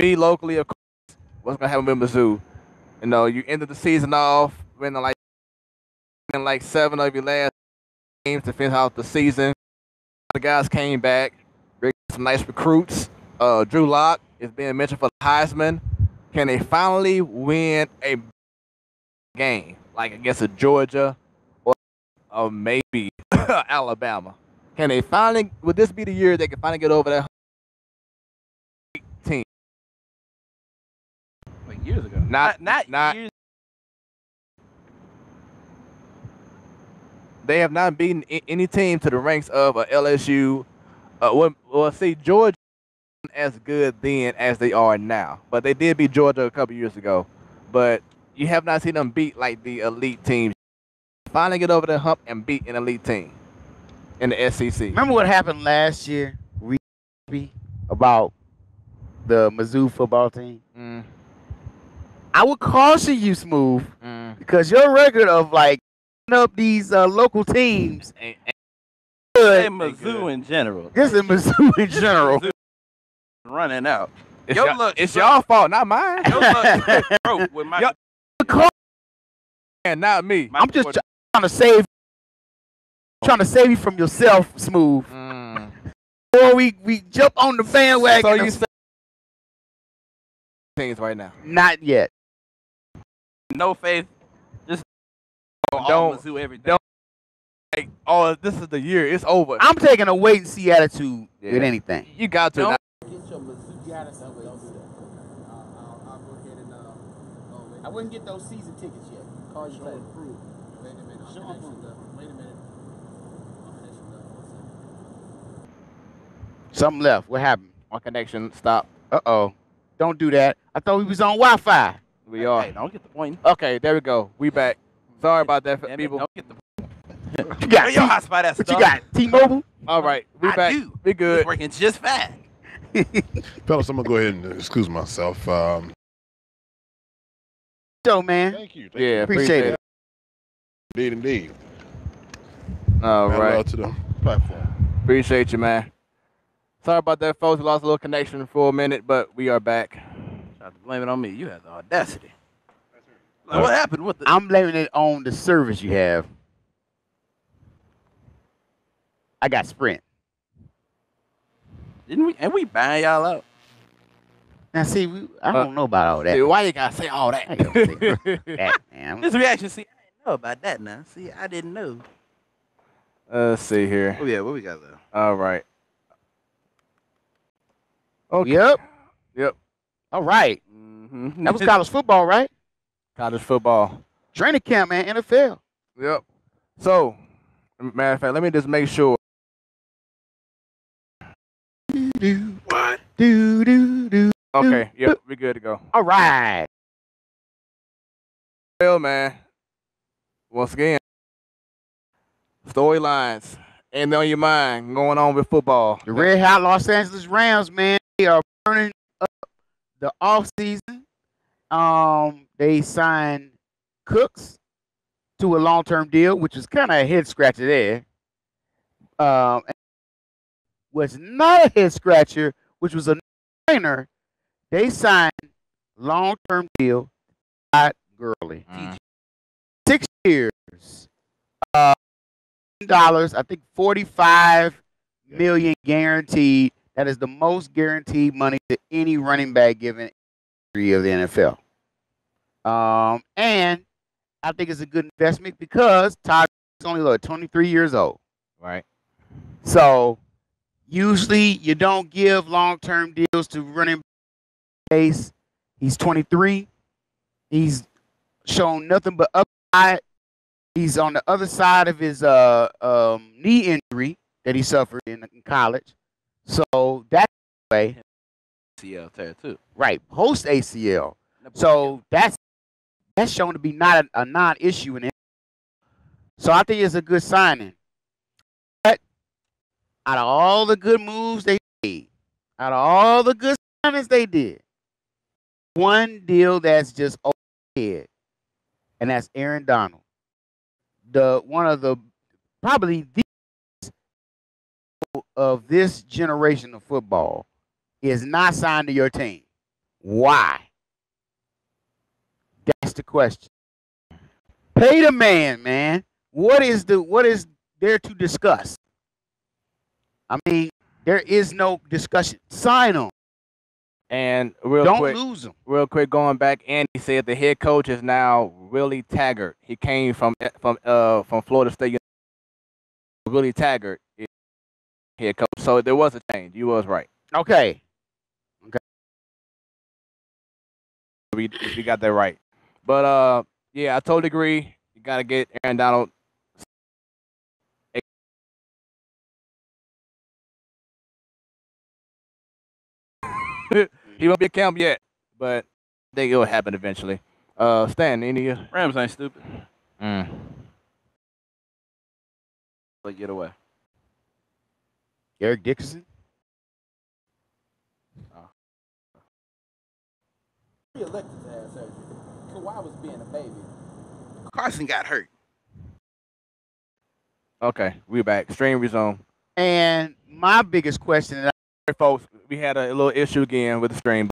Me locally, of course. What's gonna happen with Mizzou? You know, you ended the season off winning like 7 of your last games to finish out the season. The guys came back, bring some nice recruits. Drew Lock is being mentioned for the Heisman. Can they finally win a game like against a Georgia or maybe Alabama? Can they finally? Would this be the year they can finally get over that team? Like years ago. Not years. They have not beaten any team to the ranks of LSU. Well, see, Georgia wasn't as good then as they are now, but they did beat Georgia a couple years ago. But you have not seen them beat like the elite teams. Finally get over the hump and beat an elite team in the SEC. remember what happened last year? About the Mizzou football team. I would caution you, Smooth, because your record of like up these local teams. And Good. Mizzou in general. This is Mizzou in general. Running out. It's y'all fault, not mine. Your luck broke with my And not me. I'm just trying to save you from yourself, Smooth. Before we jump on the bandwagon. So you say teams right now? Not yet. no faith. Just don't Mizzou every day. don't like, oh, this is the year. It's over. I'm taking a wait and see attitude Yeah. with anything. You got to. Don't- Now. Get your Mizzou. You gotta don't do that. I'll go ahead and I wouldn't get those season tickets yet. Cars you approved. Wait a minute. Wait a minute. Something left. What happened? My connection stopped. Uh-oh. Don't do that. I thought we was on Wi-Fi. We are. Hey, don't get the point. Okay, there we go. We back. Sorry about that, Damn it, people. don't get the You got Where your hotspot at, what you Star? got? T-Mobile? All right, we I back. do. We It's good. working just fine. Fellas, I'm going to go ahead and excuse myself. Show, man. Thank you. Yeah, Appreciate it. Indeed. All Add right. love to the platform. Appreciate you, man. Sorry about that, folks. We lost a little connection for a minute, but we are back. Try to blame it on me. You had the audacity. Like, what happened with the? I'm blaming it on the service you have. I got Sprint. Didn't we? And we buying y'all out. Now, see, I don't know about all that. See, why you gotta say all that? I ain't gonna say that, man. This reaction, see, I didn't know about that now. See, I didn't know. Let's see here. Oh, yeah, what we got there? All right. Okay. Yep. All right. Mm-hmm. That was college football, right? College football. Training camp, man. NFL. Yep. So, matter of fact, let me just make sure. What? Do. Okay. Yep. We good to go. All right. Well, man. Once again, storylines and on your mind going on with football. The red hot Los Angeles Rams, man, they are burning up the offseason. They signed Cooks to a long-term deal, which was kind of a head scratcher there. Was not a head scratcher, which was a no-brainer. They signed long-term deal. Todd Gurley, 6 years, $1, I think 45 million guaranteed. That is the most guaranteed money to any running back given in the history of the NFL. And I think it's a good investment because Todd is only 23 years old. Right. So usually you don't give long-term deals to running backs. He's 23. He's shown nothing but upside. He's on the other side of his knee injury that he suffered in college. So that's the way. ACL tear too. Right, post ACL. So that's shown to be not a non-issue in it. So I think it's a good signing. But out of all the good moves they made, out of all the good signings they did, one deal that's just overhead, and that's Aaron Donald. Probably the of this generation of football is not signed to your team. Why? That's the question. Pay the man. What is there to discuss? I mean, there is no discussion. Sign him. And Don't lose him. Real quick, going back, Andy said the head coach is now Willie Taggart. He came from Florida State University. Willie Taggart is head coach. So there was a change. You was right. Okay. We got that right. But yeah, I totally agree. You gotta get Aaron Donald. He won't be a camp yet, but I think it'll happen eventually. Stan, any Rams ain't stupid. Mm. But get away. Eric Dickerson. He elected to have surgery. Kawhi was being a baby. Carson got hurt. Okay, we back. Stream resume. And my biggest question, and Folks, we had a little issue again with the stream.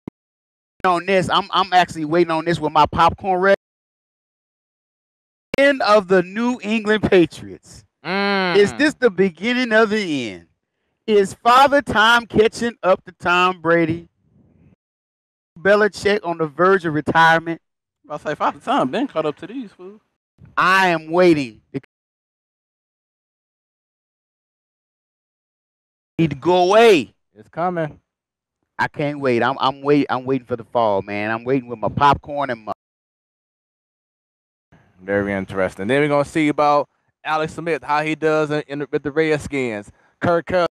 on this, I'm actually waiting on this with my popcorn ready. End of the New England Patriots. Is this the beginning of the end? Is Father Time catching up to Tom Brady? Belichick on the verge of retirement? I'll say Father Time been caught up to these fools. I am waiting. Need to go away. It's coming. I can't wait. I'm waiting for the fall, man. I'm waiting with my popcorn and my. Very interesting. Then we're gonna see about Alex Smith, how he does with the Redskins. Kirk Cousins.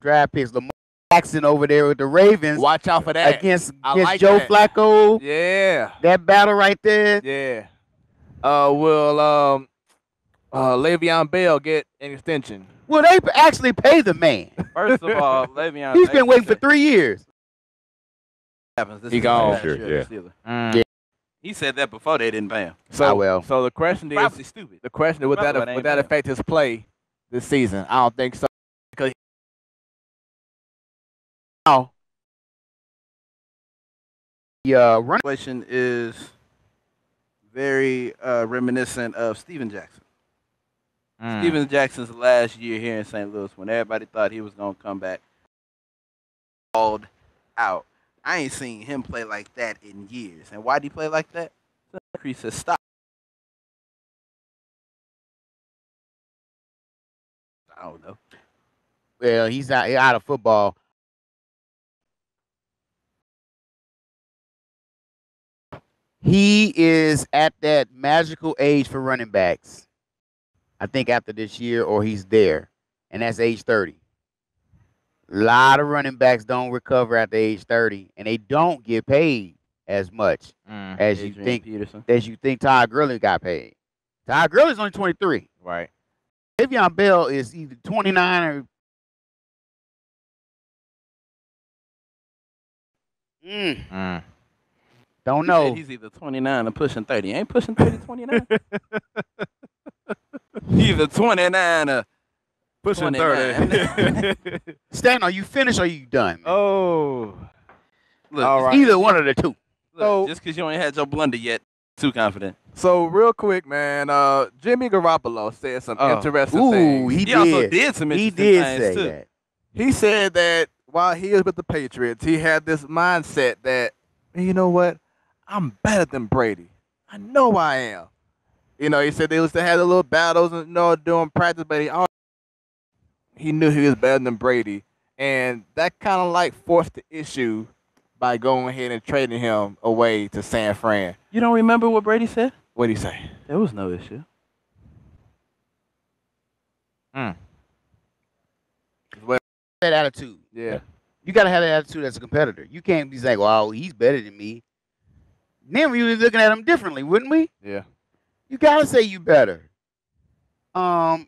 Draft picks. Lamar Jackson over there with the Ravens. Watch out for that. Against like Joe that. Flacco. Yeah. That battle right there. Yeah. Will Le'Veon Bell get an extension? Will they actually pay the man? First of all, Le'Veon. He's been waiting for 3 years. Happens. This He is gone. last Sure, year of the yeah. Steelers. Yeah. He said that before they didn't pay him. So the question is, Probably stupid. the question is, would Probably it that ain't bad. affect his play this season? I don't think so. Because Now, running. Situation is very reminiscent of Steven Jackson. Steven Jackson's last year here in St. Louis, when everybody thought he was gonna come back, called out. I ain't seen him play like that in years. And why did he play like that? Increase his stock. I don't know. Well, he's out of football. He is at that magical age for running backs. I think after this year, or he's there, and that's age 30. A lot of running backs don't recover after age 30, and they don't get paid as much as you think. Peterson. As you think Todd Gurley got paid. Todd Gurley's only 23. Right. Le'Veon Bell is either 29 or. Don't know. He's either 29 or pushing 30. Ain't pushing 30, 29. Either 29 or pushing 29. 30. Stan, are you finished or are you done? Man? Oh. Look, all right. Either one of the two. Look, just because you ain't had your blunder yet, too confident. So real quick, man, Jimmy Garoppolo said some interesting things. He also did some interesting things, too. That. He said that while he was with the Patriots, he had this mindset that, you know what, I'm better than Brady. I know I am. You know, he said they used to have the little battles and doing practice, but he knew he was better than Brady, and that kind of like forced the issue by going ahead and trading him away to San Fran. You don't remember what Brady said? What did he say? There was no issue. That attitude. Yeah. You got to have that attitude as a competitor. You can't be saying, well, he's better than me. Then we would be looking at him differently, wouldn't we? Yeah. You got to say you better. I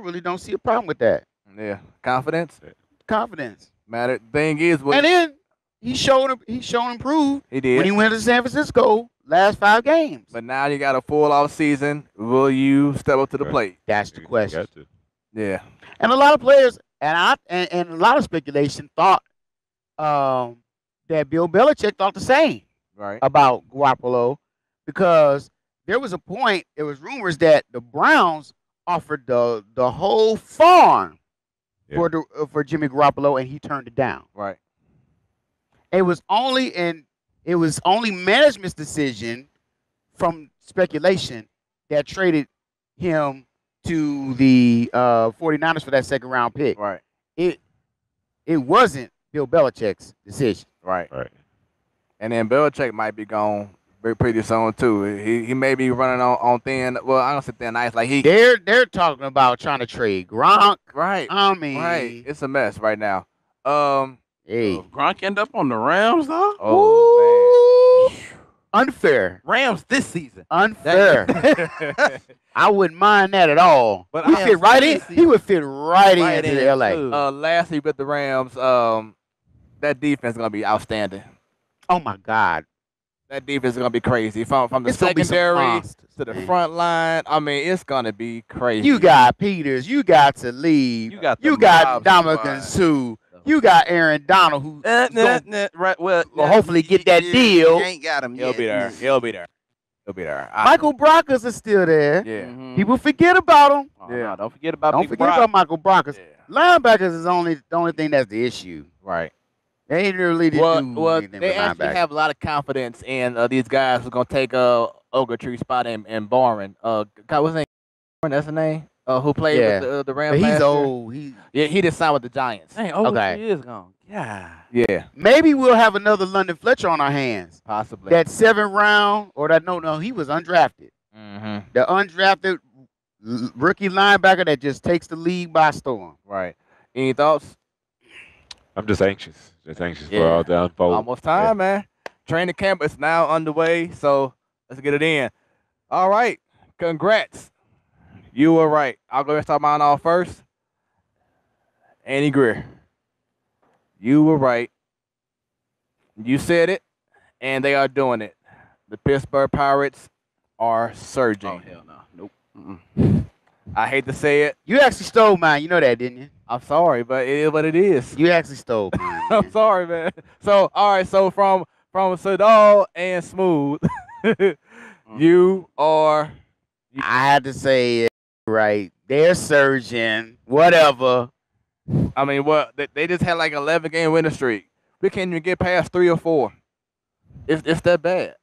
really don't see a problem with that. Yeah. Confidence? Confidence. Matter. Thing is, and then he showed improved. He did. When he went to San Francisco last 5 games. But now you got a full off season. Will you step up to the plate? That's the question. Got to. Yeah. And a lot of players and a lot of speculation thought that Bill Belichick thought the same about Garoppolo, because there was a point, there was rumors that the Browns offered the whole farm for Jimmy Garoppolo, and he turned it down. Right. It was only management's decision from speculation that traded him to the 49ers for that second round pick. Right. It wasn't Bill Belichick's decision. Right. And then Belichick might be gone pretty soon too. He may be running on thin. Well, I don't say thin ice. Like they're talking about trying to trade Gronk. Right. I mean, right. It's a mess right now. Hey, Gronk end up on the Rams though. Oh man. Unfair. Rams this season. Unfair. I wouldn't mind that at all. But he fit right in. He would fit right into LA. Last year with the Rams, that defense is gonna be outstanding. Oh my God. That defense is gonna be crazy. From the secondary to the front line. I mean, it's gonna be crazy. You got Peters. You got Talib. You got Dominican Sue. You got Aaron Donald, who will hopefully get that deal. Ain't got him He'll yet. He'll be there. Michael Brockers is still there. Yeah. People forget about him. No, don't forget about Michael Brockers. Yeah. Linebackers is the only thing that's the issue. Right. They ain't really do anything they with actually have a lot of confidence in these guys who's gonna take Ogretree's spot in Barron. What's his name? That's the name. Who played with the Rams? But he's old. He just signed with the Giants. Dang, Ogletree is gone. Yeah. Maybe we'll have another London Fletcher on our hands. Possibly. That 7th round or that no, he was undrafted. Mm-hmm. The undrafted rookie linebacker that just takes the league by storm. Right. Any thoughts? I'm just anxious. For all the unfold. Almost time, man. Training camp is now underway, so let's get it in. All right. Congrats. You were right. I'll go ahead and start mine off first. Andy Greer. You were right. You said it, and they are doing it. The Pittsburgh Pirates are surging. Oh, hell no. Nope. I hate to say it. You actually stole mine. You know that, didn't you? I'm sorry, but it is what it is. You actually stole mine. I'm sorry, man. So, all right. So from Sadal and Smooth, you are. I had to say it right. They're surging. Whatever. I mean, what they just had like 11-game winning streak. We can't even get past 3 or 4. It's that bad.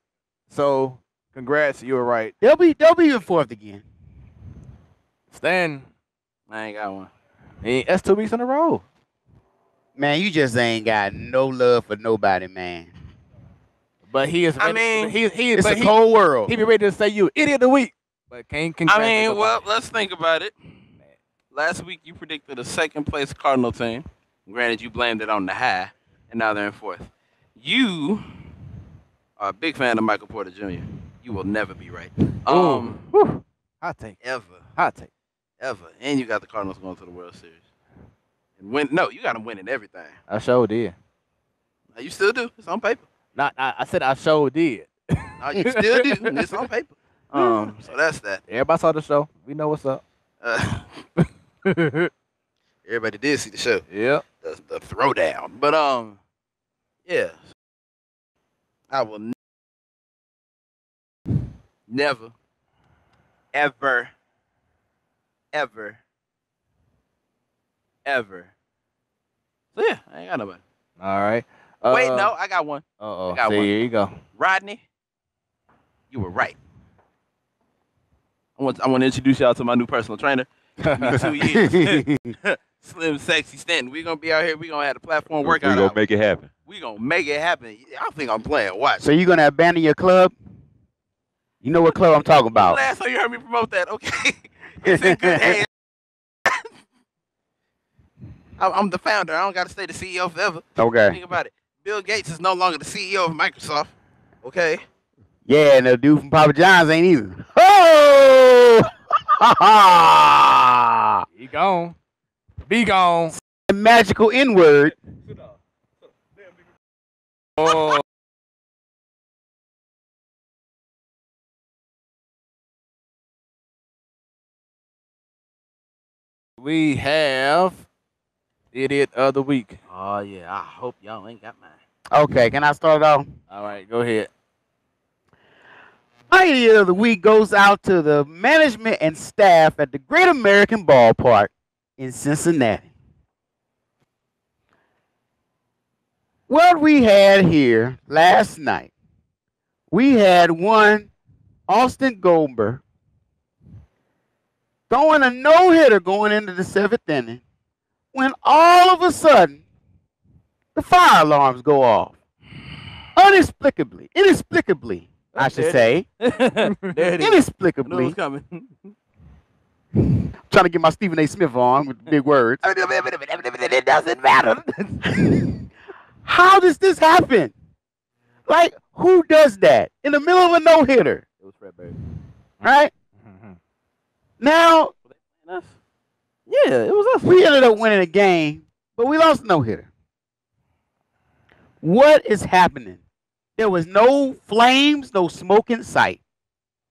So, congrats, you were right. They'll be in fourth again. Stan, I ain't got one. That's 2 weeks in a row. Man, you just ain't got no love for nobody, man. But he is. I mean, It's a cold world. He be ready to say you idiot of the week. But can't. I mean, well, let's think about it. Last week you predicted a second place Cardinal team. Granted, you blamed it on the high, and now they're in fourth. You are a big fan of Michael Porter Jr. You will never be right. Hot take. Ever. And you got the Cardinals going to the World Series. And you got them winning everything. I sure did. You still do. It's on paper. I said I sure did. No, you still do. It's on paper. So that's that. Everybody saw the show. We know what's up. Everybody did see the show. Yeah. The throwdown. But yeah. I will never, ever. So yeah, I ain't got nobody. All right. Wait, no, I got one. I got one. Here you go. Rodney, you were right. I want to introduce y'all to my new personal trainer. Me 2 years. Slim Sexy Stanton. We're gonna be out here. We're gonna have the platform workout. We're gonna make it happen. We're gonna make it happen. I think I'm playing. Watch. So you gonna abandon your club? You know what club I'm talking about. Last time you heard me promote that, okay? It's in good hands. I'm the founder. I don't got to stay the CEO forever. Okay. Think about it. Bill Gates is no longer the CEO of Microsoft. Okay. Yeah, and the dude from Papa John's ain't either. Oh! He gone. Be gone. The magical N-word. Oh. We have Idiot of the Week. Oh, yeah. I hope y'all ain't got mine. Okay, can I start off? All right, go ahead. My Idiot of the Week goes out to the management and staff at the Great American Ballpark in Cincinnati. What we had here last night, we had one Austin Goldberg throwing a no-hitter going into the 7th inning when all of a sudden the fire alarms go off. Inexplicably, I should say. There it is. Inexplicably. It coming. Trying to get my Stephen A. Smith on with big words. It doesn't matter. How does this happen? Like, who does that in the middle of a no-hitter? It was Fred Berry. Right? Now, Us? Yeah, it was us. we ended up winning a game, but we lost a no-hitter. What is happening? There was no flames, no smoke in sight.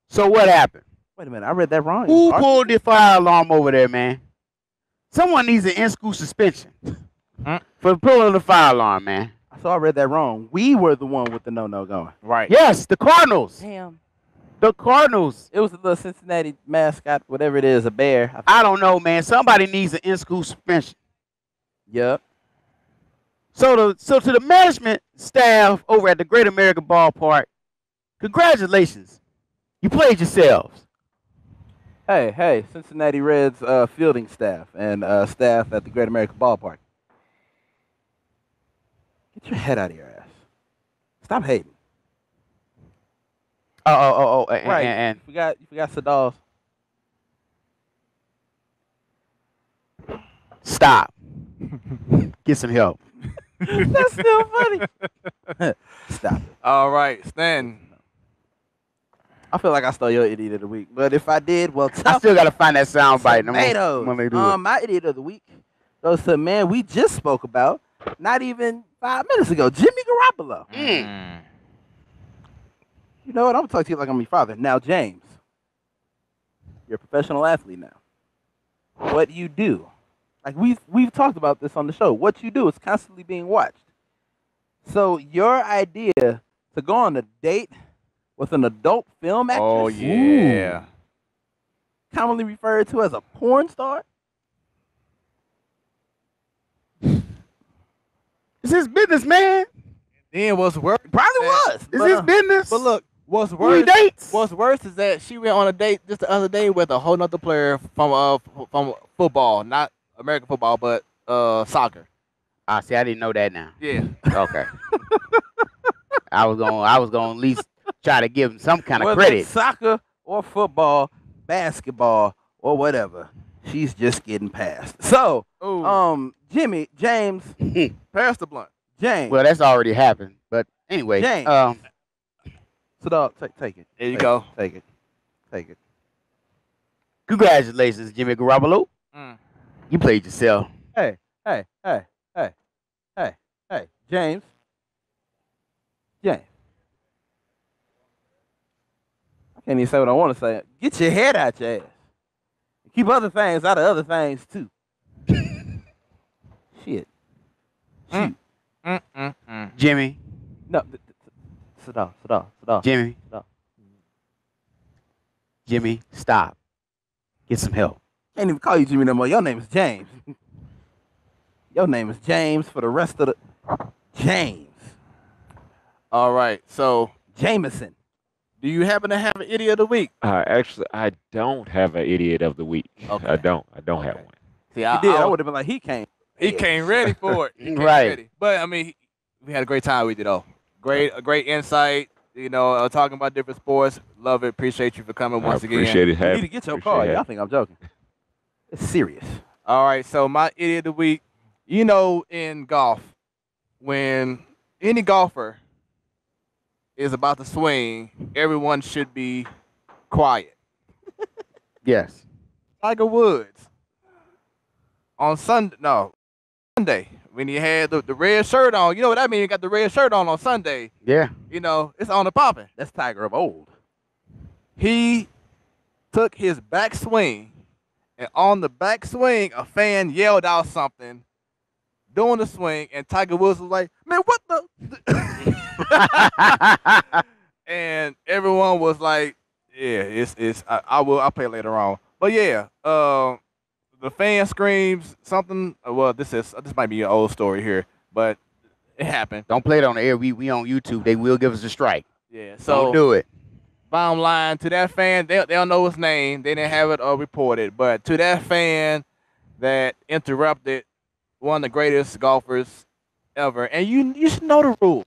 So what happened? Wait a minute, I read that wrong. Who pulled the fire alarm over there, man? Someone needs an in-school suspension for pulling the fire alarm, man. So I read that wrong. We were the one with the no-no going. Right. Yes, the Cardinals. Damn. The Cardinals. It was the little Cincinnati mascot, whatever it is, a bear. I don't know, man. Somebody needs an in-school suspension. Yep. So to the management staff over at the Great American Ballpark, congratulations. You played yourselves. Hey, Cincinnati Reds fielding staff and staff at the Great American Ballpark. Get your head out of your ass. Stop hating. Right. And you forgot Sadals. Stop. Get some help. That's still funny. Stop it. All right, Stan. I feel like I stole your idiot of the week, but if I did, well, I still gotta find that sound bite. Tomatoes. My idiot of the week goes to a man we just spoke about not even 5 minutes ago, Jimmy Garoppolo. You know what? I'm gonna talk to you like I'm your father. Now, James, you're a professional athlete now. What you do, like we've talked about this on the show. What you do is constantly being watched. So your idea to go on a date with an adult film actress? Oh yeah. commonly referred to as a porn star? It's his business, man. Then what's worse? Probably was. It's his business. But look, what's Who he worse? dates? What's worse is that she went on a date just the other day with a whole nother player from football, not American football, but soccer. See, I didn't know that now. Yeah. Okay. I was gonna at least try to give him some kind of Whether credit. it's soccer or football, basketball or whatever, she's just getting past. So, Jimmy, James, Pass the blunt. James. Well, that's already happened. But anyway, James. So, dog, take it. There you go. Take it. Congratulations, Jimmy Garoppolo. You played yourself. Hey, James. I can't even say what I want to say. Get your head out your ass. Keep other things out of other things, too. Shit. Shoot. Jimmy. No. Sit down. Jimmy. Sit down. Jimmy, stop. Get some help. Can't even call you Jimmy no more. Your name is James. Your name is James for the rest of the... James. All right. So, Jameson. do you happen to have an idiot of the week? Actually, I don't have an idiot of the week. Okay. I don't have one. See, I would have been like, he came. He came ready for it. He came Right. ready. But I mean, we had a great time with you though. A great insight. You know, talking about different sports. Love it. Appreciate you for coming once again. Appreciate it. You need to get your card. Y'all think I'm joking. It's serious. All right. So my idiot of the week. You know, in golf, when any golfer is about to swing, everyone should be quiet. Yes. Tiger Woods on Sunday, when he had the red shirt on, you know what that means? He got the red shirt on Sunday. Yeah. You know, it's on the popping. That's Tiger of old. He took his back swing, and on the back swing, a fan yelled out something doing the swing, and Tiger Woods was like, "Man, what the?" And everyone was like, "Yeah, I'll play later on." But yeah, the fan screams something. Well, this might be an old story here, but it happened. Don't play it on the air. We on YouTube. They will give us a strike. Yeah, so Don't do it. bottom line, to that fan, they don't know his name. They didn't have it reported, but to that fan that interrupted one of the greatest golfers ever, and you should know the rules.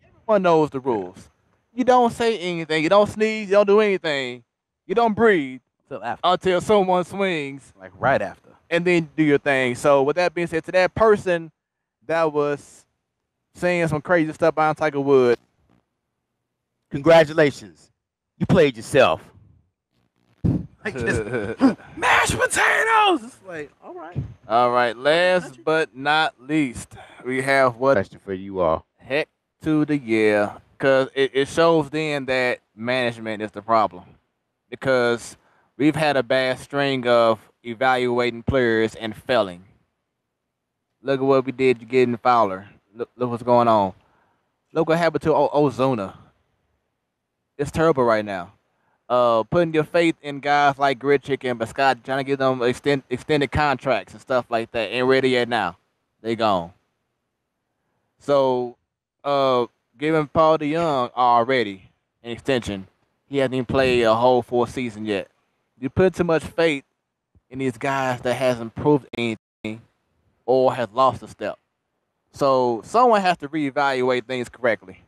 Everyone knows the rules. You don't say anything. You don't sneeze. You don't do anything. You don't breathe until someone swings. Like right after. And then do your thing. So with that being said, to that person that was saying some crazy stuff behind Tiger Woods, Congratulations. You played yourself. Like just mashed potatoes. It's like, all right. all right, last but not least, we have what Question for you all. heck to the year, because it shows then that management is the problem, because we've had a bad string of evaluating players and failing. Look at what we did to get in Fowler. Look what's going on. Look what happened to Ozuna. It's terrible right now. Putting your faith in guys like Grichuk and Biscott, trying to give them extended contracts and stuff like that, ain't ready yet now. They gone. So, giving Paul DeYoung already an extension. He hasn't even played a whole full season yet. You put too much faith in these guys that hasn't proved anything or has lost a step. So someone has to reevaluate things correctly.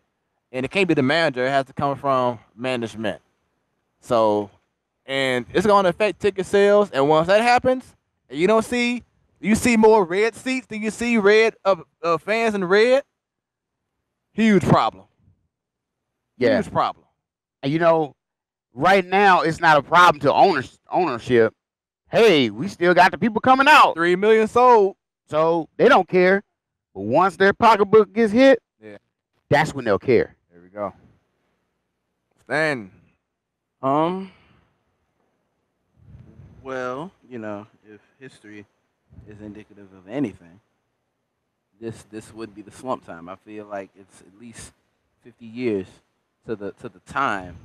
And it can't be the manager. It has to come from management. So, and it's going to affect ticket sales. And once that happens, and you see more red seats than you see red fans in red. Huge problem. Yeah. Huge problem. And right now it's not a problem to ownership. Hey, we still got the people coming out. 3 million sold. So they don't care. But once their pocketbook gets hit, Yeah. that's when they'll care. There we go. Stan. Well, if history is indicative of anything, this would be the slump time. I feel like it's at least 50 years to the time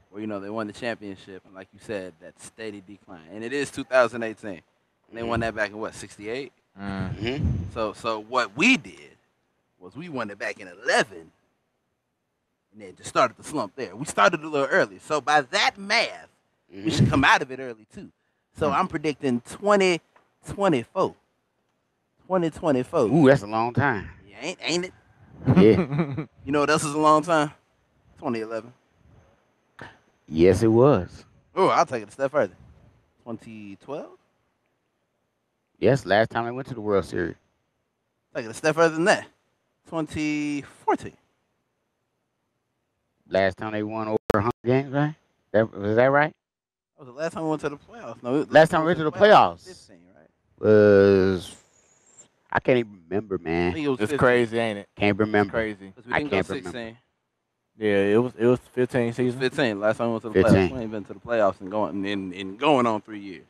where they won the championship, and like you said, that steady decline. And it is 2018. And they won that back in what, 68? So what we did was we won it back in 11, and then just started the slump there. We started a little early, so by that math, we should come out of it early too. So I'm predicting 2024. 2024. Ooh, that's a long time. Yeah, ain't it? Yeah. You know what else is a long time? 2011. Yes, it was. Oh, I'll take it a step further. 2012? Yes, last time they went to the World Series. Take it a step further than that. 2014. Last time they won over 100 games, right? Was that right? That was the last time we went to the playoffs. No, last time we went to the playoffs 15, right? Was I can't even remember, man. I think it was It's 15. crazy, ain't it? Can't remember. Crazy. Because we I didn't go can't 16. remember. Yeah, it was 15 season. 15. Last time we went to the 15. playoffs. We ain't been to the playoffs and going on 3 years.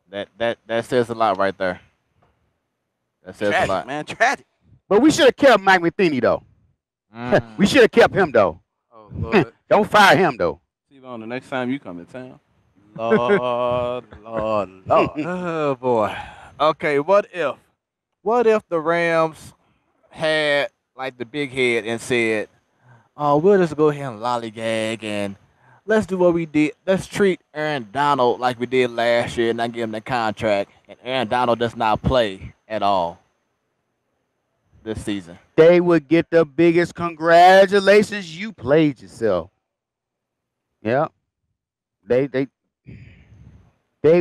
That says a lot right there. That says Tragic, a lot. man. Tragic. But we should have kept Mike Matheny, though. We should have kept him, though. Oh, Lord. Don't fire him, though. See you on the next time you come in town. Lord. Oh boy. Okay, what if the Rams had like the big head and said, "Oh, we'll just go ahead and lollygag and let's do what we did. Let's treat Aaron Donald like we did last year and not give him the contract." And Aaron Donald does not play at all this season. They would get the biggest congratulations. You played yourself. Yeah. They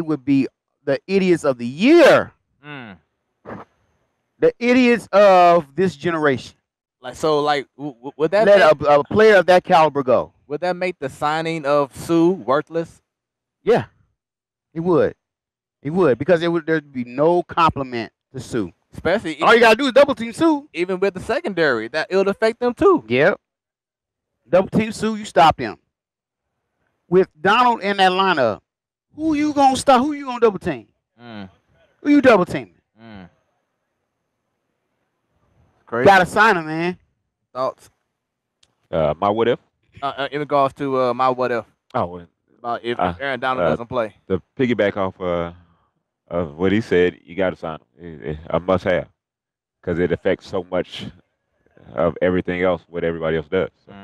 would be the idiots of the year. The idiots of this generation. Would that Let a player of that caliber go. would that make the signing of Sue worthless? Yeah, it would. It would, because there'd be no compliment to Sue. Especially All you gotta do is double team Sue. even with the secondary, that it would affect them too. Yep. Double team Sue, you stop him. With Donald in that lineup, who you gonna stop? Who you gonna double team? Who you double teaming? Crazy. Gotta sign him, man. Thoughts My what if? in regards to my what if Oh, about if Aaron Donald doesn't play. the piggyback off of what he said, you got to sign him. A must have, because it affects so much of everything else what everybody else does. So,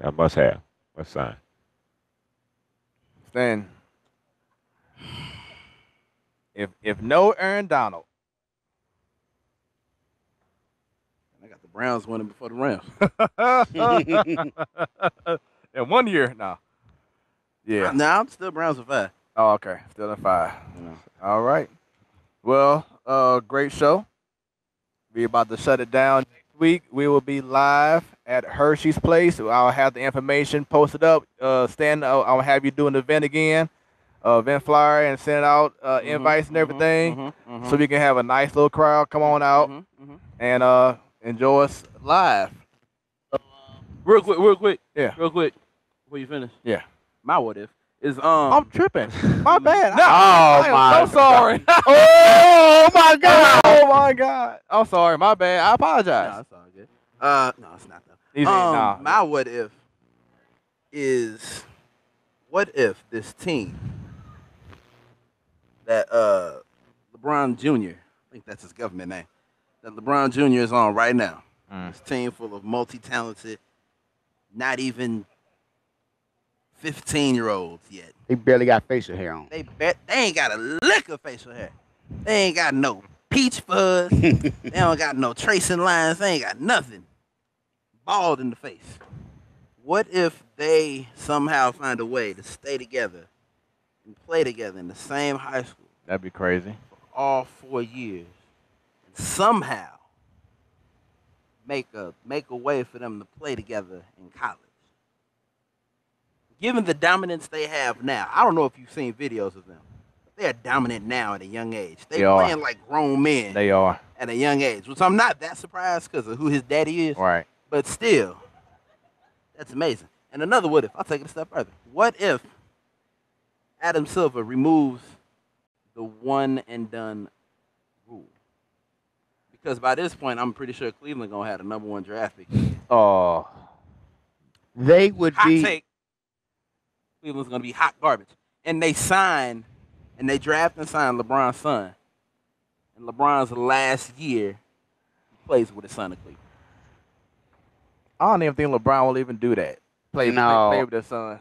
a must have, must sign. Then if no Aaron Donald, I got the Browns winning before the Rams. in 1 year, no. Yeah. Nah, I'm still Browns for 5. Oh, okay. Still in 5. All right. Well, great show. We about to shut it down next week. We will be live at Hershey's Place. I'll have the information posted up. Stan, I'll have you do an event again, event flyer, and send out invites and everything, so we can have a nice little crowd come on out and enjoy us live. Real quick. Yeah. Real quick. Before you finish. Yeah. My what if is I'm tripping. My bad. Oh, I am so sorry. Oh my God. Oh my God. I'm sorry. My bad. I apologize. No, it's all good. No, it's not though. Easy, nah. My what if is, what if this team that LeBron Jr., I think that's his government name, that LeBron Jr. is on right now. This team full of multi-talented, not even 15-year-olds yet. They barely got facial hair on. They ain't got a lick of facial hair. They ain't got no peach fuzz. They don't got no tracing lines. They ain't got nothing. Bald in the face. What if they somehow find a way to stay together and play together in the same high school That'd be crazy. for all 4 years, and somehow make a way for them to play together in college? Given the dominance they have now, I don't know if you've seen videos of them. They are dominant now at a young age. They playing like grown men. They are. At a young age, which I'm not that surprised because of who his daddy is. Right. But still, that's amazing. And another what if, I'll take it a step further. What if Adam Silver removes the one and done rule? Because by this point, I'm pretty sure Cleveland going to have the #1 draft pick. Oh. They would hot be. take. Cleveland's going to be hot garbage. And they draft and sign LeBron's son. And LeBron's last year, he plays with his son in Cleveland. I don't even think LeBron will even do that. Play with his son.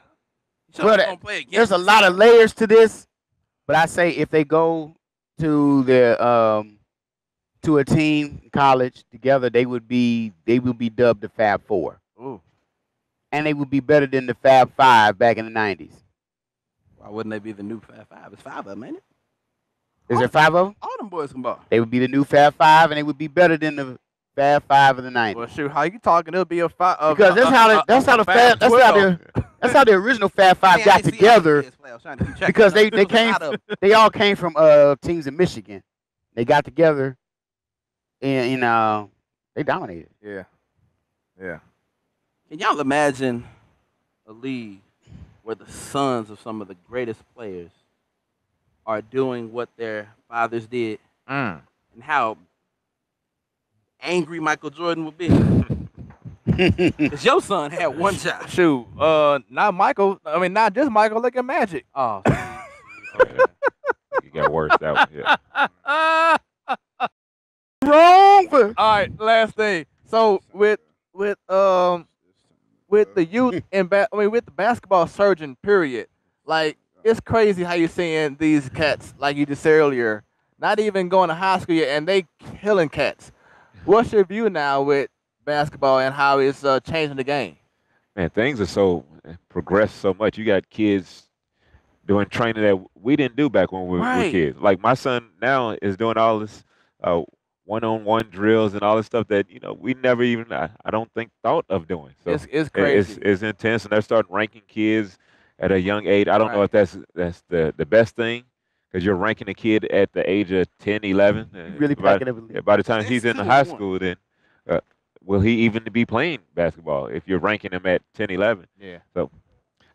But there's a lot of layers to this. But I say if they go to to a team in college together, they would be dubbed the Fab Four. Ooh. And they would be better than the Fab Five back in the 90s. Why wouldn't they be the new Fab Five? It's 5 of them, ain't it? Is there 5 of them? All them boys can ball. They would be the new Fab Five, and they would be better than the Fab Five of the 90s. Well, shoot, how you talking? It'll be a five. Because that's how the original Fab Five got together. Because they all came from teams in Michigan. They got together, and they dominated. Yeah. Can y'all imagine a league where the sons of some of the greatest players are doing what their fathers did, and how angry Michael Jordan would be? Because your son had one job. Shoot, not Michael. I mean, not just Michael. Look at Magic. Oh, You got worse. That yeah. Wrong. All right, last thing. So with the youth and with the basketball surging period, like it's crazy how you're seeing these cats, like you just said earlier, not even going to high school yet, and they killing cats. What's your view now with basketball and how it's changing the game? Man, things are so progressed so much. You got kids doing training that we didn't do back when we were kids. Like my son now is doing all this one-on-one drills and all this stuff that we never even I don't think thought of doing. So it's crazy. It's intense, and they're starting ranking kids at a young age. I don't know if that's the best thing, because you're ranking a kid at the age of 10, 11. Really packing up. By the time he's in high school, then will he even be playing basketball if you're ranking him at 10, 11? Yeah. So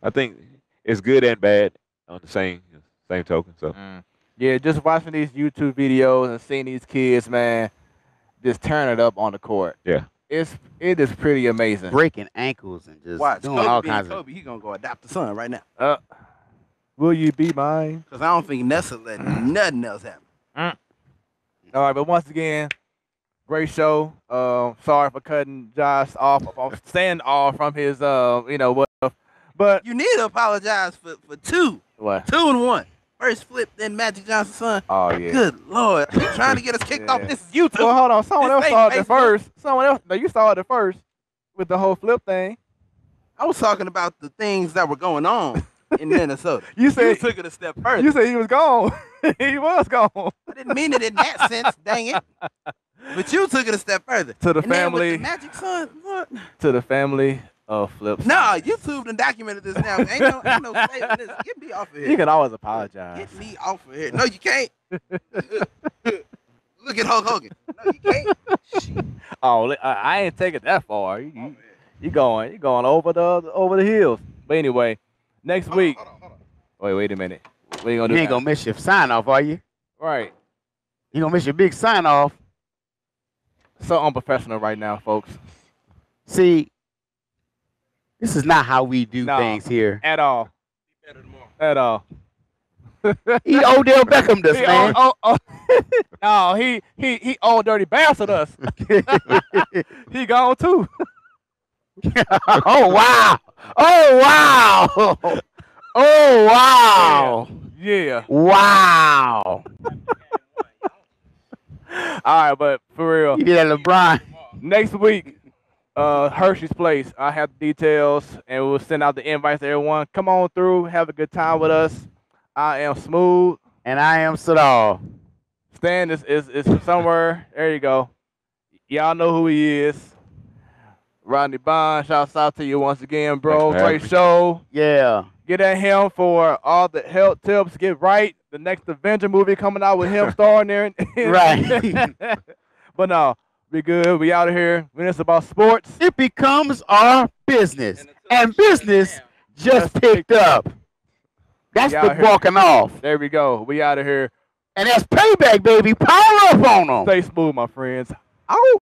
I think it's good and bad on the same token. So. Yeah, just watching these YouTube videos and seeing these kids, man, just turn it up on the court. Yeah. It is pretty amazing. Breaking ankles and just doing Kobe all kinds Kobe, he's going to go adopt the son right now. Will you be mine? Because I don't think Nessa let nothing else happen. All right, but once again, great show. Sorry for cutting Josh off, staying off from his, but You need to apologize for two. What? 2 and 1. First flip, then Magic Johnson's son. Oh, yeah. Good Lord. You're trying to get us kicked off. This is YouTube. Well, hold on. Someone else This saw ain't it at Facebook. first. No, you saw it at first with the whole flip thing. I was talking about the things that were going on in Minnesota. You said took it a step further. You said he was gone. He was gone. I didn't mean it in that sense, dang it. But you took it a step further. To the And then with family. the Magic son, what? To the family of flips. Nah, YouTube done documented this now. Ain't no saving this. Get me off of here. You can always apologize. Get me off of here. No, you can't. Look at Hulk Hogan. No, you can't. Shit. Oh, I ain't taking that far. You going over the hills. But anyway, next week. Hold on. Wait a minute. What are you gonna do? You ain't now? gonna miss your sign off, are you? Right. You gonna miss your big sign off. So unprofessional right now, folks. See, this is not how we do No. things here. At all. At all. He Odell Beckham this, man. No, he old dirty bastard us. He gone too. Oh wow! Oh wow! Oh wow! Yeah. Wow! All right, but for real. You did that, LeBron. Next week, Hershey's Place. I have the details, and we'll send out the invites to everyone. Come on through, have a good time with us. I am Smooth, And I am Sadal. Stan is somewhere. There you go. Y'all know who he is. Rodney Bond, shouts out to you once again, bro. Thanks for having Great me. show. Yeah. Get at him for all the health tips. Get right. The next Avenger movie coming out with him starring there. Right. But no, we good. We out of here. When it's about sports. It becomes our business. And business just picked up. That's We out the here. walking off. There we go. We out of here. And that's payback, baby. Power up on them. Stay smooth, my friends. Out.